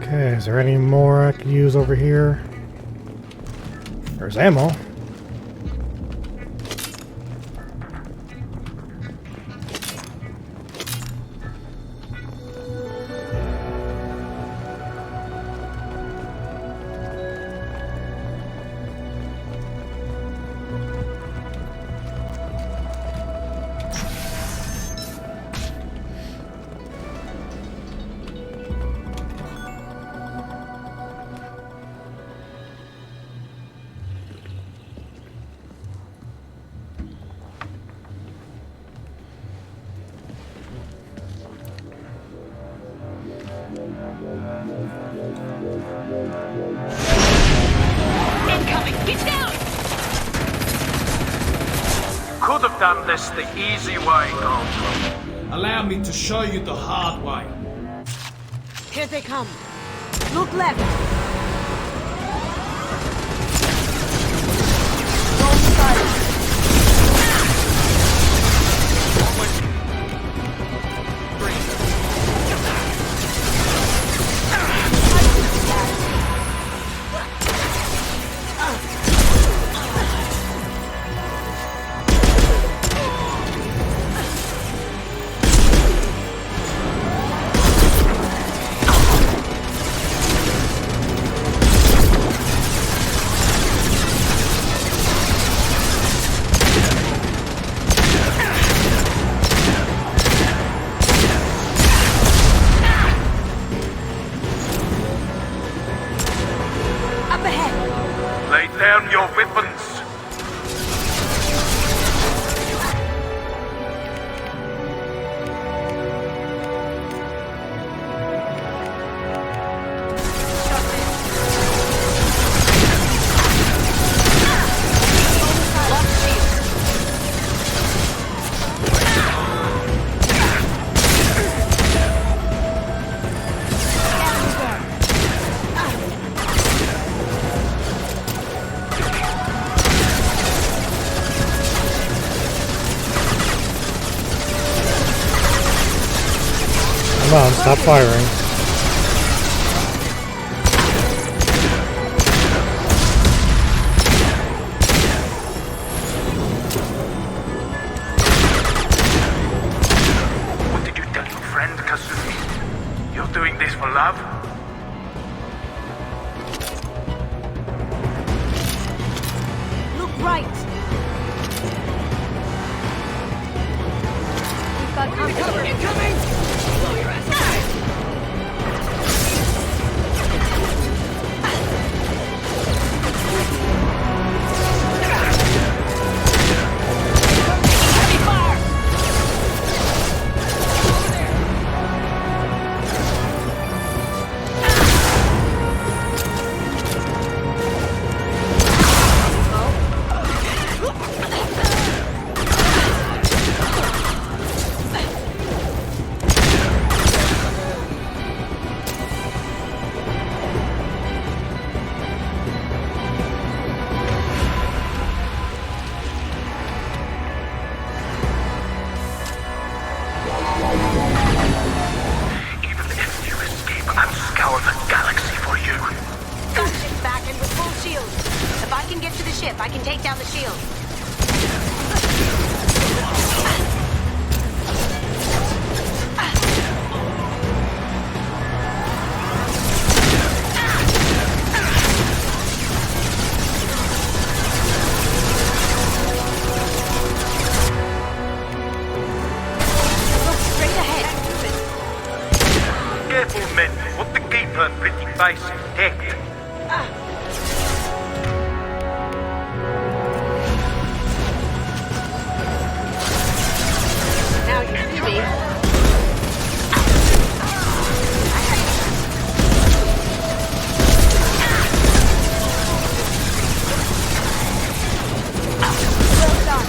Okay, is there any more I could use over here? There's ammo. Incoming! Get down! Could have done this the easy way, Gold. Allow me to show you the hard way. Here they come. Look left. Roll side. Come on, stop firing. What did you tell your friend, Kasumi? You're doing this for love? Look right. We've got company. Incoming! Blow your ass away! Heavy fire! Even if you escape, I'll scour the galaxy for you. Gunship's back and with full shield. If I can get to the ship, I can take down the shield. Look straight ahead. Careful, men. What the keeper pretty face intact. Now you see me. Well done.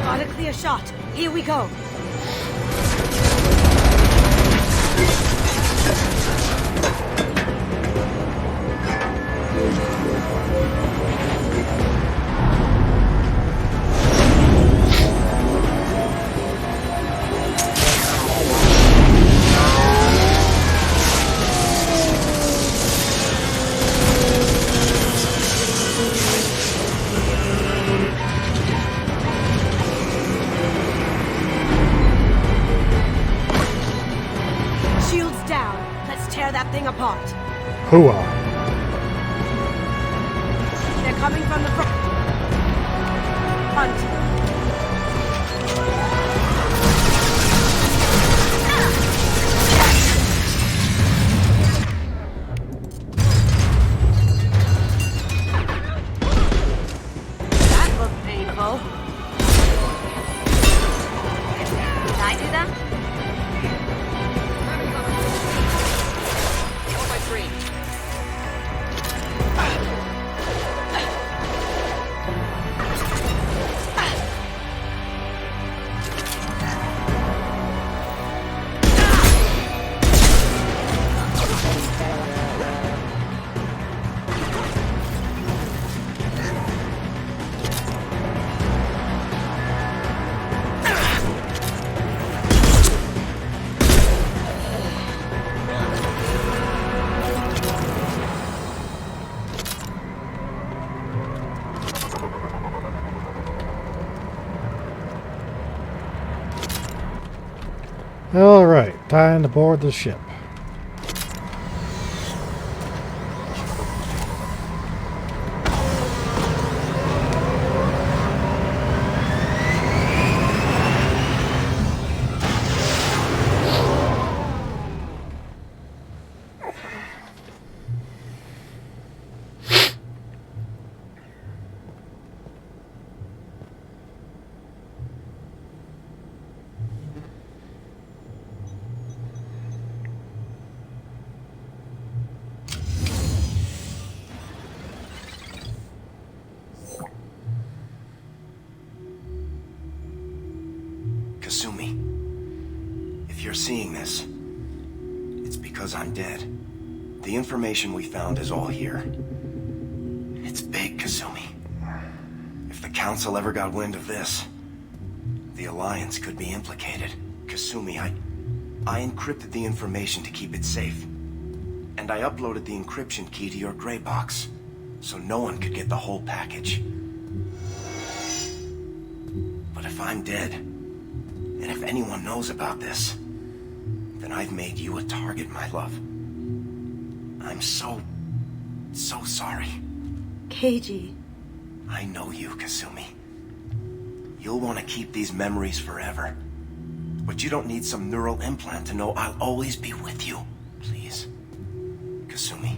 Got a clear shot. Here we go. Shields down. Let's tear that thing apart. Hooah. They're coming from the front. That looked painful. Did I do that? On my screen. Alright, time to board the ship. Kasumi, if you're seeing this, it's because I'm dead. The information we found is all here. the Council ever got wind of this, the Alliance could be implicated. Kasumi, I encrypted the information to keep it safe. And I uploaded the encryption key to your gray box, so no one could get the whole package. But if I'm dead, and if anyone knows about this, then I've made you a target, my love. I'm so sorry. Keiji. I know you, Kasumi. You'll want to keep these memories forever. But you don't need some neural implant to know I'll always be with you. Please. Kasumi.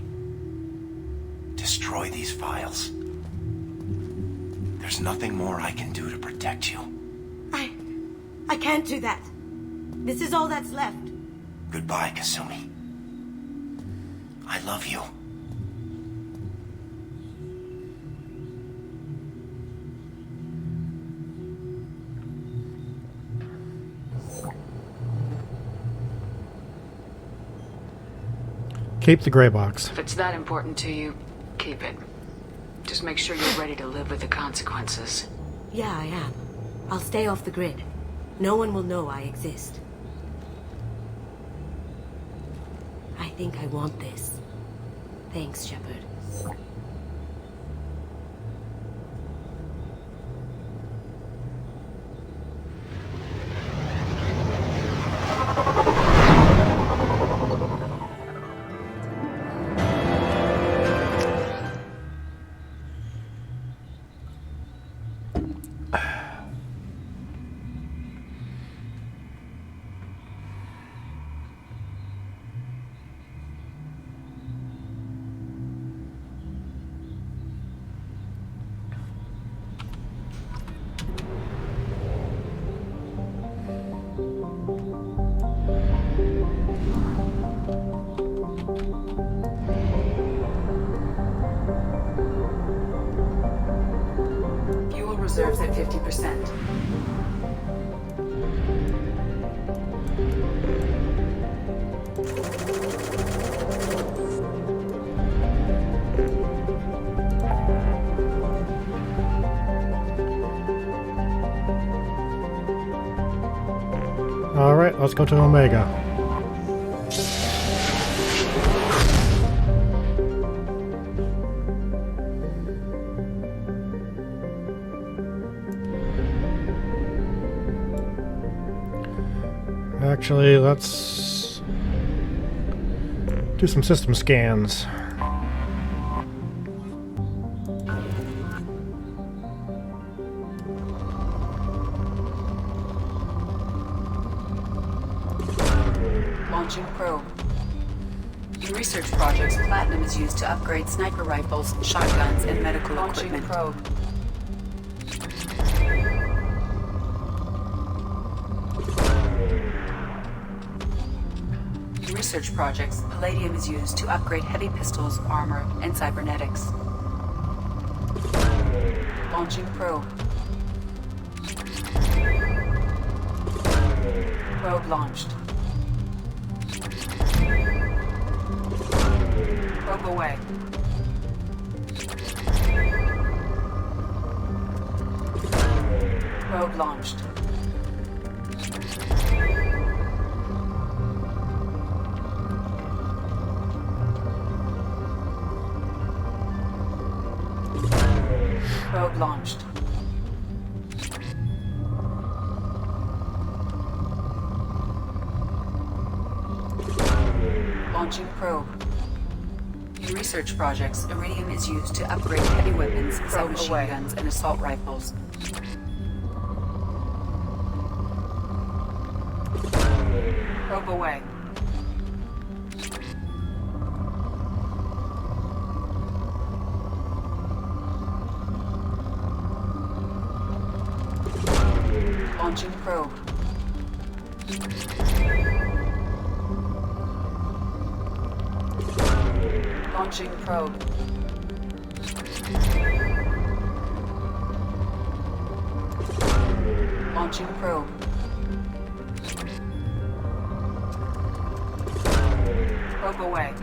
Destroy these files. There's nothing more I can do to protect you. I can't do that. This is all that's left. Goodbye, Kasumi. I love you. Keep the gray box. If it's that important to you, keep it. Just make sure you're ready to live with the consequences. Yeah, I am. I'll stay off the grid. No one will know I exist. I think I want this. Thanks, Shepard. Reserves at 50%. All right, let's go to Omega. Actually, let's do some system scans. Launching probe. In research projects, platinum is used to upgrade sniper rifles, shotguns, and medical equipment. Probe. Research projects, palladium is used to upgrade heavy pistols, armor, and cybernetics. Launching probe. Probe launched. Probe away. Probe launched. Probe launched. Launching probe. In research projects, iridium is used to upgrade heavy weapons, submachine guns, and assault rifles. Probe away. Launching probe. Launching probe. Launching probe. Probe away.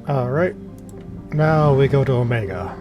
Alright. Now we go to Omega.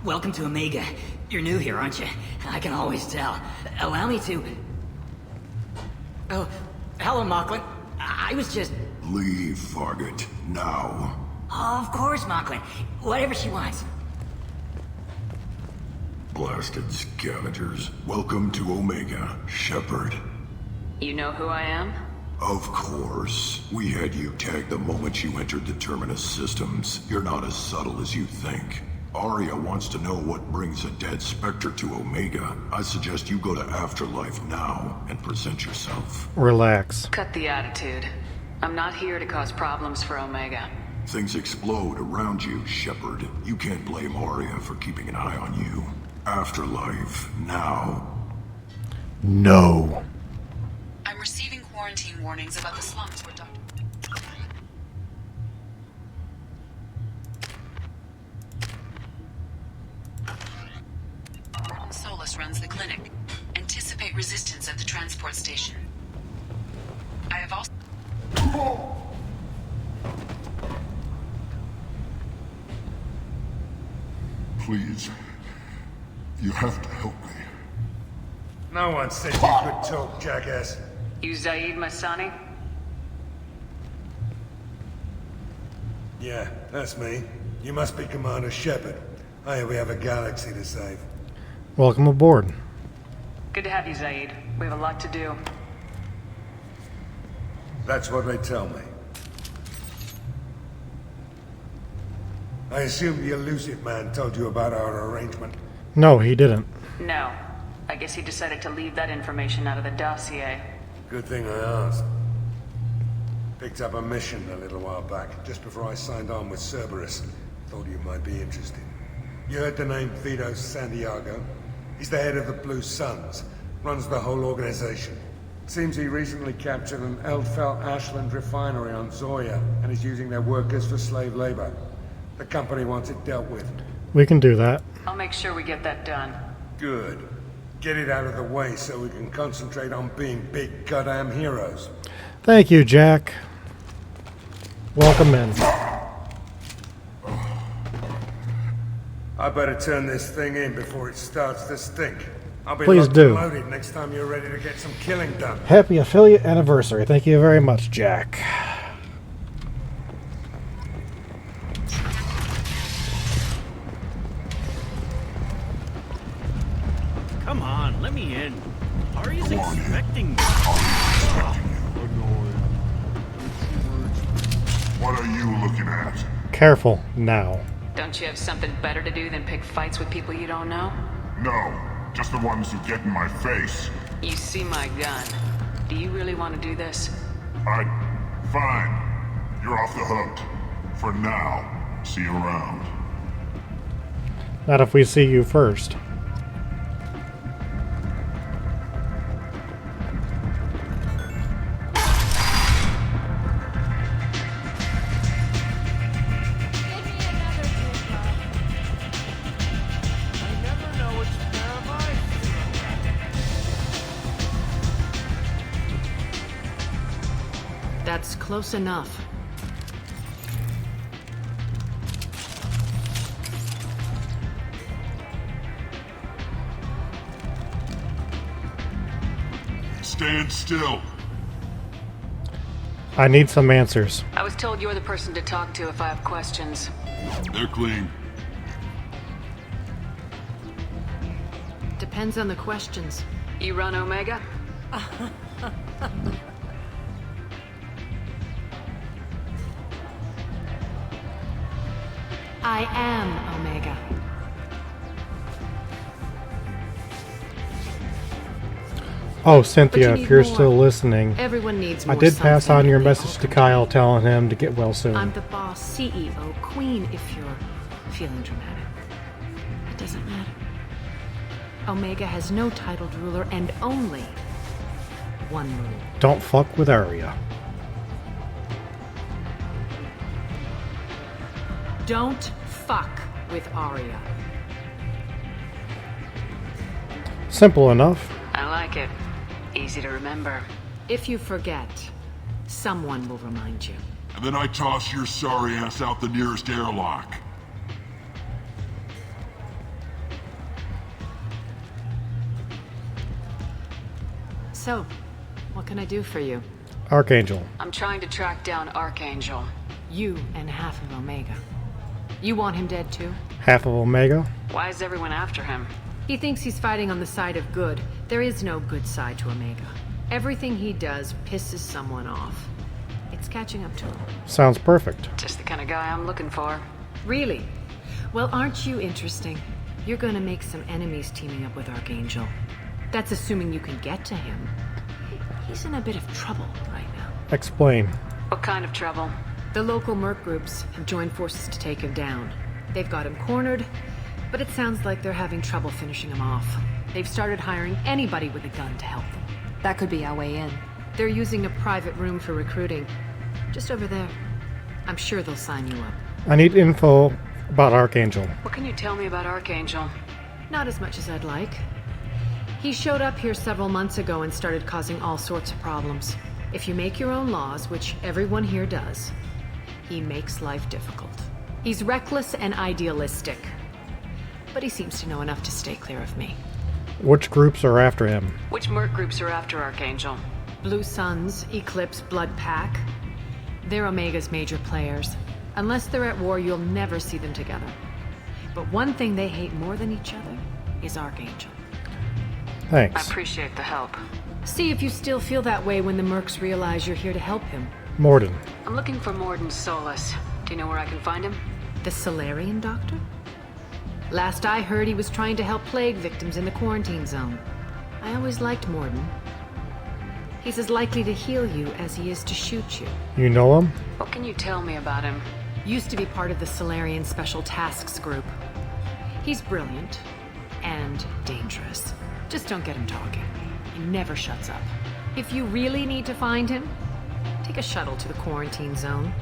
Welcome to Omega. You're new here, aren't you? I can always tell. Allow me to... Oh, hello, Mocklin. I was just... Leave, Fargate, now. Oh, of course, Mocklin. Whatever she wants. Blasted scavengers. Welcome to Omega, Shepard. You know who I am? Of course. We had you tagged the moment you entered the Terminus systems. You're not as subtle as you think. Arya wants to know what brings a dead Spectre to Omega. I suggest you go to Afterlife now and present yourself. Relax. Cut the attitude. I'm not here to cause problems for Omega. Things explode around you, Shepard. You can't blame Arya for keeping an eye on you. Afterlife, now. No. I'm receiving quarantine warnings about the slums where Dr. Solus runs the clinic. Anticipate resistance at the transport station. I have also... Please. You have to help me. No one said you could talk, jackass. You Zaid Masani? Yeah, that's me. You must be Commander Shepard. Hey, we have a galaxy to save. Welcome aboard. Good to have you, Zaid. We have a lot to do. That's what they tell me. I assume the elusive man told you about our arrangement? No, he didn't. No. I guess he decided to leave that information out of the dossier. Good thing I asked. Picked up a mission a little while back, just before I signed on with Cerberus. Thought you might be interested. You heard the name Vito Santiago? He's the head of the Blue Suns. Runs the whole organization. Seems he recently captured an Eldfell Ashland refinery on Zoya and is using their workers for slave labor. The company wants it dealt with. We can do that. I'll make sure we get that done. Good. Get it out of the way so we can concentrate on being big goddamn heroes. Thank you, Jack. Welcome in. I better turn this thing in before it starts to stink. I'll be Please locked do. and loaded next time you're ready to get some killing done. Happy affiliate anniversary. Thank you very much, Jack. Come on, let me in. Arya's expecting me. What are you looking at? Careful now. Don't you have something better to do than pick fights with people you don't know? No, just the ones who get in my face. You see my gun. Do you really want to do this? Fine. You're off the hook. For now. See you around. Not if we see you first. That's close enough. stand still. I need some answers. I was told you're the person to talk to if I have questions. They're clean. Depends on the questions. You run Omega? I am Omega. Oh, Cynthia, But you if you're need still more. listening, Everyone needs I more did pass something on your than message to Kyle telling him to get well soon. I'm the boss, CEO, queen if you're feeling dramatic. It doesn't matter. Omega has no titled ruler and only one rule. Don't fuck with Arya. Don't fuck with Arya. Simple enough. I like it. Easy to remember. If you forget, someone will remind you. And then I toss your sorry ass out the nearest airlock. So, what can I do for you? Archangel. I'm trying to track down Archangel. You and half of Omega. You want him dead too? Half of Omega. Why is everyone after him? He thinks he's fighting on the side of good. There is no good side to Omega. Everything he does pisses someone off. It's catching up to him. Sounds perfect. Just the kind of guy I'm looking for. Really? Well, aren't you interesting? You're gonna make some enemies teaming up with Archangel. That's assuming you can get to him. He's in a bit of trouble right now. Explain. What kind of trouble? The local merc groups have joined forces to take him down. They've got him cornered, but it sounds like they're having trouble finishing him off. They've started hiring anybody with a gun to help them. That could be our way in. They're using a private room for recruiting. Just over there. I'm sure they'll sign you up. I need info about Archangel. What can you tell me about Archangel? Not as much as I'd like. He showed up here several months ago and started causing all sorts of problems. If you make your own laws, which everyone here does, he makes life difficult. He's reckless and idealistic. But he seems to know enough to stay clear of me. Which groups are after him? Which merc groups are after Archangel? Blue Suns, Eclipse, Blood Pack. They're Omega's major players. Unless they're at war, you'll never see them together. But one thing they hate more than each other is Archangel. Thanks. I appreciate the help. See if you still feel that way when the mercs realize you're here to help him. Morden. I'm looking for Morden Solus. Do you know where I can find him? The Solarian doctor? Last I heard, he was trying to help plague victims in the quarantine zone. I always liked Morden. He's as likely to heal you as he is to shoot you. You know him? What can you tell me about him? Used to be part of the Solarian Special Tasks Group. He's brilliant and dangerous. Just don't get him talking. He never shuts up. If you really need to find him, take a shuttle to the quarantine zone.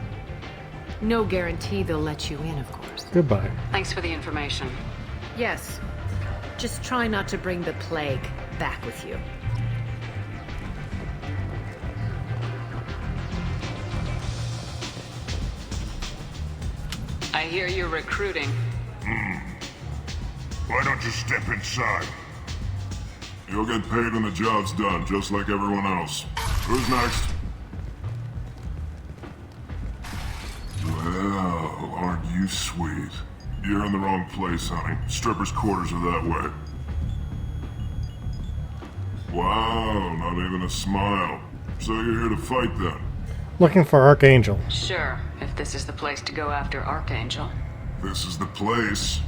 No guarantee they'll let you in, of course. Goodbye. Thanks for the information. Yes. Just try not to bring the plague back with you. I hear you're recruiting. Why don't you step inside? You'll get paid when the job's done, just like everyone else. Who's next? Well, aren't you sweet? You're in the wrong place, honey. Strippers' quarters are that way. Wow, not even a smile. So you're here to fight then? Looking for Archangel. Sure, if this is the place to go after Archangel. This is the place.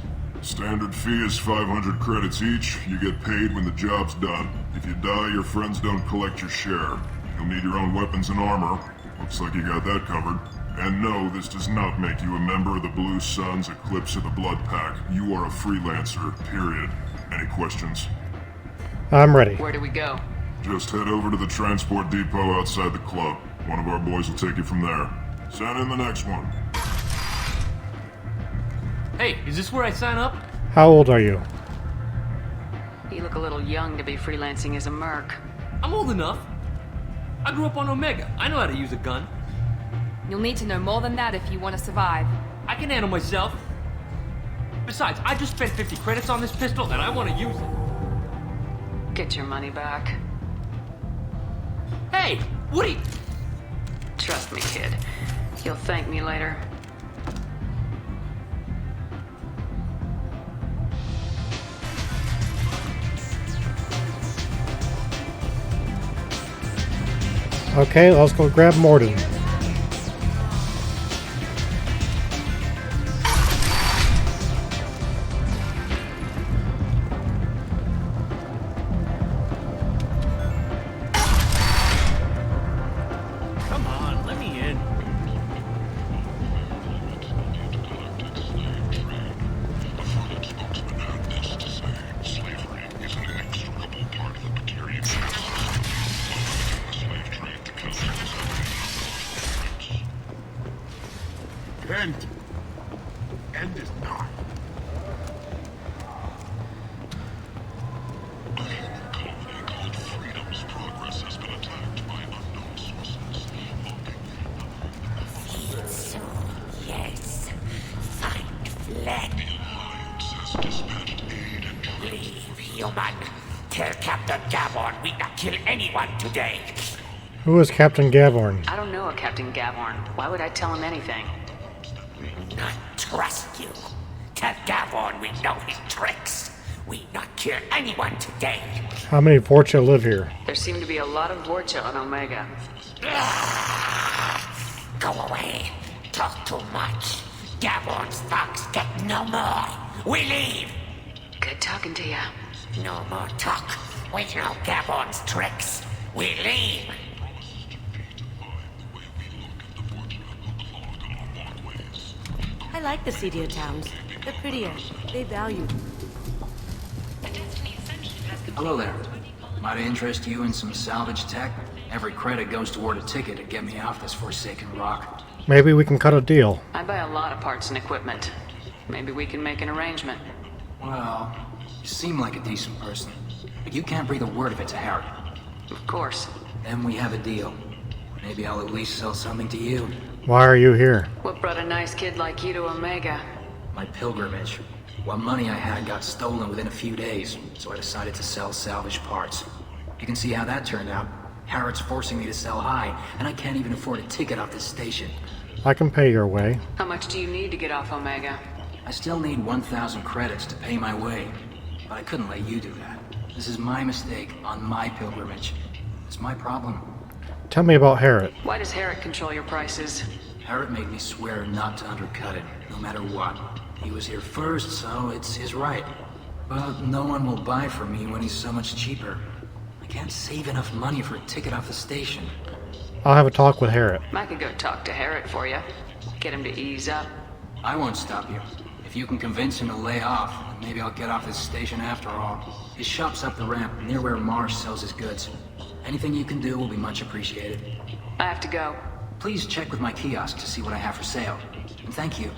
Standard fee is 500 credits each. You get paid when the job's done. If you die, your friends don't collect your share. You'll need your own weapons and armor. Looks like you got that covered. And no, this does not make you a member of the Blue Suns, Eclipse, or the Blood Pack. You are a freelancer, period. Any questions? I'm ready. Where do we go? Just head over to the transport depot outside the club. One of our boys will take you from there. Send in the next one. Hey, is this where I sign up? How old are you? You look a little young to be freelancing as a merc. I'm old enough. I grew up on Omega. I know how to use a gun. You'll need to know more than that if you want to survive. I can handle myself. Besides, I just spent 50 credits on this pistol and I want to use it. Get your money back. Hey, what are you... Trust me, kid. You'll thank me later. Okay, let's go grab Morden. Come on, let me in. End. End is not. A human colony called Freedom's Progress has been attacked by unknown sources. Yes. Find fled. The Alliance has dispatched aid and troops. Leave, human. Tell Captain Gavorn we not kill anyone today. Who is Captain Gavorn? I don't know a Captain Gavorn. Why would I tell him anything? Not trust you. Tell Gavorn we know his tricks. We not kill anyone today. How many Vorcha live here? There seem to be a lot of Vorcha on Omega. Go away. Talk too much. Gavorn's thugs get no more. We leave. Good talking to you. No more talk. We know Gavorn's tricks. We leave. I like the seedier towns. They're prettier. They value. Hello there. Might I interest you in some salvage tech? Every credit goes toward a ticket to get me off this forsaken rock. Maybe we can cut a deal. I buy a lot of parts and equipment. Maybe we can make an arrangement. Well, you seem like a decent person, but you can't breathe a word of it to Harry. Of course. Then we have a deal. Maybe I'll at least sell something to you. Why are you here? What brought a nice kid like you to Omega? My pilgrimage. What money I had got stolen within a few days, so I decided to sell salvage parts. You can see how that turned out. Harrod's forcing me to sell high, and I can't even afford a ticket off this station. I can pay your way. How much do you need to get off Omega? I still need 1,000 credits to pay my way, but I couldn't let you do that. This is my mistake on my pilgrimage. It's my problem. Tell me about Harrod. Why does Harrod control your prices? Harrod made me swear not to undercut it, no matter what. He was here first, so it's his right. But no one will buy from me when he's so much cheaper. I can't save enough money for a ticket off the station. I'll have a talk with Harrod. I could go talk to Harrod for you. Get him to ease up. I won't stop you. If you can convince him to lay off, maybe I'll get off this station after all. His shop's up the ramp, near where Marsh sells his goods. Anything you can do will be much appreciated. I have to go. Please check with my kiosk to see what I have for sale. And thank you.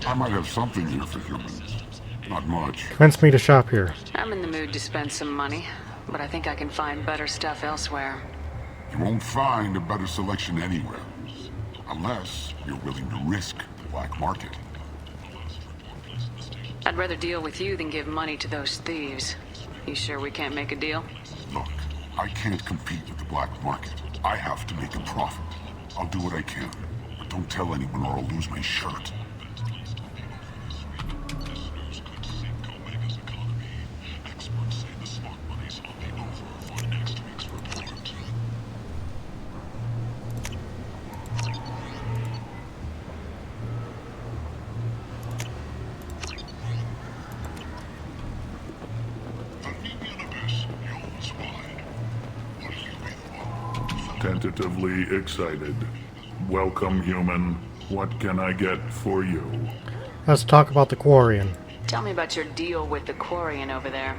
I might have something here for humans. Not much. Convince me to shop here. I'm in the mood to spend some money, but I think I can find better stuff elsewhere. You won't find a better selection anywhere. Unless you're willing to risk the black market. I'd rather deal with you than give money to those thieves. You sure we can't make a deal? Look, I can't compete with the black market. I have to make a profit. I'll do what I can. But don't tell anyone or I'll lose my shirt. Tentatively excited. Welcome, human. What can I get for you? Let's talk about the Quarian. Tell me about your deal with the Quarian over there.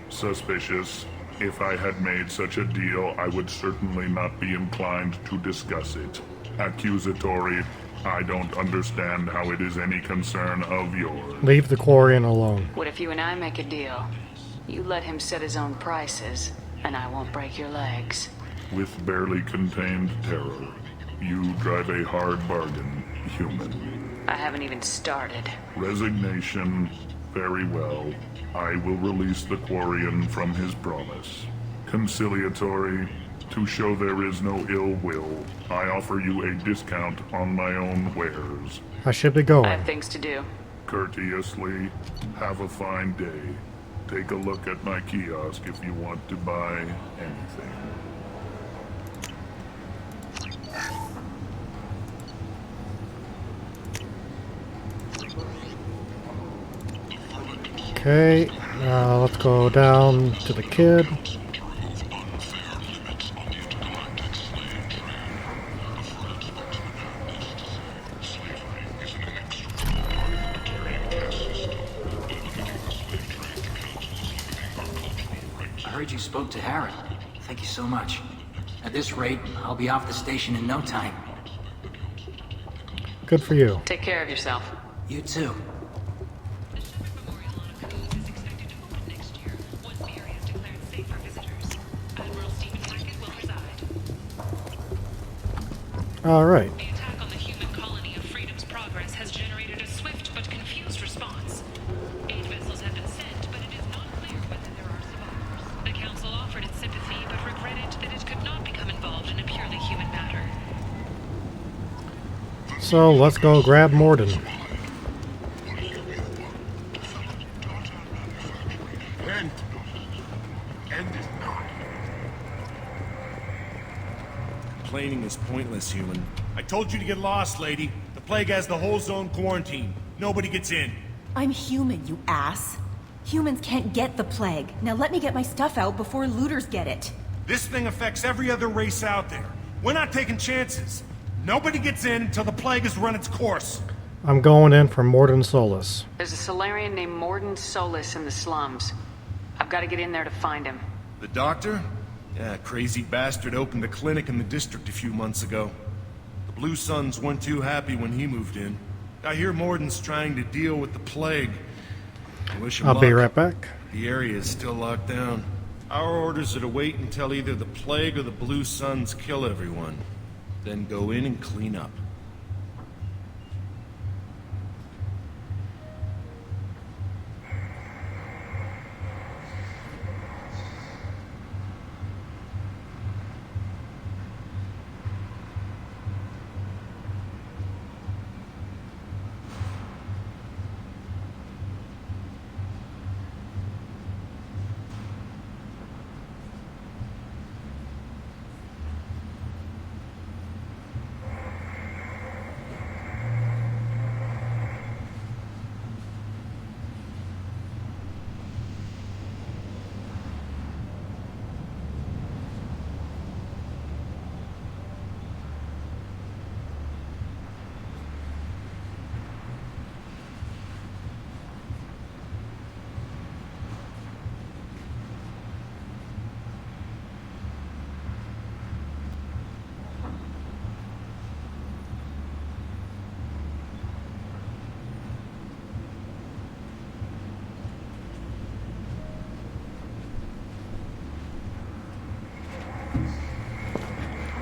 Suspicious. If I had made such a deal, I would certainly not be inclined to discuss it. Accusatory. I don't understand how it is any concern of yours. Leave the Quarian alone. What if you and I make a deal? You let him set his own prices, and I won't break your legs. with barely contained terror. You drive a hard bargain, human. I haven't even started. Resignation. Very well. I will release the Quarian from his promise. Conciliatory. To show there is no ill will, I offer you a discount on my own wares. I should be going. I have things to do. Courteously, have a fine day. Take a look at my kiosk if you want to buy anything. Okay, let's go down to the kid. I heard you spoke to Harry. Thank you so much. At this rate, I'll be off the station in no time. Good for you. Take care of yourself. You too. All right. The attack on the human colony of Freedom's Progress has generated a swift but confused response. 8 vessels have been sent, but it is not clear whether there are survivors. The Council offered its sympathy, but regretted that it could not become involved in a purely human matter. So let's go grab Morden. Complaining is pointless, human. I told you to get lost, lady. The plague has the whole zone quarantined. Nobody gets in. I'm human, you ass. Humans can't get the plague. Now let me get my stuff out before looters get it. This thing affects every other race out there. We're not taking chances. Nobody gets in until the plague has run its course. I'm going in for Morden Solus. There's a Solarian named Morden Solus in the slums. I've got to get in there to find him. The doctor? Yeah, crazy bastard opened a clinic in the district a few months ago. The Blue Suns weren't too happy when he moved in. I hear Morden's trying to deal with the plague. I wish him I'll luck. be right back. The area is still locked down. Our orders are to wait until either the plague or the Blue Suns kill everyone. Then go in and clean up.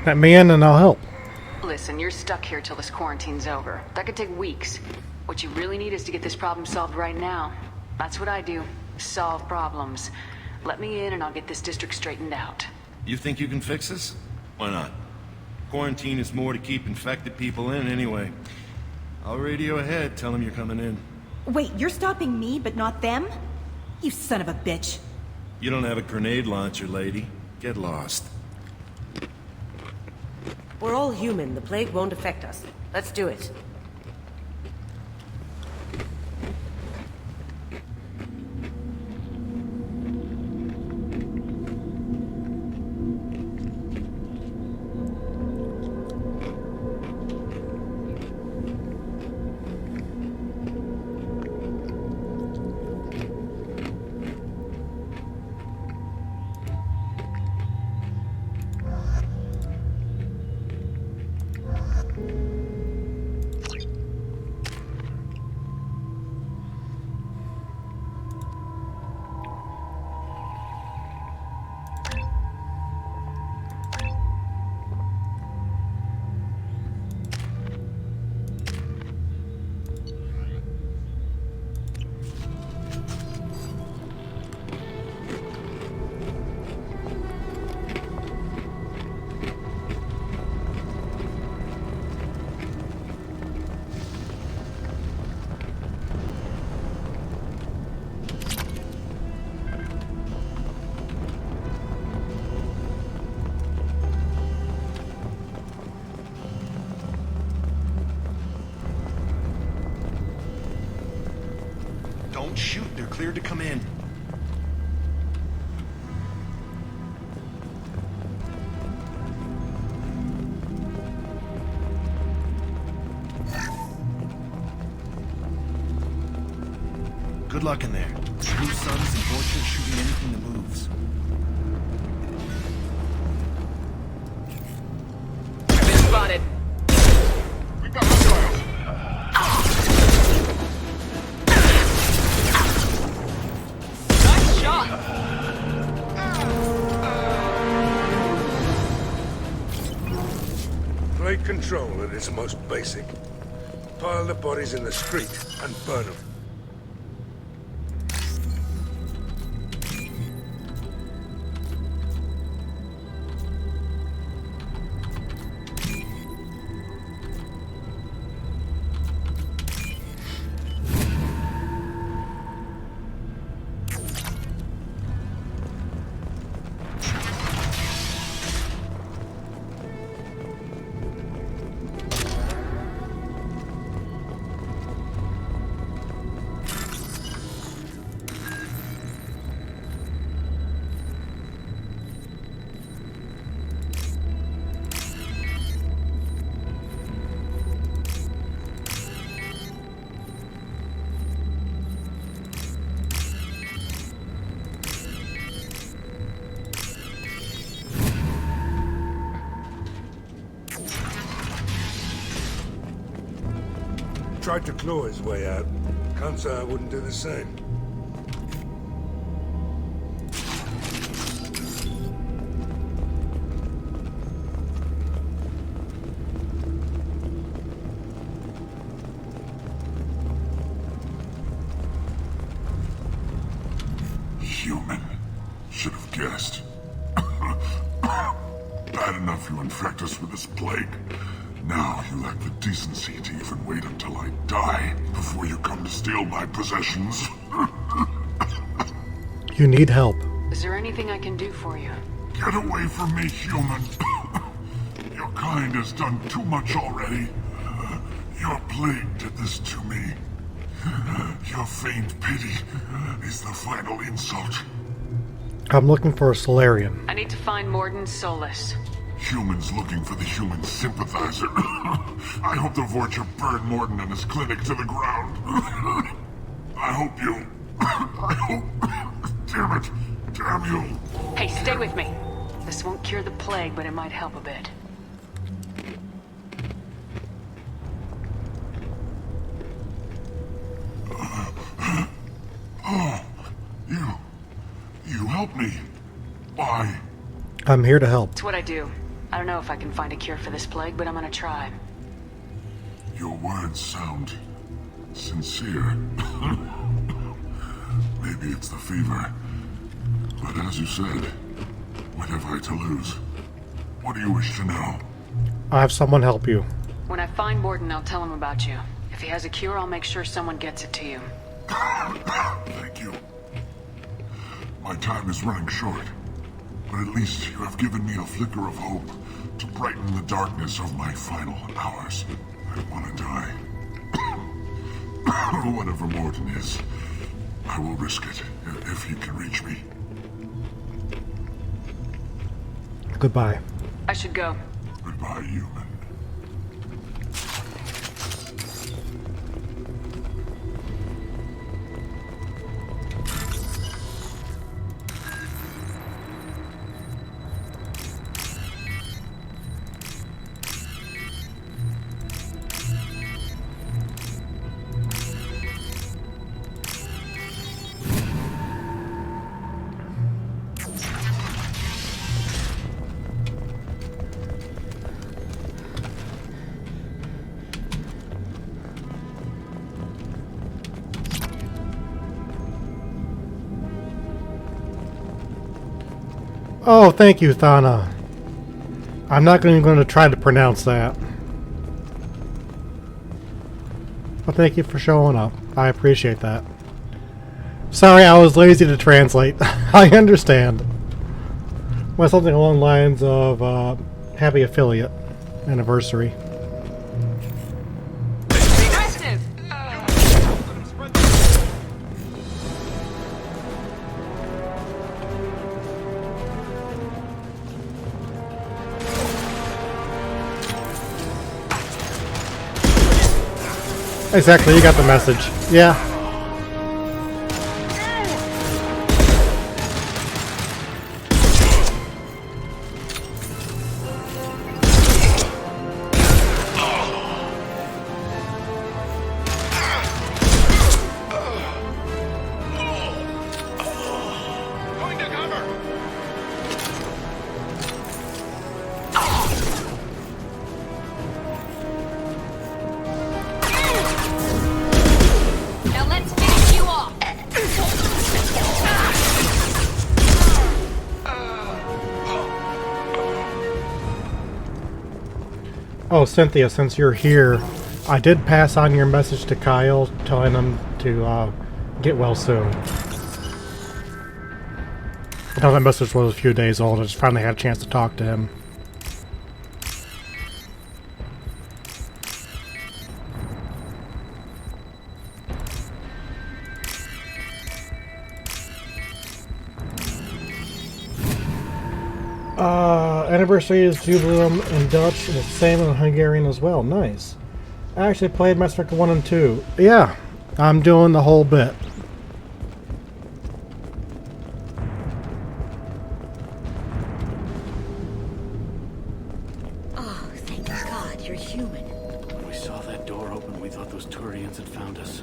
Let me in and I'll help. Listen, you're stuck here till this quarantine's over. That could take weeks. What you really need is to get this problem solved right now. That's what I do. Solve problems. Let me in and I'll get this district straightened out. You think you can fix this? Why not? Quarantine is more to keep infected people in anyway. I'll radio ahead, tell them you're coming in. Wait, you're stopping me, but not them? You son of a bitch. You don't have a grenade launcher, lady. Get lost. We're all human. The plague won't affect us. Let's do it. Don't shoot. They're cleared to come in. Good luck in there. Blue Suns and Orchard shooting anything that moves. Been spotted. We got missiles. Nice shot. Plague control at its most basic. Pile the bodies in the street and burn them. Tried to claw his way out. Can't say I wouldn't do the same. Human. Should have guessed. Bad enough you infect us with this plague. Now you lack the decency to even wait until I die before you come to steal my possessions. You need help. Is there anything I can do for you? Get away from me, human. Your kind has done too much already. Your plague did this to me. Your faint pity is the final insult. I'm looking for a Solarian. I need to find Morden Solus. Humans looking for the human sympathizer. I hope the Vorcha burned Morden and his clinic to the ground. I hope you... I hope... Damn it. Damn you. Hey, stay with me. This won't cure the plague, but it might help a bit. Oh, you helped me. Why? I'm here to help. It's what I do. I don't know if I can find a cure for this plague, but I'm gonna try. Your words sound sincere. Maybe it's the fever. But as you said, what have I to lose? What do you wish to know? I have someone help you. When I find Morden, I'll tell him about you. If he has a cure, I'll make sure someone gets it to you. Thank you. My time is running short. But at least you have given me a flicker of hope to brighten the darkness of my final hours. I want to die. Whatever Morden is, I will risk it if he can reach me. Goodbye. I should go. Goodbye, human. Oh, thank you, Thana. I'm not even going to try to pronounce that. But thank you for showing up. I appreciate that. Sorry, I was lazy to translate. I understand. Well, something along the lines of happy affiliate anniversary. Exactly, you got the message. Yeah. Now let's finish you off. Oh, Cynthia, since you're here, I did pass on your message to Kyle, telling him to get well soon. I know that message was a few days old. I just finally had a chance to talk to him. Anniversary is Jubileum in Dutch, and it's the same in Hungarian as well. Nice. I actually played Mass Effect 1 and 2. Yeah, I'm doing the whole bit. Oh, thank God, you're human. When we saw that door open, we thought those Turians had found us.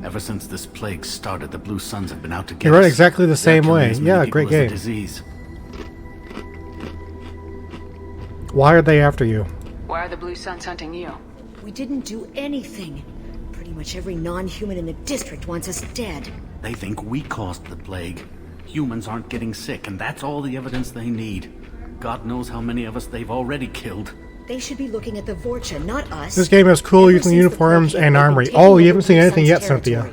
Ever since this plague started, the Blue Suns have been out to get us. You're right, exactly the same They're killing way. as many Yeah, people great as the game. disease. Why are they after you? Why are the Blue Suns hunting you? We didn't do anything. Pretty much every non-human in the district wants us dead. They think we caused the plague. Humans aren't getting sick, and that's all the evidence they need. God knows how many of us they've already killed. They should be looking at the Vorcha, not us. This game has cool using uniforms and armory. Oh, you haven't seen anything yet, Cynthia.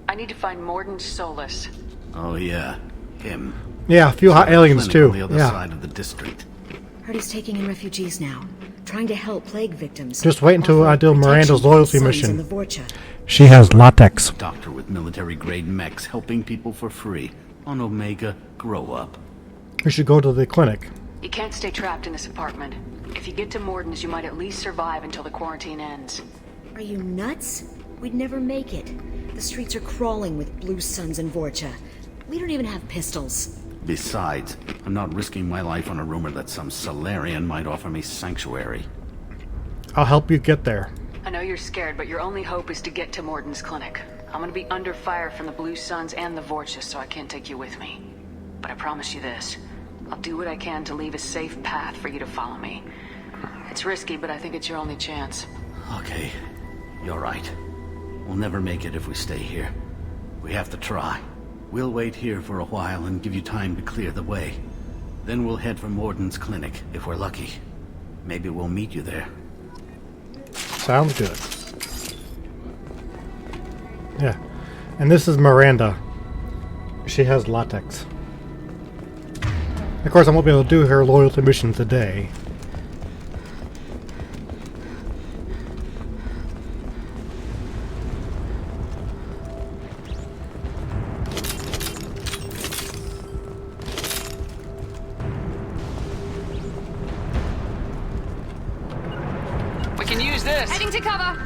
I need to find Morden Solus. Oh yeah, him. Yeah, a few hot aliens too. On the other Yeah. side of the district. Heard he's taking in refugees now, trying to help plague victims. Just wait until I do Miranda's loyalty mission. The Vorcha. She has latex. Doctor with military-grade mechs helping people for free. On Omega, grow up. We should go to the clinic. You can't stay trapped in this apartment. If you get to Morden's, you might at least survive until the quarantine ends. Are you nuts? We'd never make it. The streets are crawling with Blue Suns and Vorcha. We don't even have pistols. Besides, I'm not risking my life on a rumor that some Solarian might offer me sanctuary. I'll help you get there. I know you're scared, but your only hope is to get to Morden's clinic. I'm gonna be under fire from the Blue Suns and the Vorcha, so I can't take you with me. But I promise you this. I'll do what I can to leave a safe path for you to follow me. It's risky, but I think it's your only chance. Okay, you're right. We'll never make it if we stay here. We have to try. We'll wait here for a while and give you time to clear the way. Then we'll head for Morden's clinic, if we're lucky. Maybe we'll meet you there. Sounds good. Yeah. And this is Miranda. She has latex. Of course, I won't be able to do her loyalty mission today. We can use this. Heading to cover.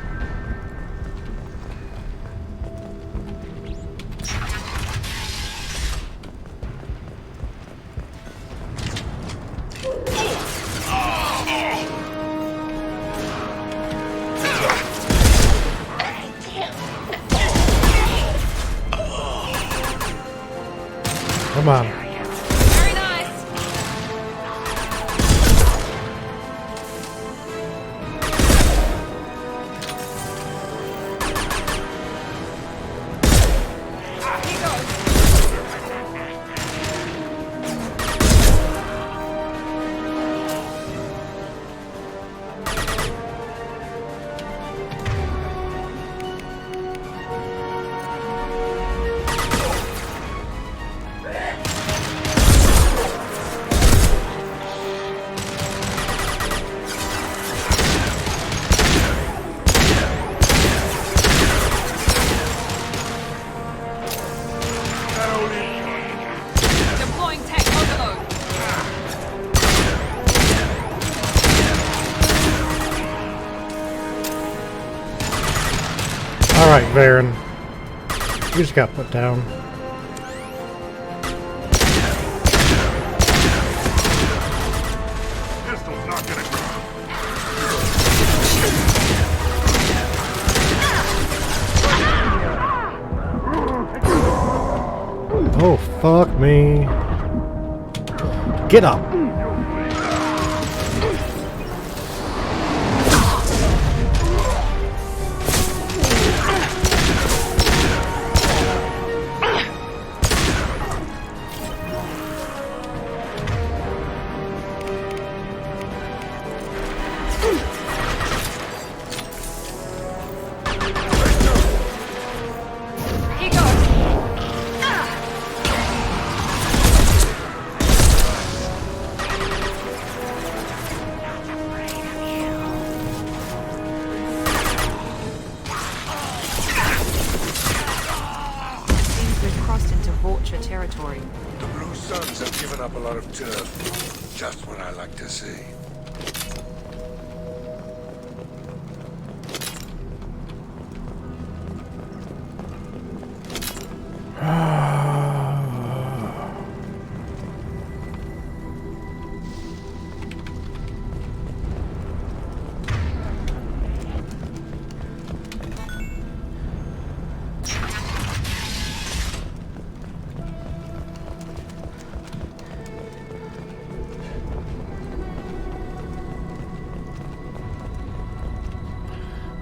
Come on. Very nice. Alright, Varen. You just got put down. Pistol's not gonna Oh, fuck me. Get up. Territory. The Blue Suns have given up a lot of turf. Just what I like to see.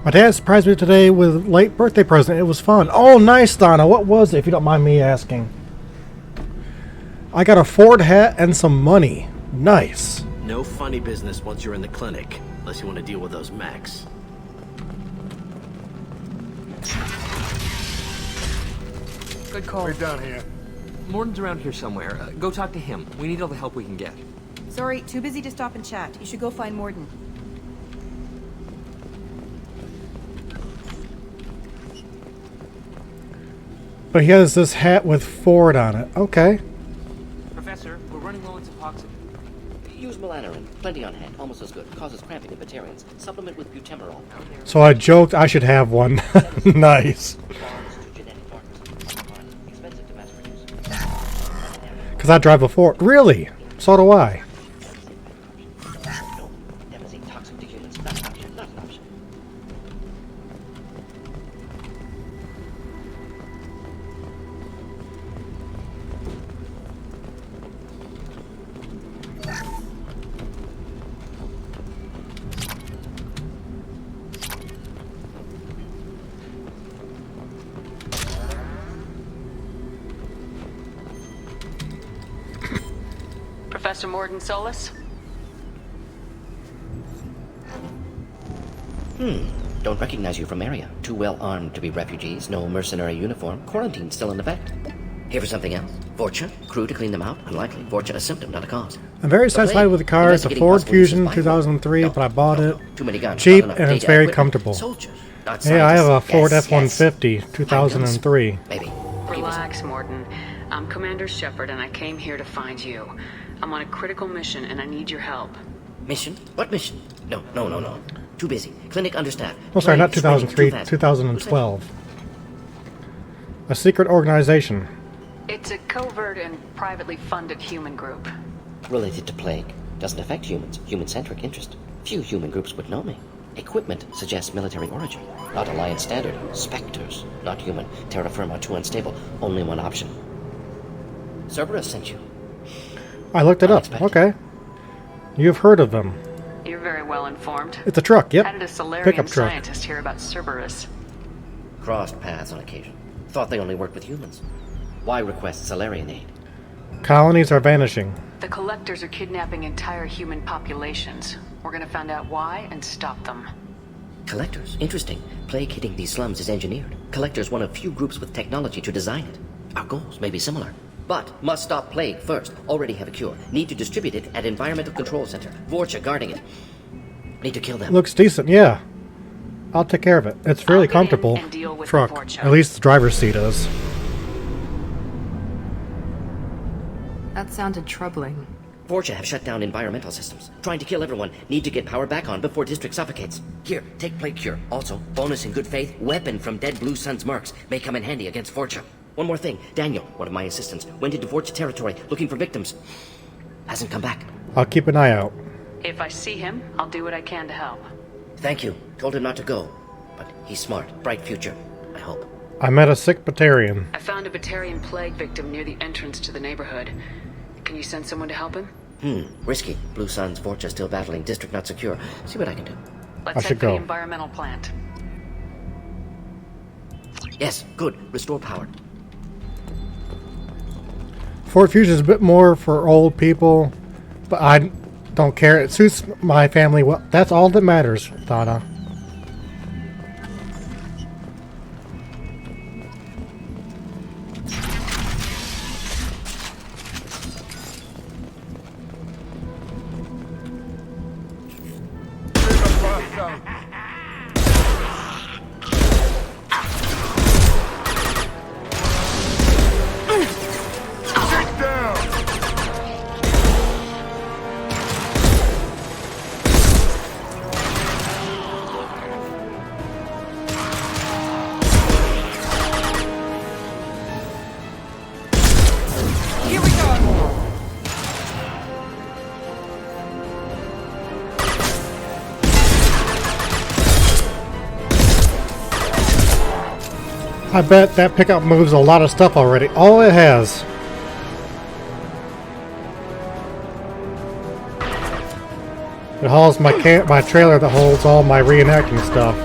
My dad surprised me today with a late birthday present. It was fun. Oh, nice, Donna. What was it, if you don't mind me asking? I got a Ford hat and some money. Nice. No funny business once you're in the clinic, unless you want to deal with those mechs. Good call. We're down here. Morton's around here somewhere. Go talk to him. We need all the help we can get. Sorry, too busy to stop and chat. You should go find Morton. But he has this hat with Ford on it. Okay. Professor, we're running low on Suboxone. Use melanorin. Plenty on hand. Almost as good. Causes cramping in Batarians. Supplement with butemerol. So I joked I should have one. Nice. Because I drive a Ford. Really? So do I. Professor Morton Solus? Don't recognize you from area. Too well armed to be refugees. No mercenary uniform. Quarantine still in effect. Here for something else? Vorcha? Crew to clean them out? Unlikely. Vorcha a symptom, not a cause. I'm very satisfied with the car. It's a Ford Fusion 2003, but I bought it Too many guns, cheap not enough and it's data, very equipment. comfortable. Soldiers, not Yeah, I have a scientists. Ford Yes, F-150 2003. Maybe. Relax, Morton. I'm Commander Shepard, and I came here to find you. I'm on a critical mission, and I need your help. Mission? What mission? No. Too busy. Clinic understaffed. Oh, sorry, not Plague, screening, 2003, too fast. 2012. A secret organization. It's a covert and privately funded human group. Related to plague. Doesn't affect humans. Human-centric interest. Few human groups would know me. Equipment suggests military origin. Not Alliance standard. Spectres. Not human. Terra firma too unstable. Only one option. Cerberus sent you. I looked it up. Okay. You've heard of them. You're very well informed. It's a truck, yep. Added a Solarian Pickup truck. scientist here about Cerberus. Crossed paths on occasion. Thought they only worked with humans. Why request Solarian aid? Colonies are vanishing. The Collectors are kidnapping entire human populations. We're gonna find out why and stop them. Collectors? Interesting. Plague hitting these slums is engineered. Collectors one of few groups with technology to design it. Our goals may be similar. But must stop plague first. Already have a cure. Need to distribute it at Environmental Control Center. Vorcha guarding it. Need to kill them. Looks decent, yeah. I'll take care of it. It's really comfortable truck. At least the driver's seat is. That sounded troubling. Forja have shut down environmental systems. Trying to kill everyone. Need to get power back on before District suffocates. Here, take Plague Cure. Also, bonus in good faith, weapon from dead Blue Sun's mercs. May come in handy against Forja. One more thing. Daniel, one of my assistants, went into Forja territory looking for victims. Hasn't come back. I'll keep an eye out. If I see him, I'll do what I can to help. Thank you. Told him not to go. But he's smart. Bright future. I hope. I met a sick Batarian. I found a Batarian plague victim near the entrance to the neighborhood. Can you send someone to help him? Risky. Blue Sun's Forja still battling. District not secure. See what I can do. Let's head for the environmental plant. Yes, good. Restore power. Fort Fusion is a bit more for old people, but I don't care. It suits my family well. That's all that matters, Thana. I bet that pickup moves a lot of stuff already. All it has. It hauls my trailer that holds all my reenacting stuff.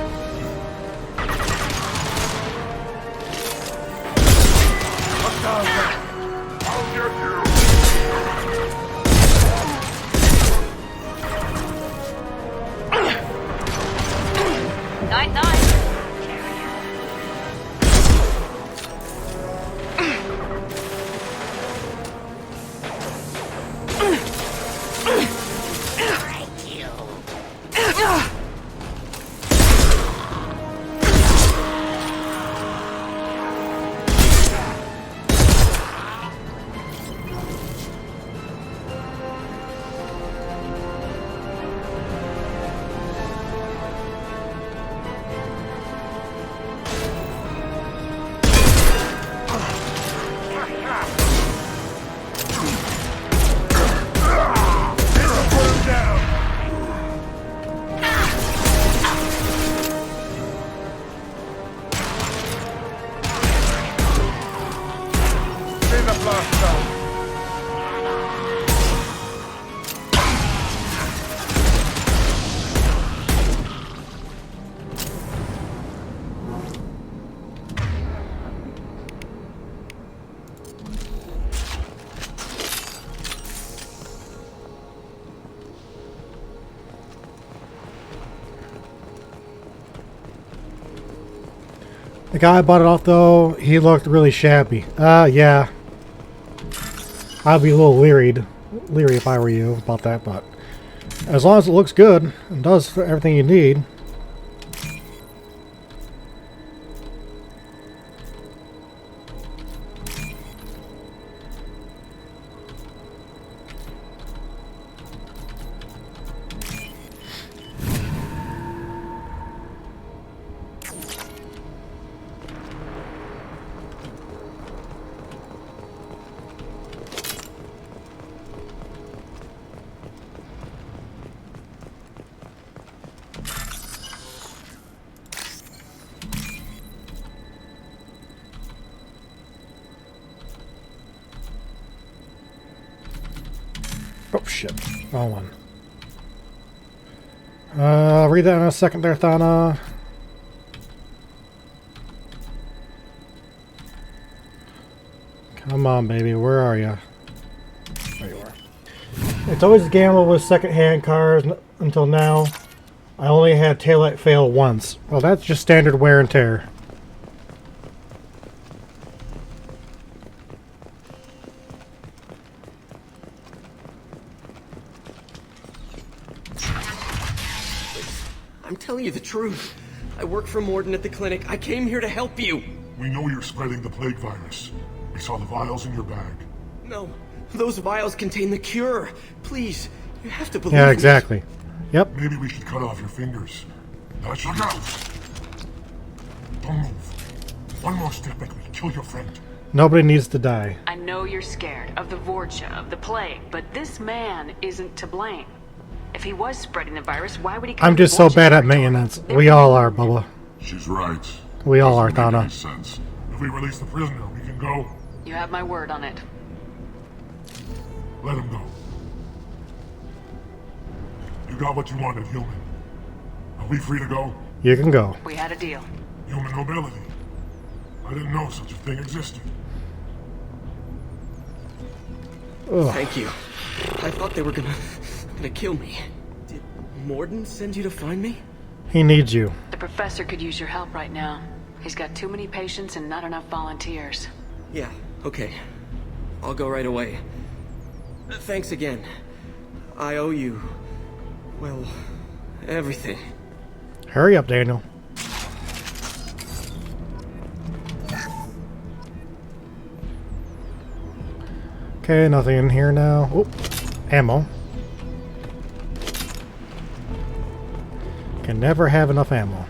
The guy I bought it off, though, he looked really shabby. Yeah. I'd be a little leery if I were you about that, but as long as it looks good and does everything you need. Oh shit, wrong one. I'll read that in a second there, Thana. Come on, baby, where are you? There you are. It's always a gamble with second-hand cars until now. I only had taillight fail once. Well, that's just standard wear and tear. I'm telling you the truth. I work for Morden at the clinic. I came here to help you. We know you're spreading the plague virus. We saw the vials in your bag. No, Those vials contain the cure. Please, you have to believe Yeah, me. exactly. Yep. Maybe we should cut off your fingers. That should out. Don't move. One more step and we'll kill your friend. Nobody needs to die. I know you're scared of the Vorcha, of the plague, but this man isn't to blame. If he was spreading the virus, why would he come I'm to just so Vorcha bad at territory? maintenance. We all are, Bubba. She's right. We all are, Doesn't make Thana. any sense. If we release the prisoner, we can go. You have my word on it. Let him go. You got what you wanted, human. Are we free to go? You can go. We had a deal. Human nobility. I didn't know such a thing existed. Ugh. Thank you. I thought they were gonna kill me. Did Morden send you to find me? He needs you. The professor could use your help right now. He's got too many patients and not enough volunteers. Yeah, okay. I'll go right away. Thanks again. I owe you, well, everything. Hurry up, Daniel. Okay, nothing in here now. Oh, ammo. Can never have enough ammo.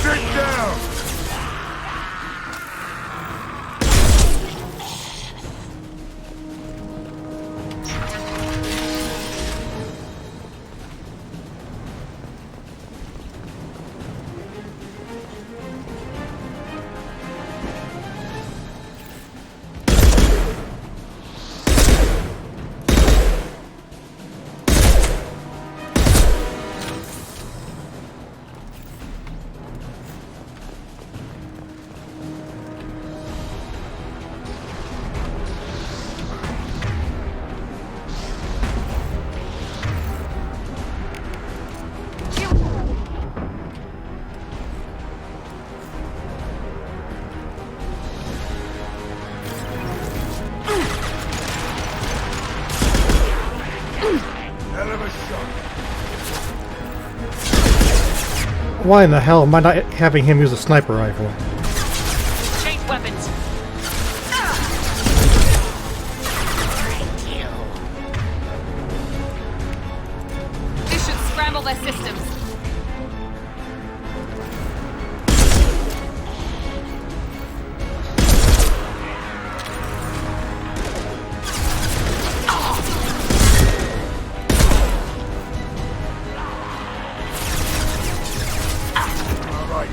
Sit down! Hell of a shot. Why in the hell am I not having him use a sniper rifle? Change weapons. This should scramble their systems. All right.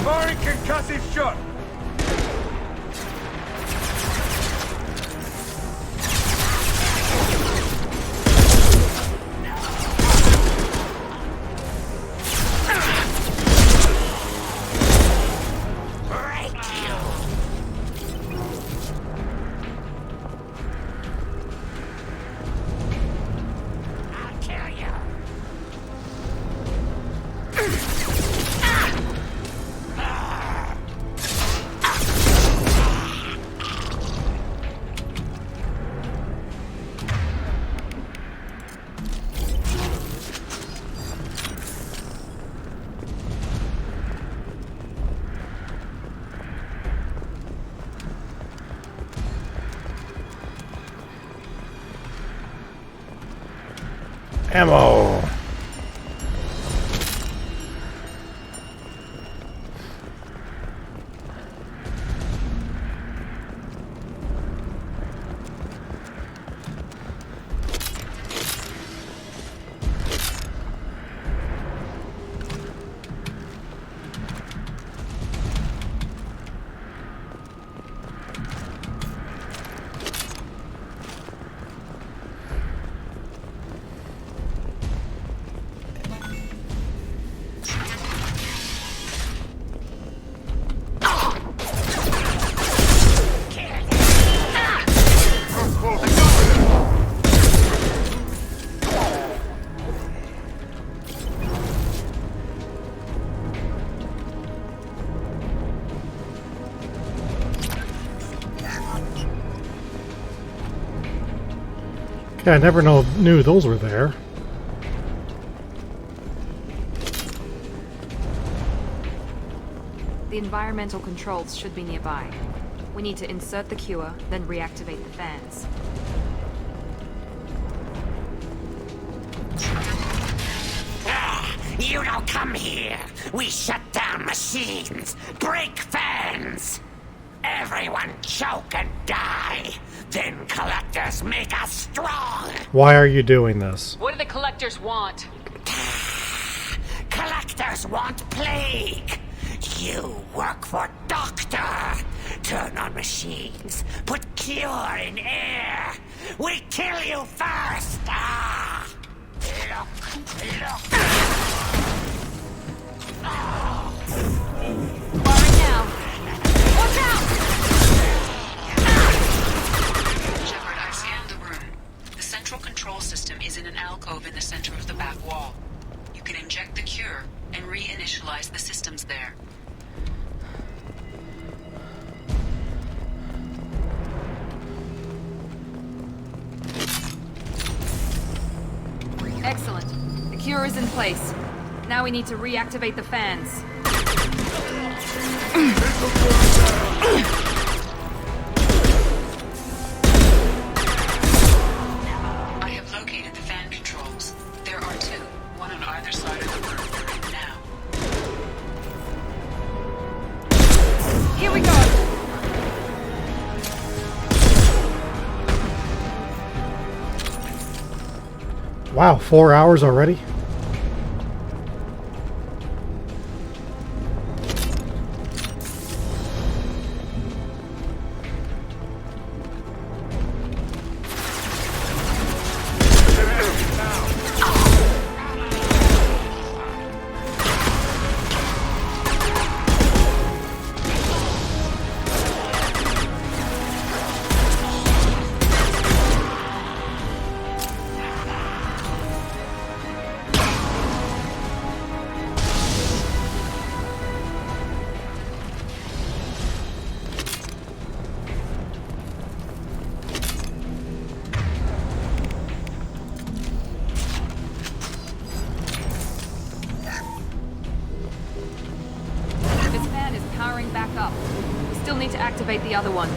Firing concussive shot. Ammo. Okay, I never knew those were there. The environmental controls should be nearby. We need to insert the cure, then reactivate the fans. You don't come here. We shut down machines, break fans. Everyone choke and die. Then collectors make us strong. Why are you doing this? What do the collectors want? Collectors want plague. You work for Doctor. Turn on machines. Put cure in air. We kill you first. Look. Firing now. Watch out! Shepard, I've scanned the room. The central control system is in an alcove in the center of the back wall. You can inject the cure and reinitialize the systems there. Excellent. The cure is in place. Now we need to reactivate the fans. I have located the fan controls. There are two, one on either side of the room we're in now. Here we go! Wow, 4 hours already? Powering back up. We still need to activate the other one.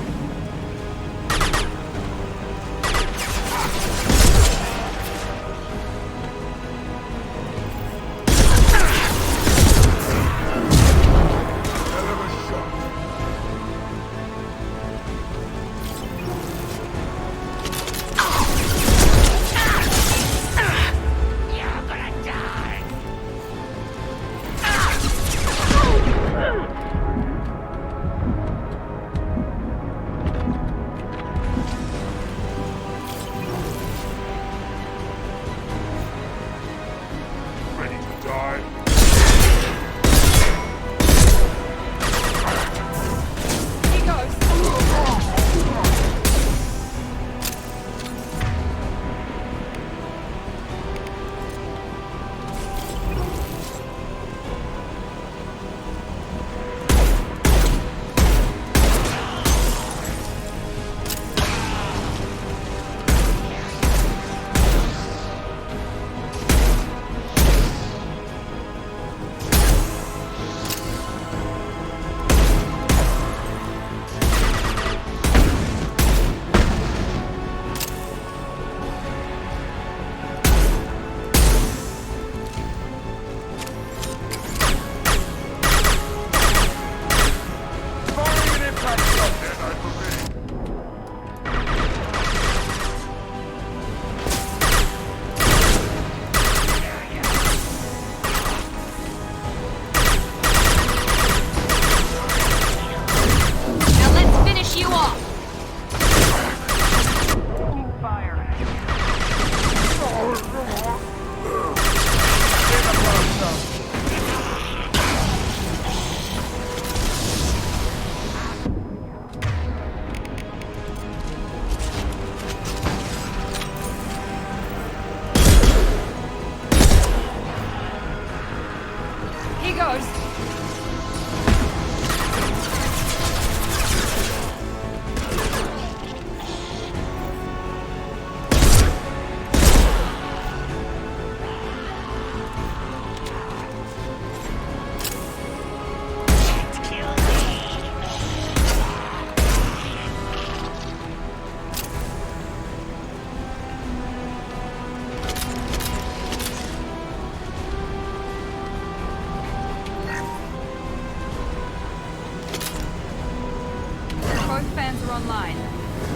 Both fans are online.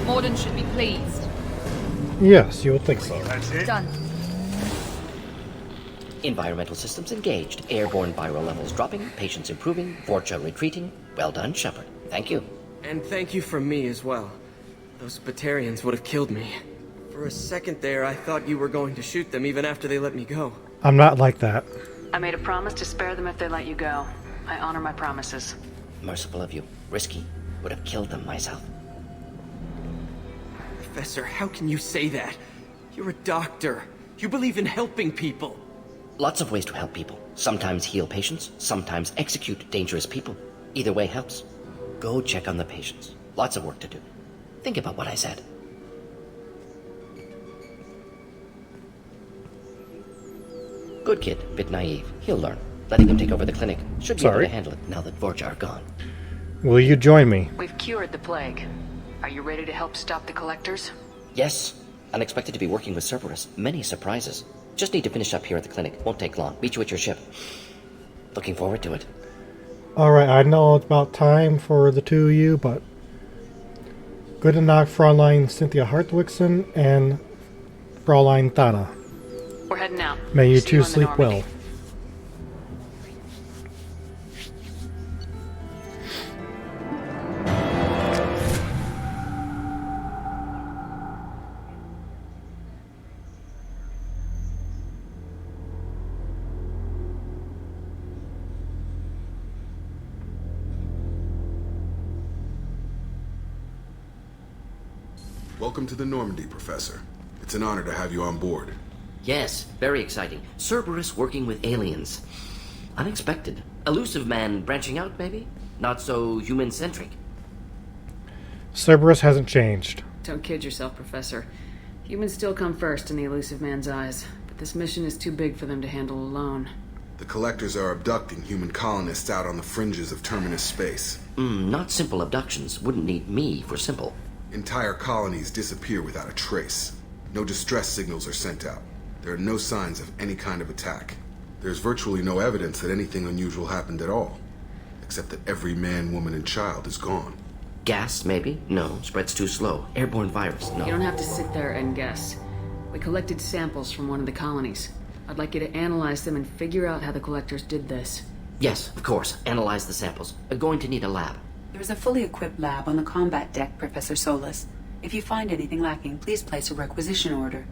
Morden should be pleased. Yes, you would think so. That's it? Done. Environmental systems engaged. Airborne viral levels dropping. Patients improving. Vorcha retreating. Well done, Shepard. Thank you. And thank you from me as well. Those Batarians would have killed me. For a second there, I thought you were going to shoot them even after they let me go. I'm not like that. I made a promise to spare them if they let you go. I honor my promises. Merciful of you. Risky. Would have killed them myself. Professor, how can you say that? You're a doctor. You believe in helping people. Lots of ways to help people. Sometimes heal patients, sometimes execute dangerous people. Either way helps. Go check on the patients. Lots of work to do. Think about what I said. Good kid, bit naive. He'll learn. Letting him take over the clinic. Should be able to handle it now that Vorcha are gone. Will you join me? We've cured the plague. Are you ready to help stop the collectors? Yes. Unexpected to be working with Cerberus. Many surprises. Just need to finish up here at the clinic. Won't take long. Meet you at your ship. Looking forward to it. Alright, I know it's about time for the two of you, but good to knock Fraulein Cynthia Hartwigson and Fraulein Thana. We're heading out. May you See two on the sleep Normandy. well. Welcome to the Normandy, Professor. It's an honor to have you on board. Yes, very exciting. Cerberus working with aliens. Unexpected. Elusive man branching out, maybe? Not so human-centric. Cerberus hasn't changed. Don't kid yourself, Professor. Humans still come first in the elusive man's eyes, but this mission is too big for them to handle alone. The Collectors are abducting human colonists out on the fringes of Terminus space. Not simple abductions. Wouldn't need me for simple. Entire colonies disappear without a trace. No distress signals are sent out. There are no signs of any kind of attack. There's virtually no evidence that anything unusual happened at all. Except that every man, woman, and child is gone. Gas, maybe? No, spreads too slow. Airborne virus, no. You don't have to sit there and guess. We collected samples from one of the colonies. I'd like you to analyze them and figure out how the collectors did this. Yes, of course. Analyze the samples. Going to need a lab. There's a fully equipped lab on the combat deck, Professor Solis. If you find anything lacking, please place a requisition order.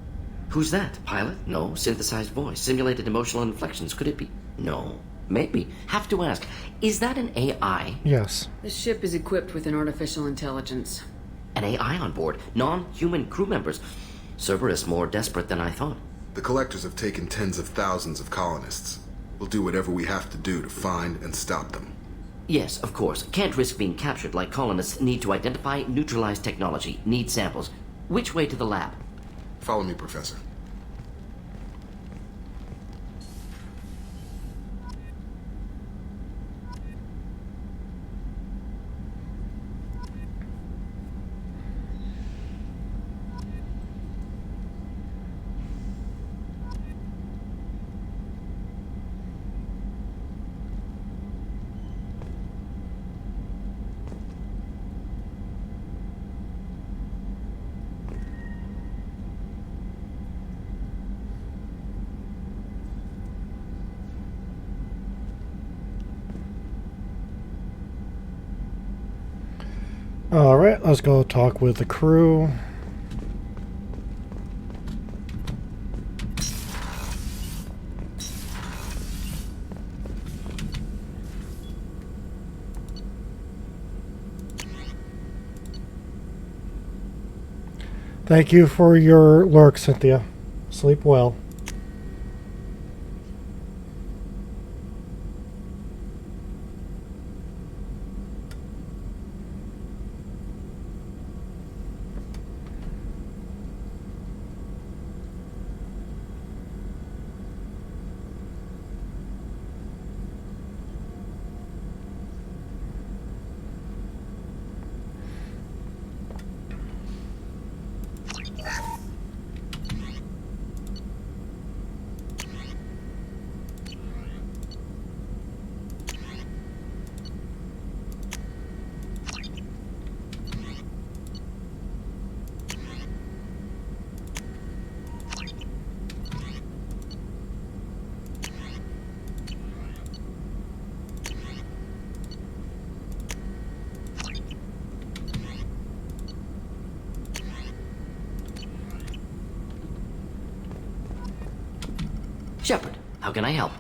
Who's that? Pilot? No. Synthesized voice. Simulated emotional inflections. Could it be? No. Maybe. Have to ask. Is that an AI? Yes. This ship is equipped with an artificial intelligence. An AI on board. Non-human crew members. Cerberus more desperate than I thought. The Collectors have taken tens of thousands of colonists. We'll do whatever we have to do to find and stop them. Yes, of course. Can't risk being captured like colonists. Need to identify, neutralize technology. Need samples. Which way to the lab? Follow me, Professor. Alright, let's go talk with the crew. Thank you for your lurk, Cynthia. Sleep well. Shepard, how can I help?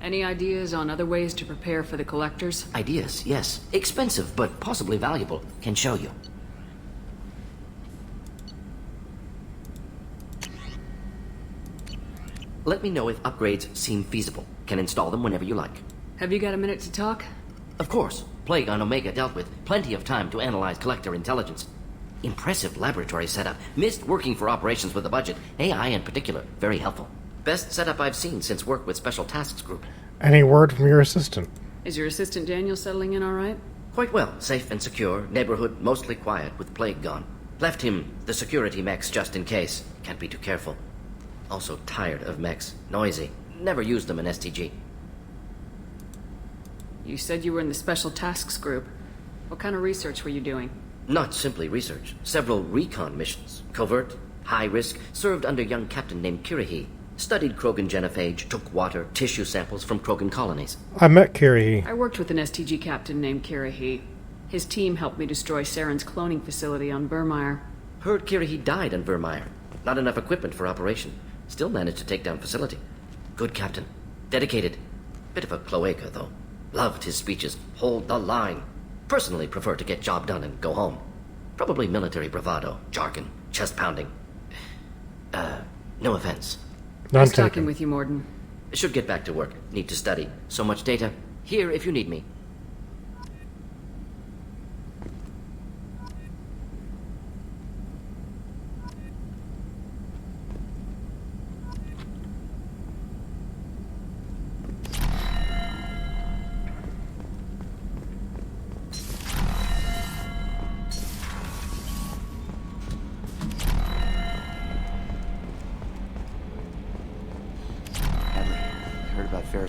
Any ideas on other ways to prepare for the collectors? Ideas, yes. Expensive, but possibly valuable. Can show you. Let me know if upgrades seem feasible. Can install them whenever you like. Have you got a minute to talk? Of course. Plague on Omega dealt with. Plenty of time to analyze collector intelligence. Impressive laboratory setup. Missed working for operations with a budget. AI in particular. Very helpful. Best setup I've seen since work with Special Tasks Group. Any word from your assistant? Is your assistant Daniel settling in all right? Quite well. Safe and secure. Neighborhood mostly quiet with Plague gone. Left him the security mechs just in case. Can't be too careful. Also tired of mechs. Noisy. Never used them in STG. You said you were in the Special Tasks Group. What kind of research were you doing? Not simply research. Several recon missions. Covert, high risk, served under a young captain named Kirihi. Studied Krogan genophage, took water, tissue samples from Krogan colonies. I met Kirihi. I worked with an STG captain named Kirihi. His team helped me destroy Saren's cloning facility on Burmire. Heard Kirihi died on Burmire. Not enough equipment for operation. Still managed to take down facility. Good captain. Dedicated. Bit of a cloaca, though. Loved his speeches. Hold the line. Personally prefer to get job done and go home. Probably military bravado, jargon, chest pounding. No offense. Nice talking with you, Morden. Should get back to work. Need to study. So much data. Here if you need me.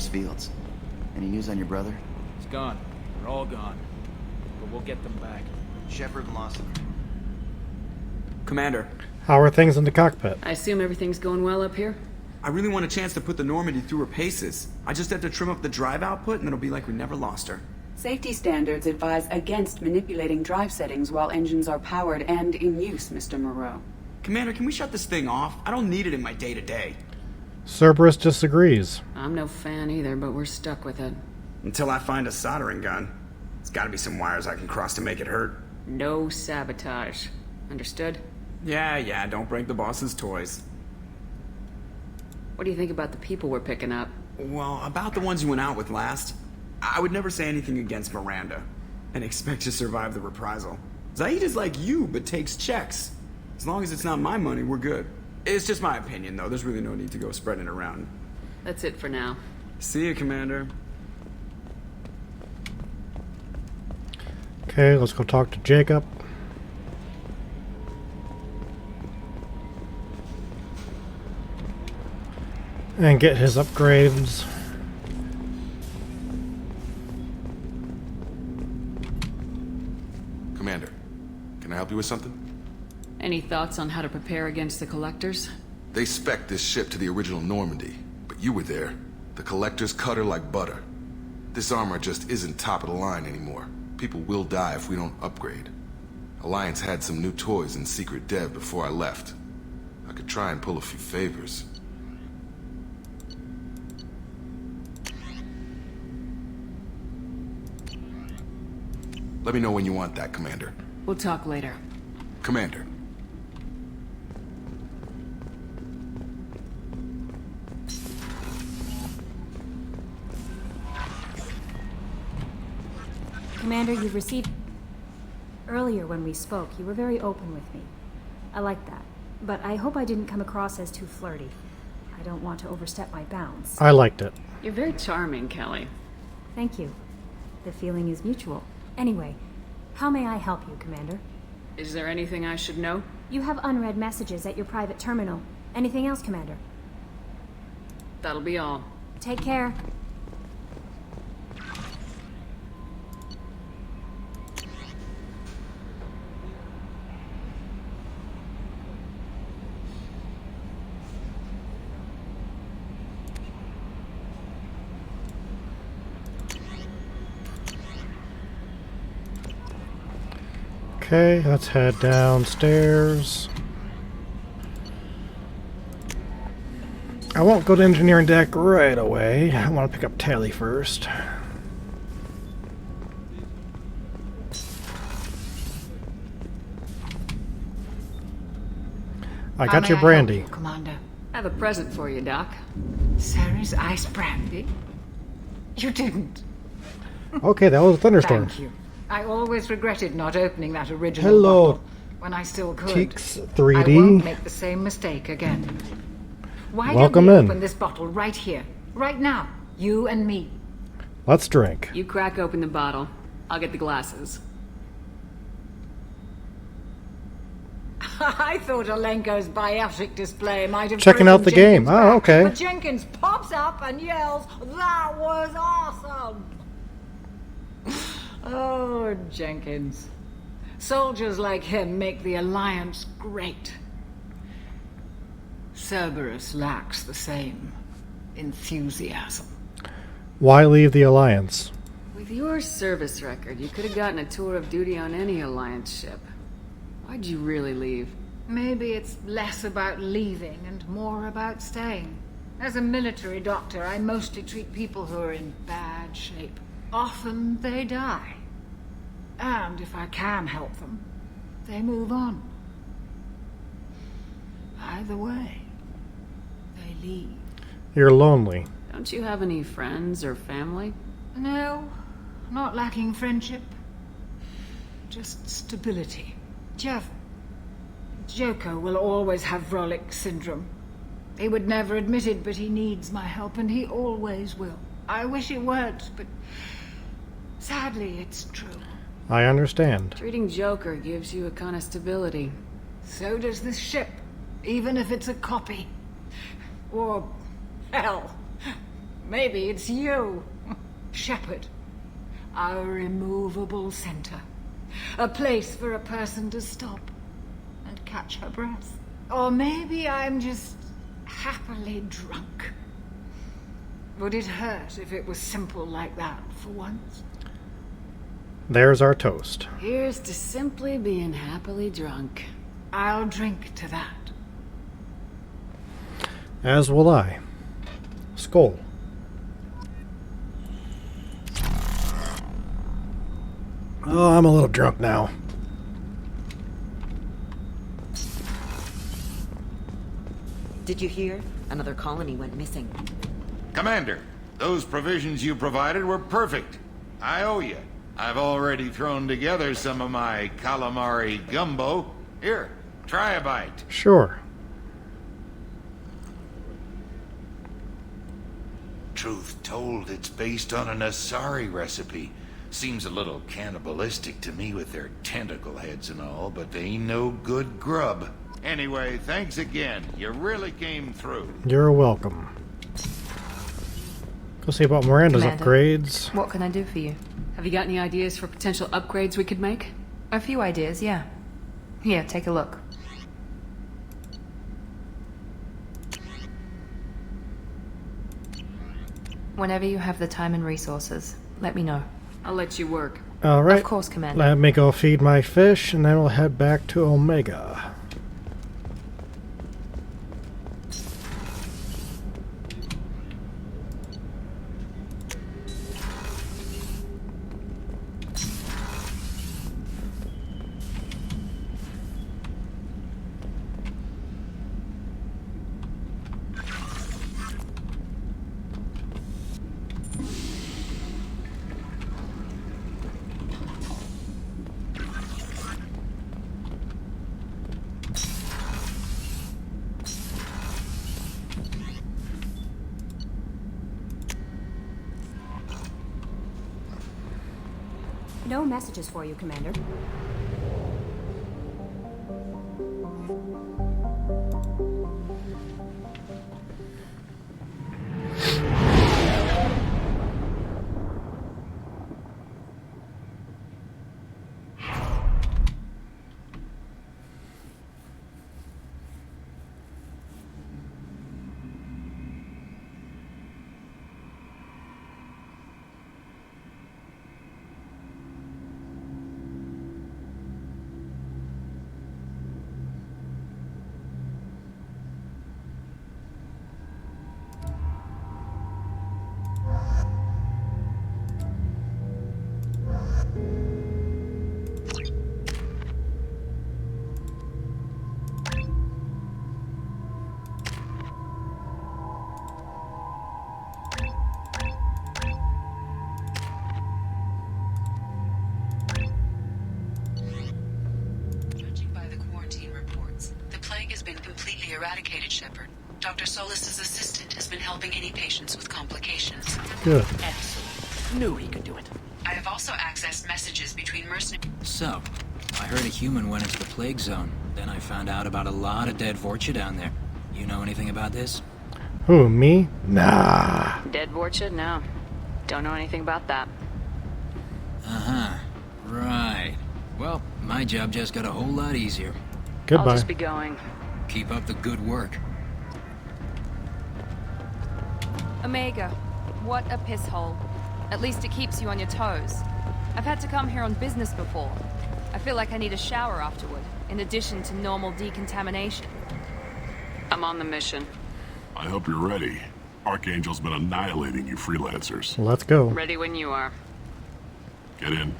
Fields. Any news on your brother? He's gone. They're all gone. But we'll get them back. Shepard and Lawson. Commander. How are things in the cockpit? I assume everything's going well up here? I really want a chance to put the Normandy through her paces. I just have to trim up the drive output and it'll be like we never lost her. Safety standards advise against manipulating drive settings while engines are powered and in use, Mr. Moreau. Commander, can we shut this thing off? I don't need it in my day-to-day. Cerberus disagrees. I'm no fan either, but we're stuck with it. Until I find a soldering gun. There's gotta be some wires I can cross to make it hurt. No sabotage. Understood? Yeah, don't break the boss's toys. What do you think about the people we're picking up? Well, about the ones you went out with last, I would never say anything against Miranda, and expect to survive the reprisal. Zaid is like you, but takes checks. As long as it's not my money, we're good. It's just my opinion, though. There's really no need to go spreading it around. That's it for now. See you, Commander. Okay, let's go talk to Jacob. And get his upgrades. Commander, can I help you with something? Any thoughts on how to prepare against the Collectors? They spec'd this ship to the original Normandy, but you were there. The Collectors cut her like butter. This armor just isn't top of the line anymore. People will die if we don't upgrade. Alliance had some new toys in secret dev before I left. I could try and pull a few favors. Let me know when you want that, Commander. We'll talk later. Commander. Commander, you've received... Earlier when we spoke, you were very open with me. I like that. But I hope I didn't come across as too flirty. I don't want to overstep my bounds. I liked it. You're very charming, Kelly. Thank you. The feeling is mutual. Anyway, how may I help you, Commander? Is there anything I should know? You have unread messages at your private terminal. Anything else, Commander? That'll be all. Take care. Okay, let's head downstairs. I won't go to engineering deck right away. I want to pick up Tally first. I got your brandy. Commander. I have a present for you, Doc. Sarah's ice brandy? You didn't. Okay, that was a thunderstorm. Thank you. I always regretted not opening that original Hello, bottle when I still could. Cheeks I 3D. won't make the same mistake again. Why Welcome don't we in. open this bottle right here, right now, you and me? Let's drink. You crack open the bottle. I'll get the glasses. I thought Alenko's biotic display might have Checking out driven the game. Jenkins Oh, back, okay. But Jenkins pops up and yells, "That was awesome!" Oh, Jenkins. Soldiers like him make the Alliance great. Cerberus lacks the same enthusiasm. Why leave the Alliance? With your service record, you could have gotten a tour of duty on any Alliance ship. Why'd you really leave? Maybe it's less about leaving and more about staying. As a military doctor, I mostly treat people who are in bad shape. Often they die. And if I can help them, they move on. Either way, they leave. You're lonely. Don't you have any friends or family? No, not lacking friendship. Just stability. Jeff, Joko will always have Vrolik syndrome. He would never admit it, but he needs my help, and he always will. I wish it weren't, but sadly, it's true. I understand. Treating Joker gives you a kind of stability. So does this ship, even if it's a copy. Or, hell, maybe it's you, Shepard. Our immovable center. A place for a person to stop and catch her breath. Or maybe I'm just happily drunk. Would it hurt if it was simple like that for once? There's our toast. Here's to simply being happily drunk. I'll drink to that. As will I. Skull. Oh, I'm a little drunk now. Did you hear? Another colony went missing. Commander, those provisions you provided were perfect. I owe you. I've already thrown together some of my calamari gumbo. Here, try a bite. Sure. Truth told, it's based on an Asari recipe. Seems a little cannibalistic to me with their tentacle heads and all, but they ain't no good grub. Anyway, thanks again. You really came through. You're welcome. Go see about Miranda's Commander, upgrades. What can I do for you? Have you got any ideas for potential upgrades we could make? A few ideas, yeah. Here, take a look. Whenever you have the time and resources, let me know. I'll let you work. Alright. Of course, Commander. Let me go feed my fish, and then we'll head back to Omega. No messages for you, Commander. be eradicated, Shepard. Dr. Solis's assistant has been helping any patients with complications. Good. Excellent. Knew he could do it. I have also accessed messages between mercenaries. So, I heard a human went into the plague zone. Then I found out about a lot of dead Vorcha down there. You know anything about this? Who, me? Nah. Dead Vorcha? No. Don't know anything about that. Uh-huh. Right. Well, my job just got a whole lot easier. Goodbye. I'll just be going. Keep up the good work. Omega, what a piss hole. At least it keeps you on your toes. I've had to come here on business before. I feel like I need a shower afterward, in addition to normal decontamination. I'm on the mission. I hope you're ready. Archangel's been annihilating you freelancers. Let's go. Ready when you are. Get in.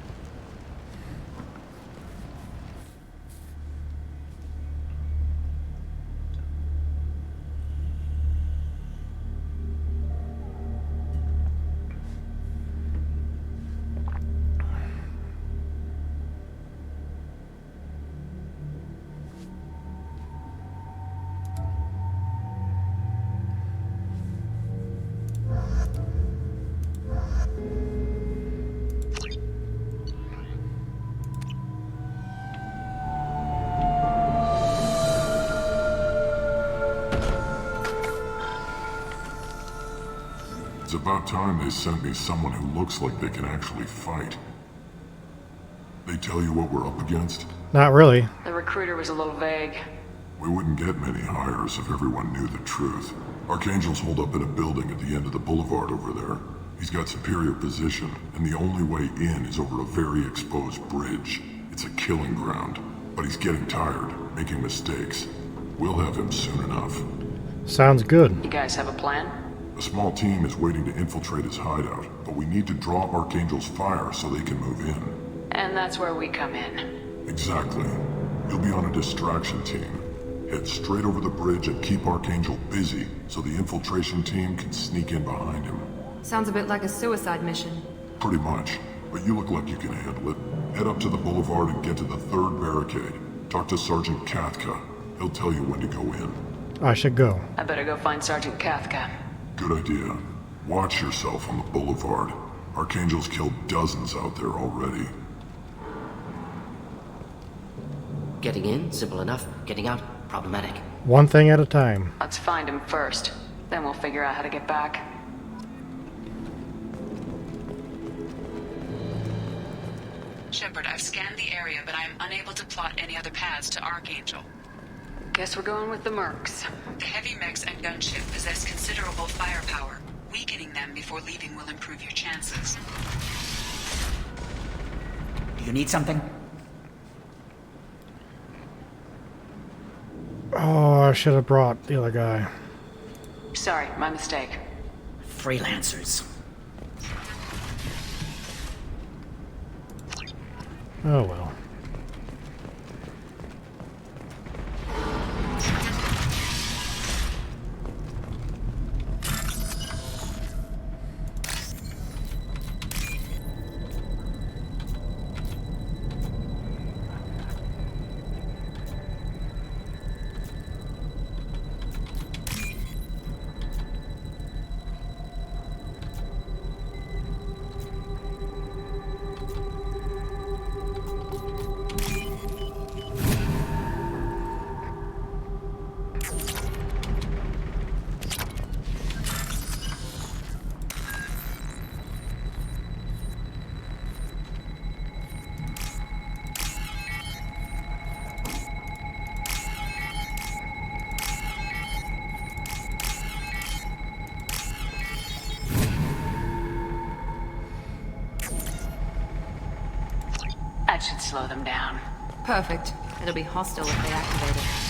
It's about time they sent me someone who looks like they can actually fight. They tell you what we're up against? Not really. The recruiter was a little vague. We wouldn't get many hires if everyone knew the truth. Archangel's holed up in a building at the end of the boulevard over there. He's got superior position, and the only way in is over a very exposed bridge. It's a killing ground, but he's getting tired, making mistakes. We'll have him soon enough. Sounds good. You guys have a plan? A small team is waiting to infiltrate his hideout, but we need to draw Archangel's fire so they can move in. And that's where we come in. Exactly. You'll be on a distraction team. Head straight over the bridge and keep Archangel busy so the infiltration team can sneak in behind him. Sounds a bit like a suicide mission. Pretty much, but you look like you can handle it. Head up to the boulevard and get to the third barricade. Talk to Sergeant Kathka. He'll tell you when to go in. I should go. I better go find Sergeant Kathka. Good idea. Watch yourself on the boulevard. Archangel's killed dozens out there already. Getting in, simple enough. Getting out, problematic. One thing at a time. Let's find him first. Then we'll figure out how to get back. Shepard, I've scanned the area, but I am unable to plot any other paths to Archangel. Guess we're going with the mercs. The heavy mechs and gunship possess considerable firepower. Weakening them before leaving will improve your chances. Do you need something? Oh, I should have brought the other guy. Sorry, my mistake. Freelancers. Oh well. That should slow them down. Perfect. It'll be hostile if they activate it.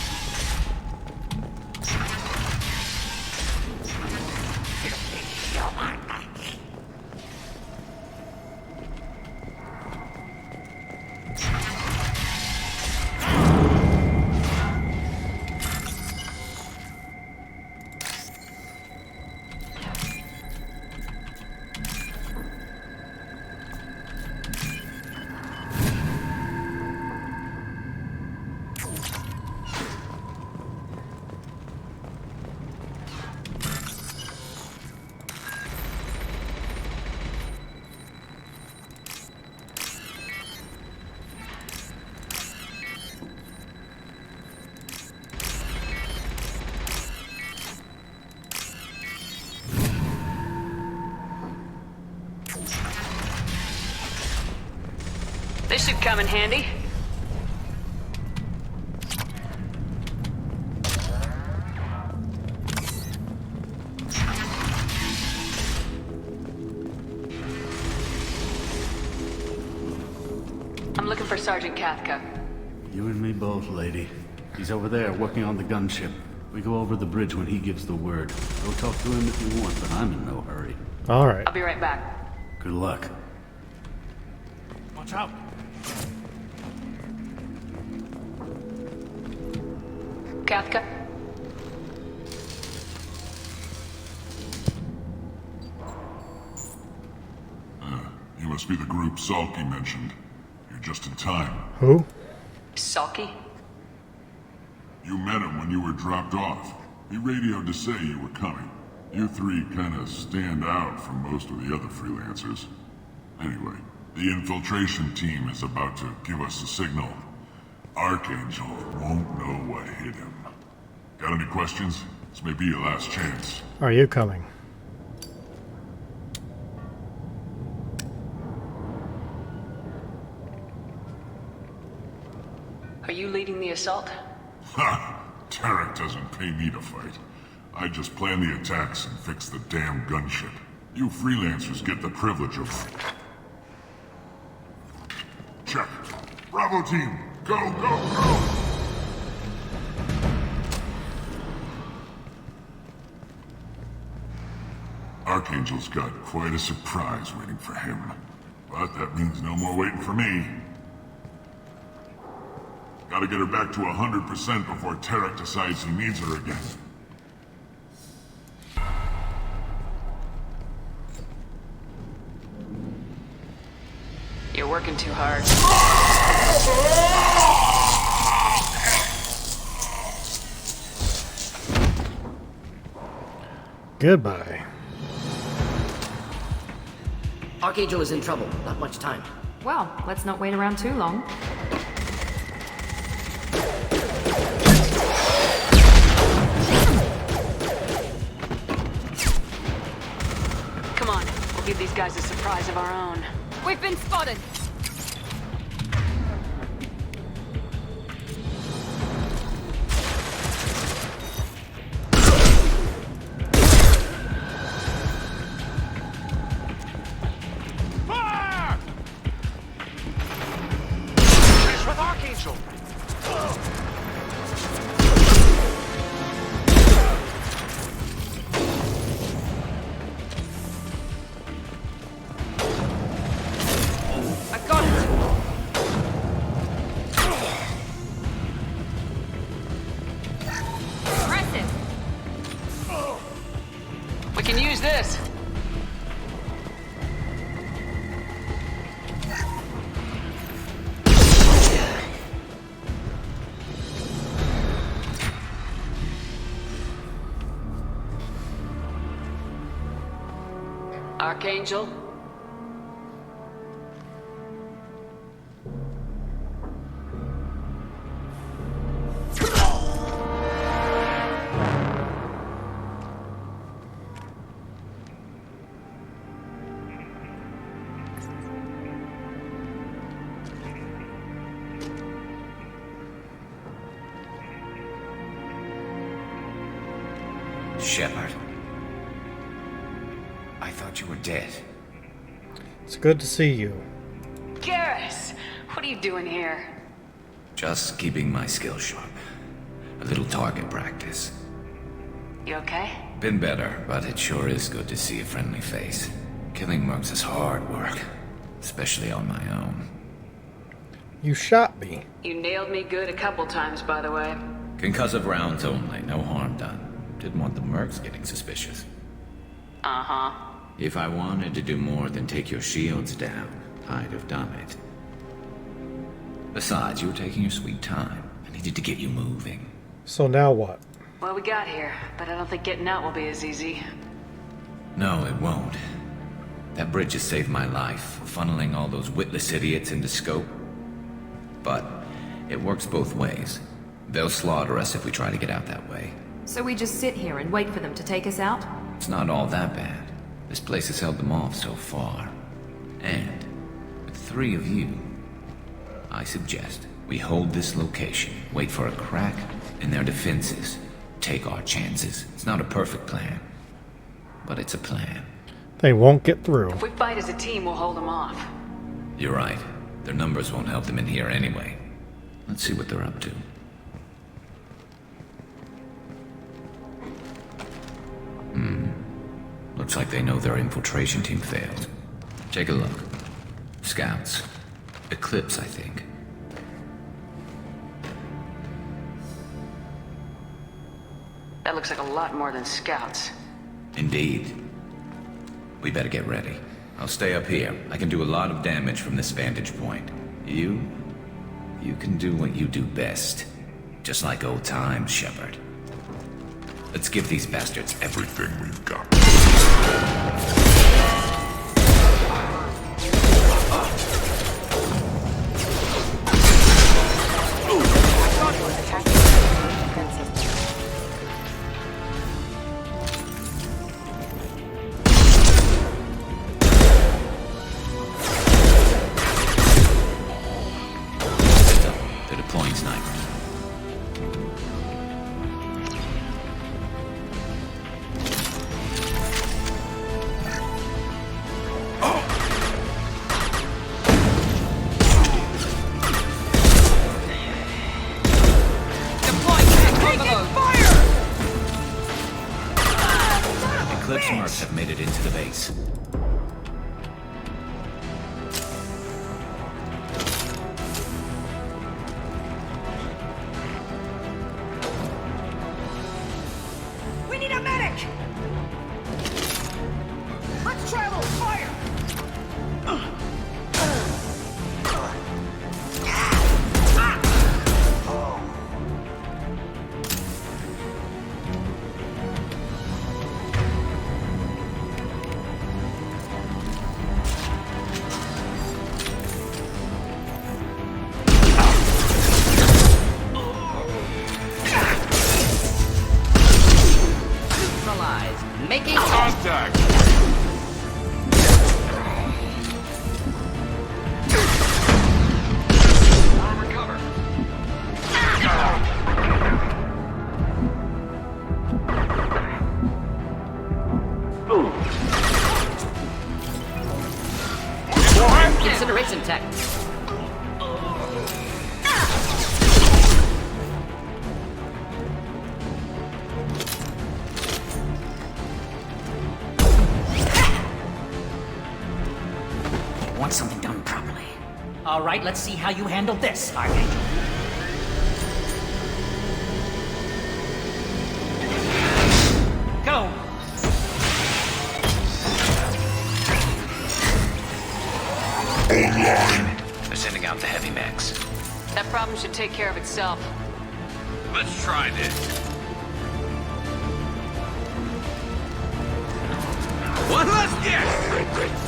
This should come in handy. I'm looking for Sergeant Kathka. You and me both, lady. He's over there working on the gunship. We go over the bridge when he gives the word. Go talk to him if you want, but I'm in no hurry. All right. I'll be right back. Good luck. Watch out! Kathka? You must be the group Salky mentioned. You're just in time. Who? Salky? You met him when you were dropped off. He radioed to say you were coming. You three kinda stand out from most of the other freelancers. Anyway, the infiltration team is about to give us a signal. Archangel won't know what hit him. Got any questions? This may be your last chance. Are you coming? Are you leading the assault? Ha! Tarek doesn't pay me to fight. I just plan the attacks and fix the damn gunship. You freelancers get the privilege of... Check. Bravo team! Go, go, go! Archangel's got quite a surprise waiting for him. But that means no more waiting for me. Gotta get her back to 100% before Tarek decides he needs her again. You're working too hard. Goodbye. Archangel is in trouble. Not much time. Well, let's not wait around too long. Come on, we'll give these guys a surprise of our own. We've been spotted! Fire! Finish with Archangel! I got it! Impressive! We can use this. Archangel? Shepard. I thought you were dead. It's good to see you. Garrus! What are you doing here? Just keeping my skills sharp. A little target practice. You okay? Been better, but it sure is good to see a friendly face. Killing mercs is hard work, especially on my own. You shot me. You nailed me good a couple times, by the way. Concussive rounds only, no harm done. Didn't want the mercs getting suspicious. Uh-huh. If I wanted to do more than take your shields down, I'd have done it. Besides, you were taking your sweet time. I needed to get you moving. So now what? Well, we got here, but I don't think getting out will be as easy. No, it won't. That bridge has saved my life, funneling all those witless idiots into scope. But it works both ways. They'll slaughter us if we try to get out that way. So we just sit here and wait for them to take us out? It's not all that bad. This place has held them off so far. And with 3 of you, I suggest we hold this location, wait for a crack in their defenses, take our chances. It's not a perfect plan, but it's a plan. They won't get through. If we fight as a team, we'll hold them off. You're right. Their numbers won't help them in here anyway. Let's see what they're up to. Looks like they know their infiltration team failed. Take a look. Scouts. Eclipse, I think. That looks like a lot more than scouts. Indeed. We better get ready. I'll stay up here. I can do a lot of damage from this vantage point. You can do what you do best. Just like old times, Shepard. Let's give these bastards everything we've got. They're deploying snipers. Eclipse marks have made it into the base. We need a medic! Let's try a little fire! Making contact! Incineration tech. Want something done properly. All right, let's see how you handle this, Archangel. Go! Online. They're sending out the heavy mechs. That problem should take care of itself. Let's try this. One less guess!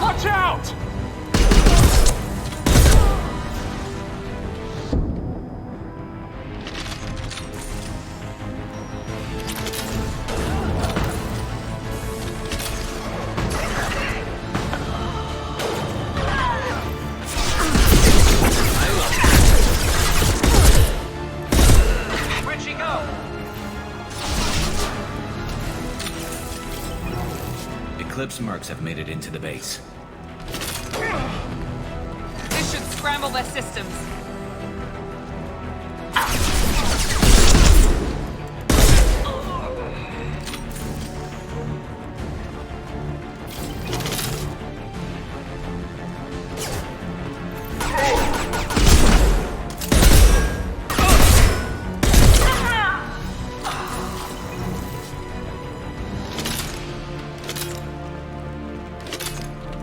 Watch out! Where'd she go? Eclipse mercs have made it into the base. This should scramble their systems.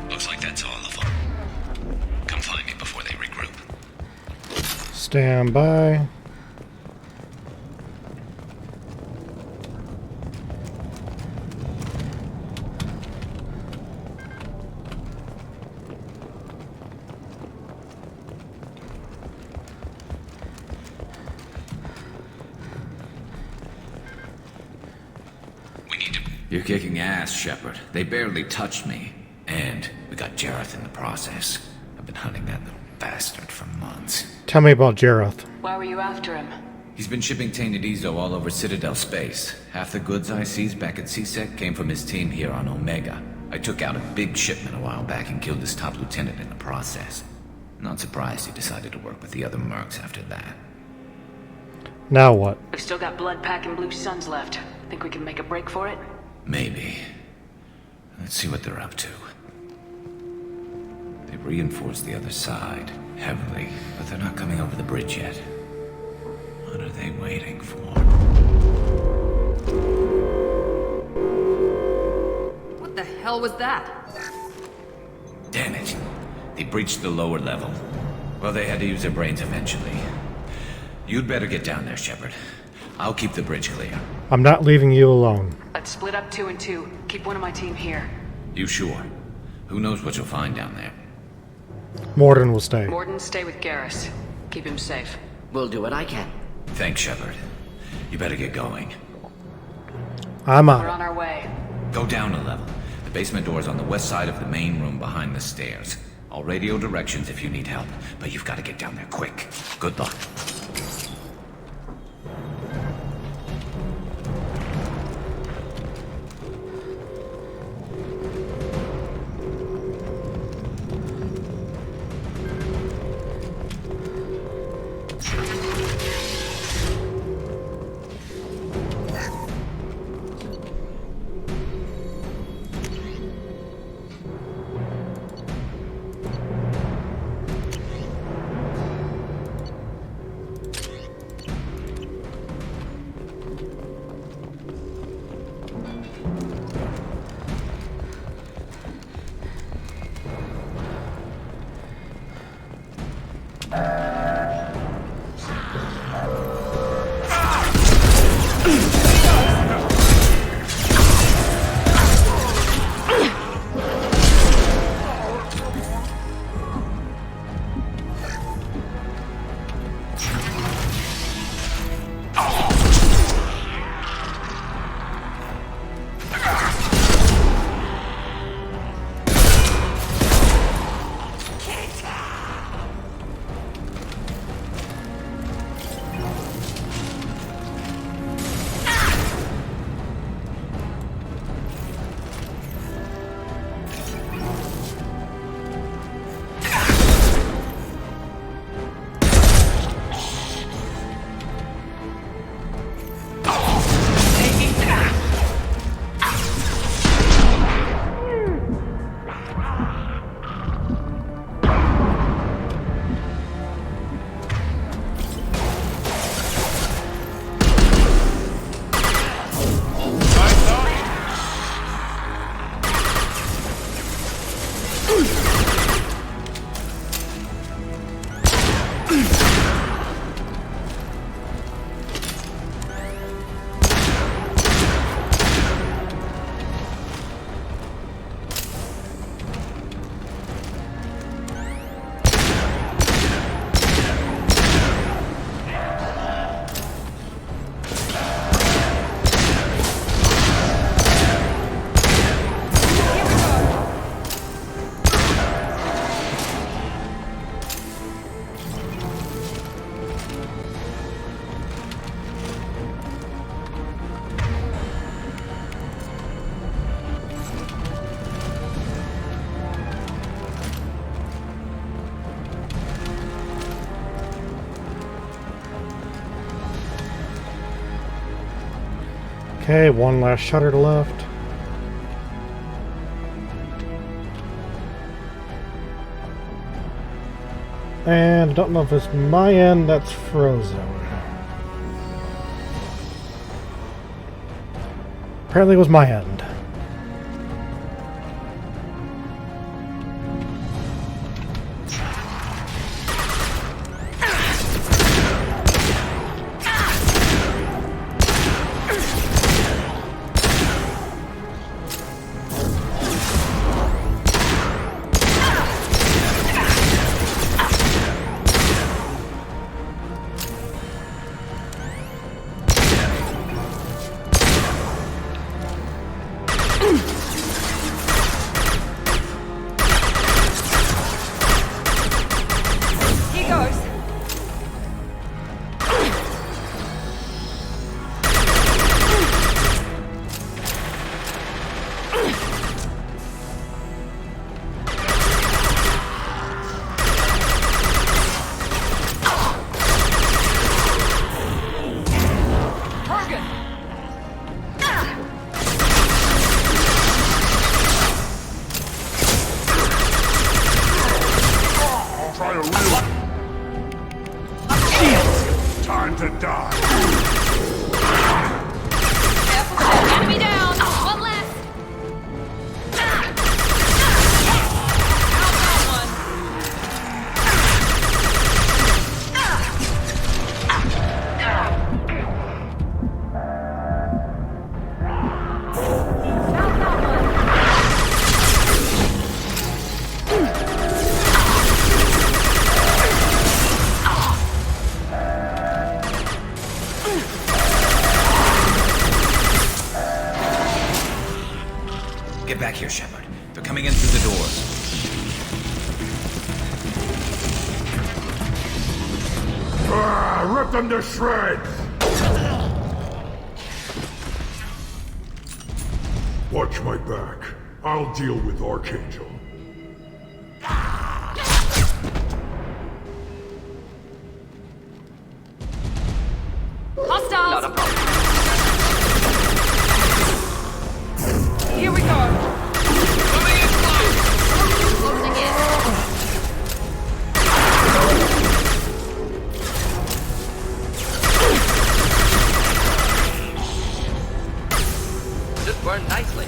Looks like that's all of them. Stand by. You're kicking ass, Shepard. They barely touched me. And we got Jareth in the process. I've been hunting that little bastard for months. Tell me about Jareth. Why were you after him? He's been shipping tainted Ezo all over Citadel space. Half the goods I seized back at CSEC came from his team here on Omega. I took out a big shipment a while back and killed his top lieutenant in the process. Not surprised he decided to work with the other mercs after that. Now what? We've still got blood pack and blue suns left. Think we can make a break for it? Maybe. Let's see what they're up to. They've reinforced the other side, heavily, but they're not coming over the bridge yet. What are they waiting for? What the hell was that? Damn it. They breached the lower level. Well, they had to use their brains eventually. You'd better get down there, Shepard. I'll keep the bridge clear. I'm not leaving you alone. Let's split up 2 and 2. Keep one of my team here. You sure? Who knows what you'll find down there? Mordin will stay. Mordin, stay with Garrus. Keep him safe. We'll do what I can. Thanks, Shepard. You better get going. I'm We're on. on our way. Go down a level. The basement door's on the west side of the main room behind the stairs. I'll radio directions if you need help, but you've got to get down there quick. Good luck. Okay, one last shutter left. And I don't know if it's my end that's frozen. Apparently it was my end. real... Jesus! Time to die. Enemy down! One less! Get back here, Shepard. They're coming in through the doors. Rip them to shreds! Watch my back. I'll deal with Archangel. Hostiles! Not a problem. Here we go! Coming in close! Closing in. Just burned nicely.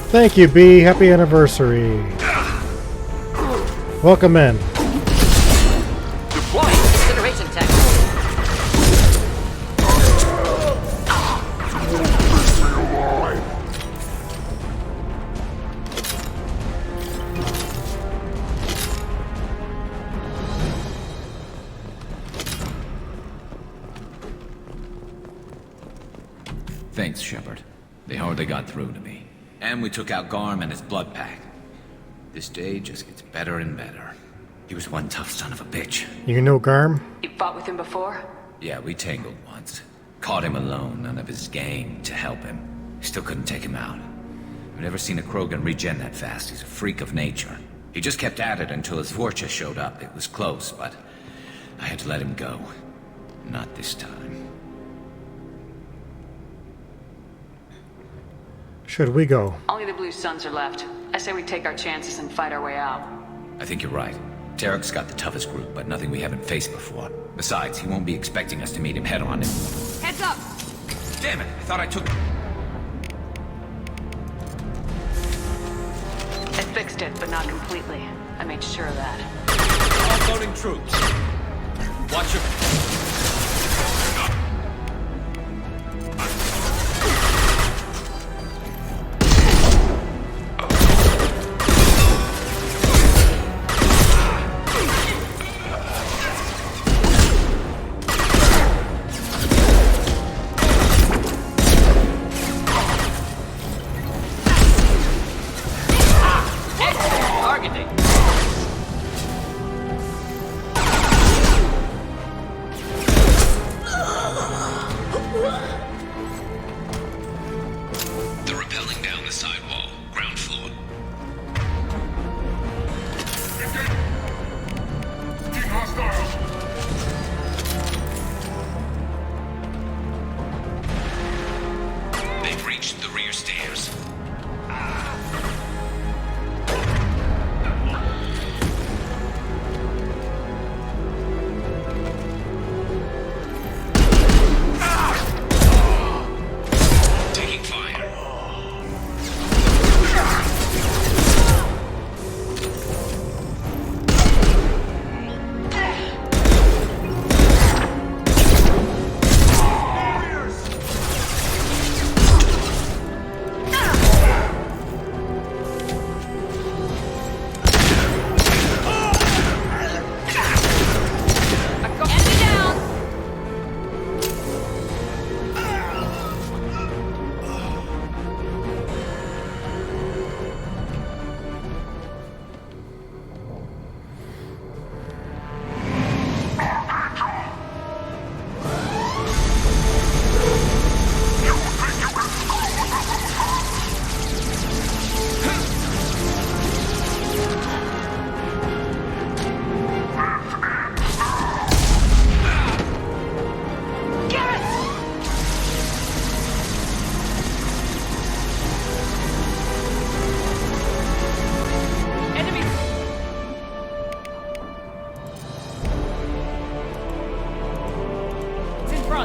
Thank you, B. Happy anniversary. Welcome in. Deploying incineration tech. Thanks, Shepard. They hardly got through to me. And we took out Garm and his blood pack. This day just gets better and better. He was one tough son of a bitch. You know Garm? You fought with him before? Yeah, we tangled once. Caught him alone, none of his gang to help him. Still couldn't take him out. I've never seen a Krogan regen that fast. He's a freak of nature. He just kept at it until his Vorcha showed up. It was close, but I had to let him go. Not this time. Should we go? Only the Blue Suns are left. I say we take our chances and fight our way out. I think you're right. Tarek's got the toughest group, but nothing we haven't faced before. Besides, he won't be expecting us to meet him head-on. Heads up! Damn it! I thought I took... I fixed it, but not completely. I made sure of that. Offloading troops. Watch your...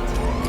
want?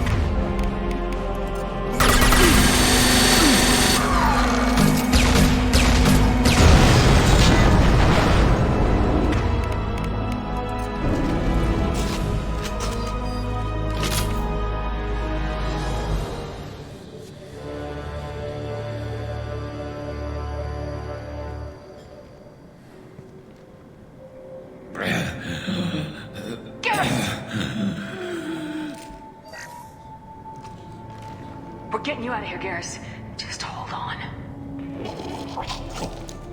We're getting you out of here, Garrus. Just hold on.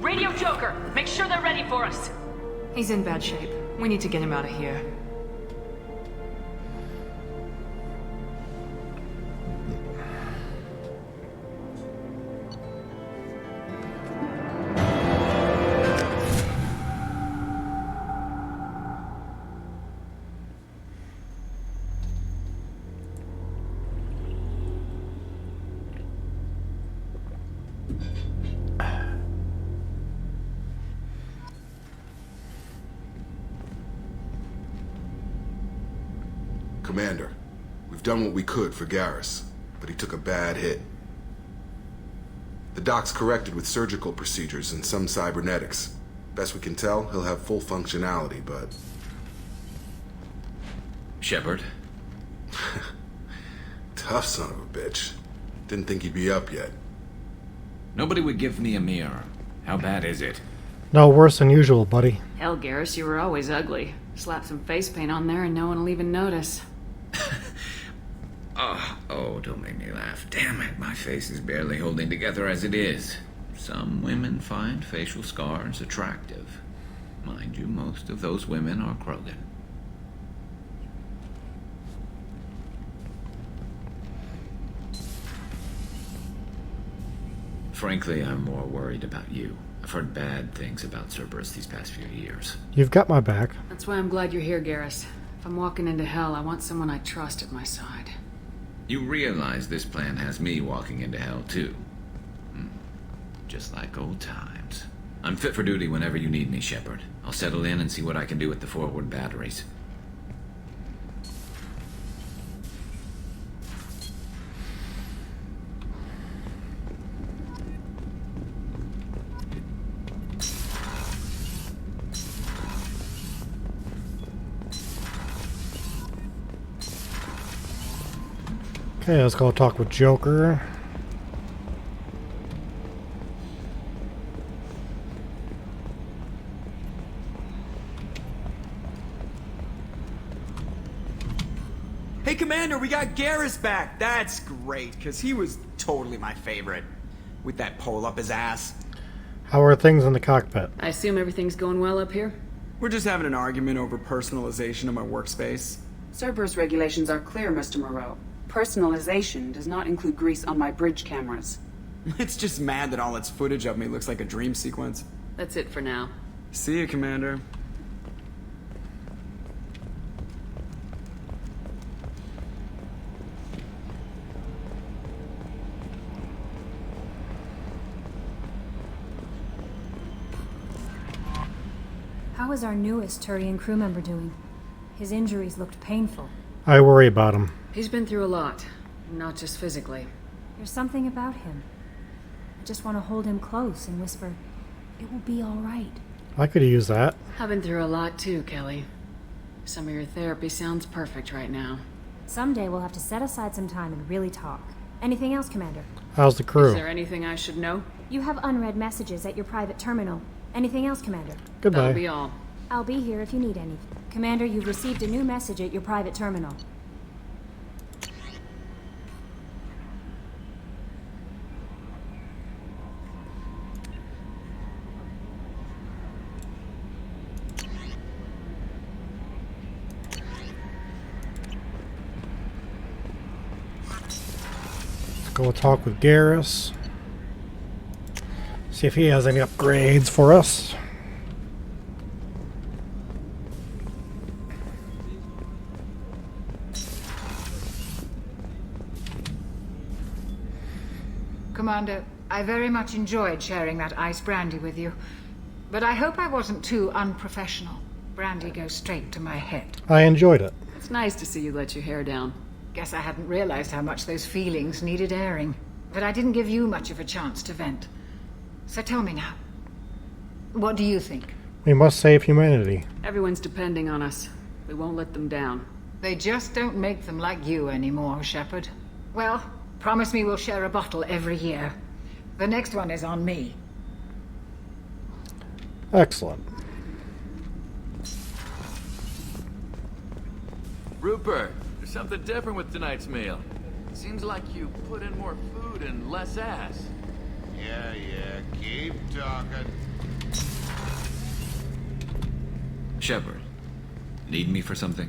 Radio Joker, make sure they're ready for us. He's in bad shape. We need to get him out of here. Commander, we've done what we could for Garrus, but he took a bad hit. The doc's corrected with surgical procedures and some cybernetics. Best we can tell, he'll have full functionality, but... Shepard? Tough son of a bitch. Didn't think he'd be up yet. Nobody would give me a mirror. How bad is it? No worse than usual, buddy. Hell, Garrus, you were always ugly. Slap some face paint on there and no one will even notice. Oh, don't make me laugh. Damn it, my face is barely holding together as it is. Some women find facial scars attractive. Mind you, most of those women are Krogan. Frankly, I'm more worried about you. I've heard bad things about Cerberus these past few years. You've got my back. That's why I'm glad you're here, Garrus. If I'm walking into hell, I want someone I trust at my side. You realize this plan has me walking into hell, too. Just like old times. I'm fit for duty whenever you need me, Shepard. I'll settle in and see what I can do with the forward batteries. Okay, let's go talk with Joker. Hey, Commander, we got Garrus back. That's great, because he was totally my favorite. With that pole up his ass. How are things in the cockpit? I assume everything's going well up here? We're just having an argument over personalization of my workspace. Cerberus regulations are clear, Mr. Moreau. Personalization does not include grease on my bridge cameras. It's just mad that all its footage of me looks like a dream sequence. That's it for now. See you, Commander. How is our newest Turian crew member doing? His injuries looked painful. I worry about him. He's been through a lot, not just physically. There's something about him. I just want to hold him close and whisper, "It will be all right." I could use that. I've been through a lot too, Kelly. Some of your therapy sounds perfect right now. Someday we'll have to set aside some time and really talk. Anything else, Commander? How's the crew? Is there anything I should know? You have unread messages at your private terminal. Anything else, Commander? Goodbye. That'll be all. I'll be here if you need any. Commander, you've received a new message at your private terminal. Go talk with Garrus. See if he has any upgrades for us. Commander, I very much enjoyed sharing that ice brandy with you. But I hope I wasn't too unprofessional. Brandy goes straight to my head. I enjoyed it. It's nice to see you let your hair down. Guess I hadn't realized how much those feelings needed airing. But I didn't give you much of a chance to vent. So tell me now. What do you think? We must save humanity. Everyone's depending on us. We won't let them down. They just don't make them like you anymore, Shepard. Well, promise me we'll share a bottle every year. The next one is on me. Excellent. Rupert, there's something different with tonight's meal. Seems like you put in more food and less ass. Yeah, keep talking. Shepard, need me for something?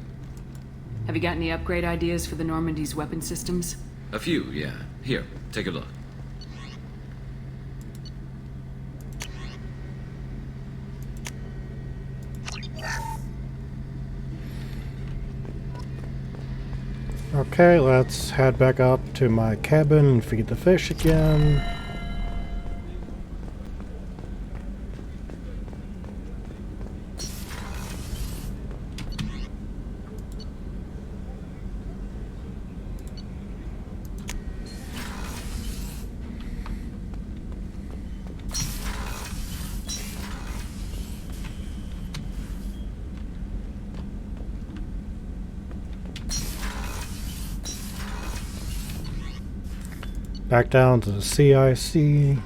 Have you got any upgrade ideas for the Normandy's weapon systems? A few, yeah. Here, take a look. Okay, let's head back up to my cabin and feed the fish again. Back down to the CIC.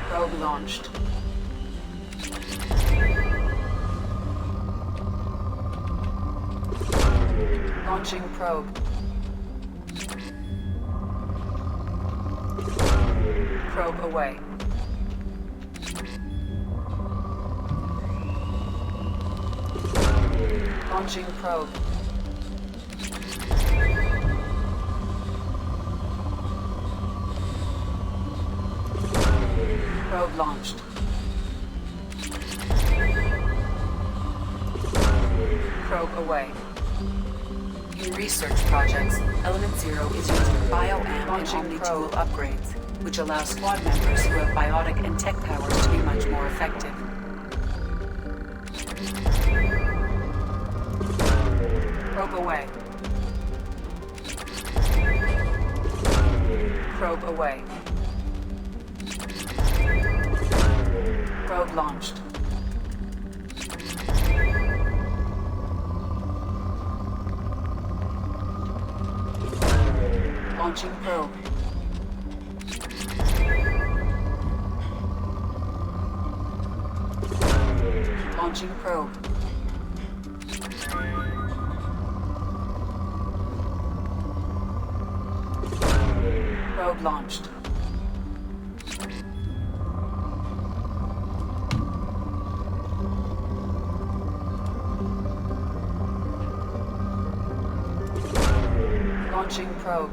Probe launched. Launching probe. Probe away. Launching probe. Probe launched. Probe away. In research projects, Element Zero is using bioamp and omni-tool upgrades, which allow squad members who have biotic and tech powers to be much more effective. Probe away. Probe away. Probe launched. Launching probe. Launching probe. Probe launched. Launching probe.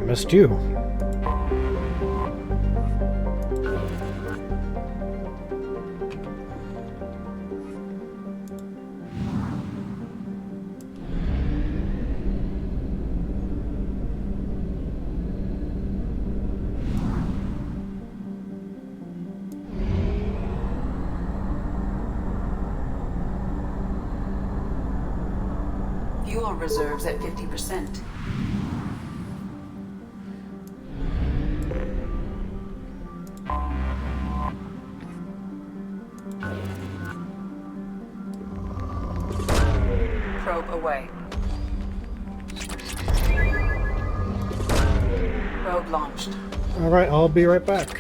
Missed you. Reserves at 50%. Probe away. Probe launched. Alright, I'll be right back.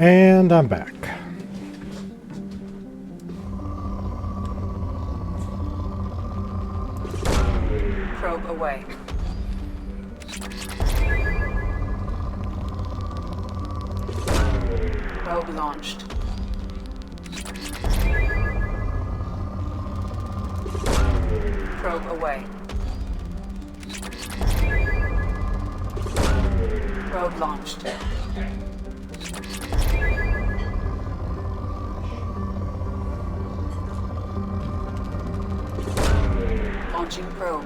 And I'm back. Probe away. Probe launched. Probe away. Probe launched. Launching probe.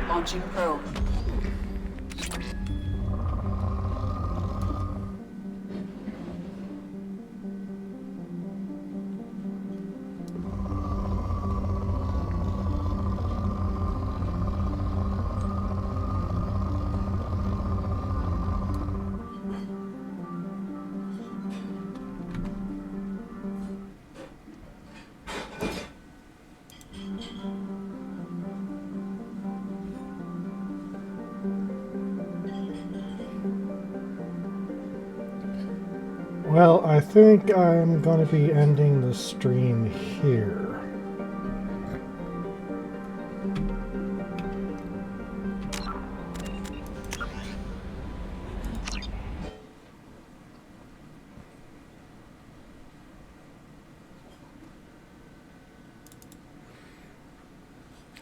Launching probe. Well, I think I'm going to be ending the stream here.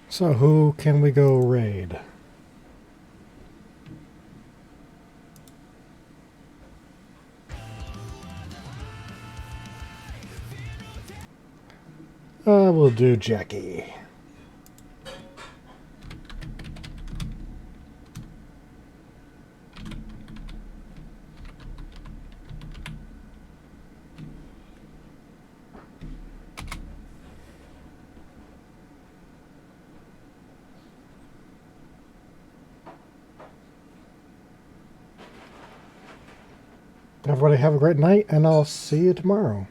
So who can we go raid? We'll do Jackie. Everybody have a great night, and I'll see you tomorrow.